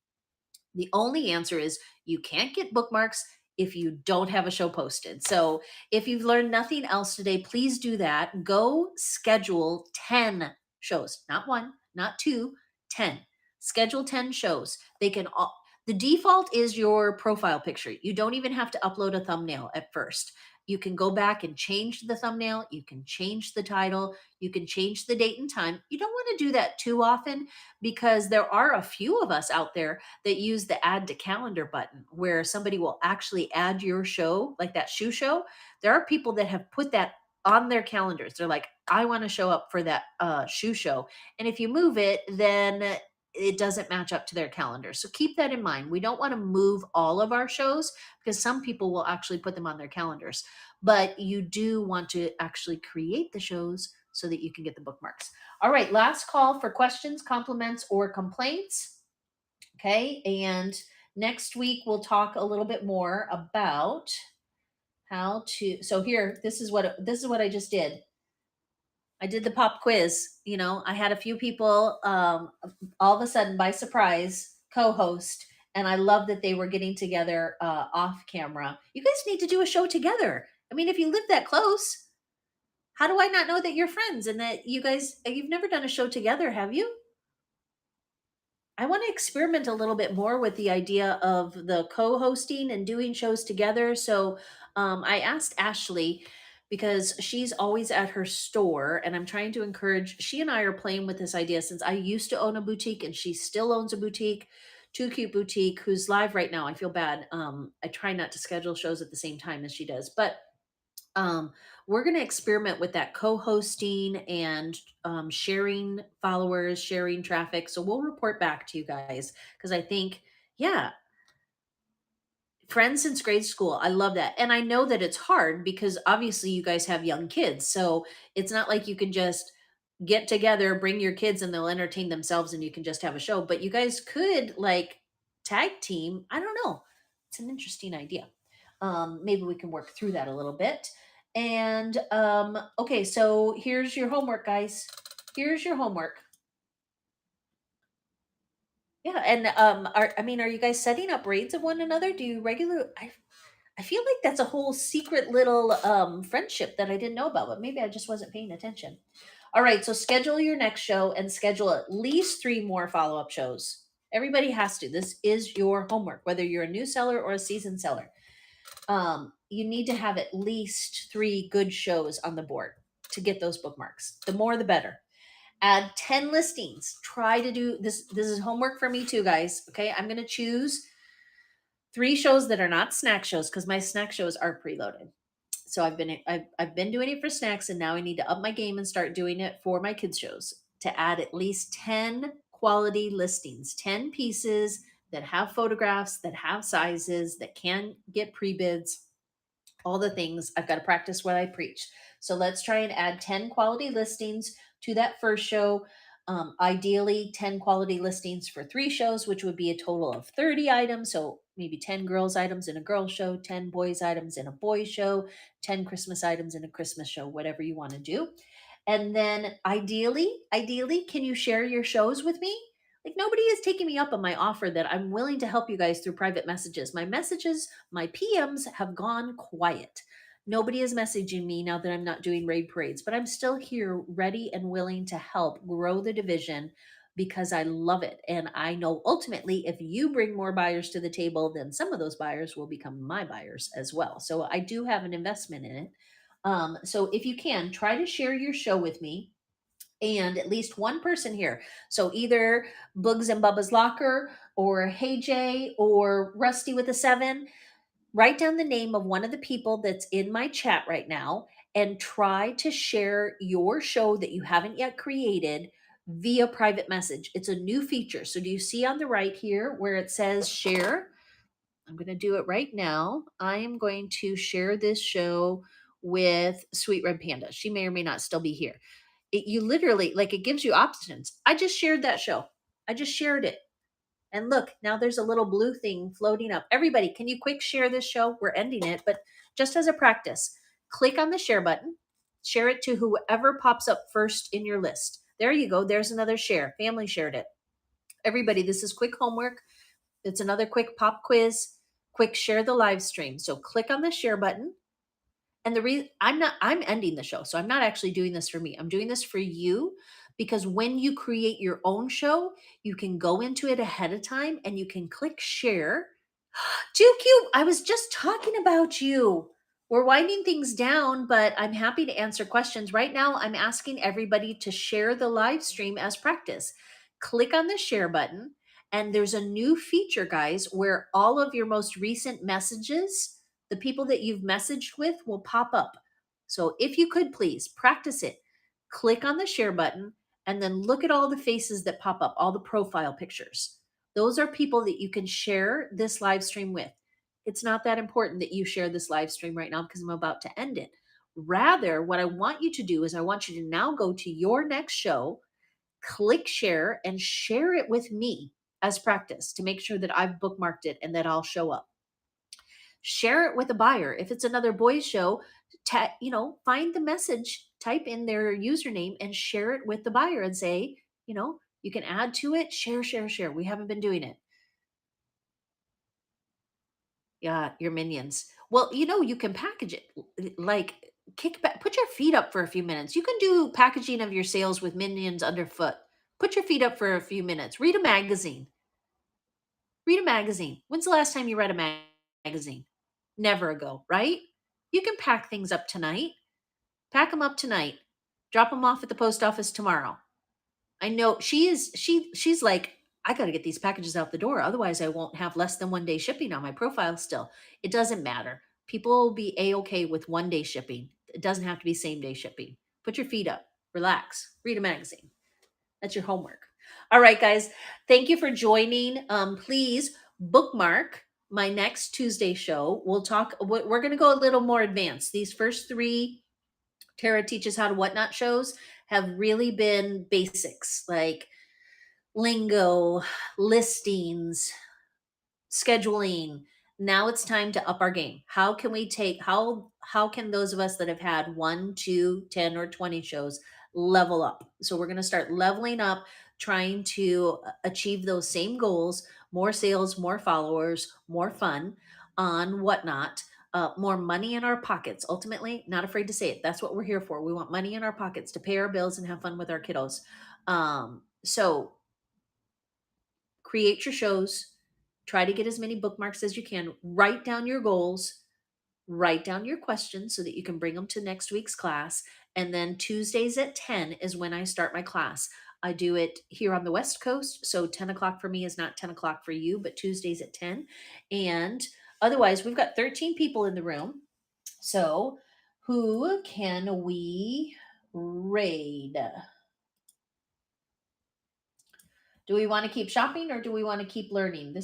The only answer is you can't get bookmarks if you don't have a show posted. So if you've learned nothing else today, please do that. Go schedule 10 shows, not one, not two, 10. Schedule 10 shows. They can all, the default is your profile picture. You don't even have to upload a thumbnail at first. You can go back and change the thumbnail. You can change the title. You can change the date and time. You don't want to do that too often because there are a few of us out there that use the add to calendar button where somebody will actually add your show, like that shoe show. There are people that have put that on their calendars. They're like, I want to show up for that shoe show. And if you move it, then it doesn't match up to their calendar. So keep that in mind. We don't want to move all of our shows because some people will actually put them on their calendars. But you do want to actually create the shows so that you can get the bookmarks. All right, last call for questions, compliments, or complaints. Okay, and next week we'll talk a little bit more about how to. So here, this is what I just did. I did the pop quiz. I had a few people all of a sudden by surprise co-host, and I love that they were getting together off camera. You guys need to do a show together. I mean, if you live that close, how do I not know that you're friends and that you've never done a show together, have you? I want to experiment a little bit more with the idea of the co-hosting and doing shows together. So I asked Ashley because she's always at her store, and I'm trying to encourage. She and I are playing with this idea since I used to own a boutique, and she still owns a boutique. Too Cute Boutique, who's live right now. I feel bad. I try not to schedule shows at the same time as she does, but um, we're going to experiment with that co-hosting and sharing followers, sharing traffic. So we'll report back to you guys because I think, yeah, friends since grade school. I love that. And I know that it's hard because obviously you guys have young kids. So it's not like you can just get together, bring your kids, and they'll entertain themselves and you can just have a show. But you guys could like tag team. I don't know. It's an interesting idea. Maybe we can work through that a little bit. And okay, so here's your homework, guys. Here's your homework. Yeah, and are you guys setting up raids of one another? Do you regular? I feel like that's a whole secret little friendship that I didn't know about, but maybe I just wasn't paying attention. All right, so schedule your next show and schedule at least 3 more follow-up shows. Everybody has to. This is your homework, whether you're a new seller or a seasoned seller. You need to have at least 3 good shows on the board to get those bookmarks. The more, the better. Add 10 listings. Try to do this. This is homework for me too, guys. Okay, I'm going to choose 3 shows that are not snack shows because my snack shows are preloaded. So I've been doing it for snacks, and now I need to up my game and start doing it for my kids shows to add at least 10 quality listings, 10 pieces that have photographs, that have sizes, that can get pre-bids, all the things. I've got to practice what I preach. So let's try and add 10 quality listings to that first show. Ideally, 10 quality listings for 3 shows, which would be a total of 30 items. So maybe 10 girls items in a girl show, 10 boys items in a boy show, 10 Christmas items in a Christmas show, whatever you want to do. And then ideally, can you share your shows with me? Like nobody is taking me up on my offer that I'm willing to help you guys through private messages. My messages, my PMs have gone quiet. Nobody is messaging me now that I'm not doing raid parades, but I'm still here ready and willing to help grow the division because I love it. And I know ultimately if you bring more buyers to the table, then some of those buyers will become my buyers as well. So I do have an investment in it. So if you can, try to share your show with me and at least one person here. So either Boogs and Bubba's Locker or Hey Jay or Rusty with a 7. Write down the name of one of the people that's in my chat right now and try to share your show that you haven't yet created via private message. It's a new feature. So do you see on the right here where it says share? I'm going to do it right now. I am going to share this show with Sweet Red Panda. She may or may not still be here. You literally, like, it gives you options. I just shared that show. I just shared it. And look, now there's a little blue thing floating up. Everybody, can you quick share this show? We're ending it, but just as a practice, click on the share button, share it to whoever pops up first in your list. There you go. There's another share. Family shared it. Everybody, this is quick homework. It's another quick pop quiz. Quick share the live stream. So click on the share button. And the reason I'm ending the show. So I'm not actually doing this for me. I'm doing this for you because when you create your own show, you can go into it ahead of time and you can click share. Too cute. I was just talking about you. We're winding things down, but I'm happy to answer questions. Right now, I'm asking everybody to share the live stream as practice. Click on the share button, and there's a new feature, guys, where all of your most recent messages, the people that you've messaged with, will pop up. So if you could please practice it, click on the share button and then look at all the faces that pop up, all the profile pictures. Those are people that you can share this live stream with. It's not that important that you share this live stream right now because I'm about to end it. Rather, what I want you to do is I want you to now go to your next show, click share, and share it with me as practice to make sure that I've bookmarked it and that I'll show up. Share it with a buyer. If it's another boys show, find the message, type in their username and share it with the buyer and say, you can add to it, share. We haven't been doing it. Yeah, your minions. Well, you can package it like kick back, put your feet up for a few minutes. You can do packaging of your sales with minions underfoot. Put your feet up for a few minutes. Read a magazine. Read a magazine. When's the last time you read a magazine? Never ago, right? You can pack things up tonight. Pack them up tonight. Drop them off at the post office tomorrow. I know she's like, I got to get these packages out the door. Otherwise, I won't have less than 1 day shipping on my profile still. It doesn't matter. People will be A-okay with 1 day shipping. It doesn't have to be same day shipping. Put your feet up, relax, read a magazine. That's your homework. All right, guys. Thank you for joining. Please bookmark my next Tuesday show. We're going to go a little more advanced. These first 3 Tara Teaches How to Whatnot shows have really been basics like lingo, listings, scheduling. Now it's time to up our game. How can those of us that have had 1, 2, 10, or 20 shows level up? So we're going to start leveling up, trying to achieve those same goals: more sales, more followers, more fun on Whatnot. More money in our pockets. Ultimately, not afraid to say it. That's what we're here for. We want money in our pockets to pay our bills and have fun with our kiddos. So create your shows. Try to get as many bookmarks as you can. Write down your goals. Write down your questions so that you can bring them to next week's class. And then Tuesdays at 10 is when I start my class. I do it here on the West Coast. So 10 o'clock for me is not 10 o'clock for you, but Tuesdays at 10. And otherwise, we've got 13 people in the room. So who can we raid? Do we want to keep shopping or do we want to keep learning?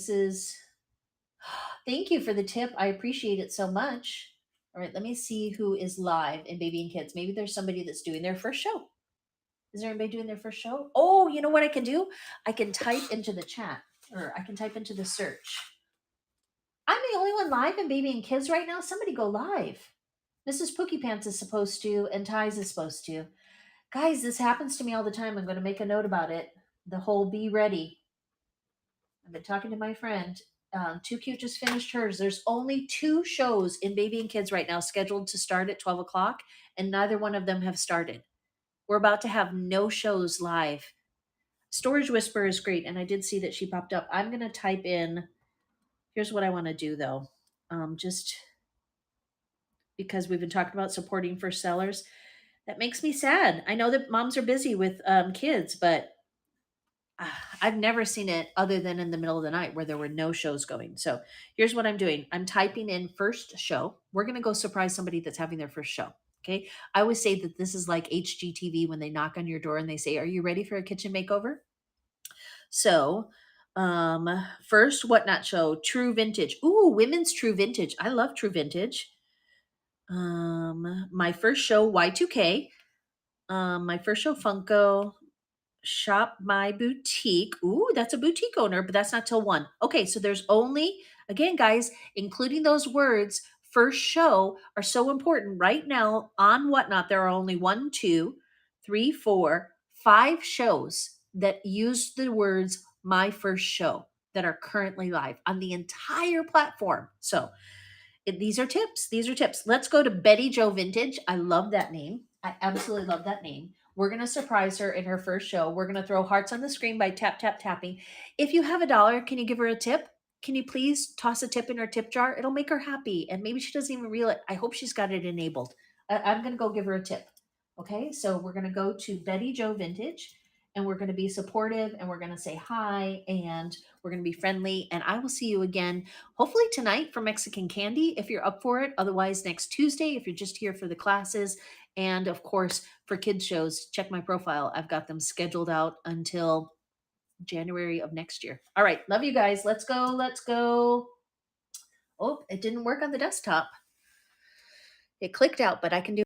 Thank you for the tip. I appreciate it so much. All right, let me see who is live in Baby and Kids. Maybe there's somebody that's doing their first show. Is there anybody doing their first show? Oh, you know what I can do? I can type into the chat, or I can type into the search. I'm the only one live in Baby and Kids right now. Somebody go live. Mrs. Pookie Pants is supposed to, and Ties is supposed to. Guys, this happens to me all the time. I'm going to make a note about it. The whole be ready. I've been talking to my friend. Too Cute just finished hers. There's only 2 shows in Baby and Kids right now scheduled to start at 12 o'clock, and neither one of them have started. We're about to have no shows live. Storage Whisperer is great, and I did see that she popped up. I'm going to type in, here's what I want to do, though. Just because we've been talking about supporting first sellers. That makes me sad. I know that moms are busy with kids, but I've never seen it other than in the middle of the night where there were no shows going. So here's what I'm doing. I'm typing in first show. We're going to go surprise somebody that's having their first show. Okay. I always say that this is like HGTV when they knock on your door and they say, "Are you ready for a kitchen makeover?" So, first Whatnot Show, True Vintage. Ooh, women's True Vintage. I love True Vintage. My first show, Y2K. My first show, Funko. Shop My Boutique. Ooh, that's a boutique owner, but that's not till 1. Okay, so there's only, again, guys, including those words, first show are so important. Right now on Whatnot, there are only 1, 2, 3, 4, 5 shows that use the words my first show that are currently live on the entire platform. So these are tips. These are tips. Let's go to Betty Joe Vintage. I love that name. I absolutely love that name. We're going to surprise her in her first show. We're going to throw hearts on the screen by tap, tap, tapping. If you have $1, can you give her a tip? Can you please toss a tip in her tip jar? It'll make her happy. And maybe she doesn't even realize it. I hope she's got it enabled. I'm going to go give her a tip. Okay. So we're going to go to Betty Joe Vintage and we're going to be supportive and we're going to say hi and we're going to be friendly. And I will see you again hopefully tonight for Mexican candy if you're up for it. Otherwise, next Tuesday if you're just here for the classes. And of course, for kids shows, check my profile. I've got them scheduled out until January of next year. All right. Love you guys. Let's go. Let's go. Oh, it didn't work on the desktop. It clicked out, but I can do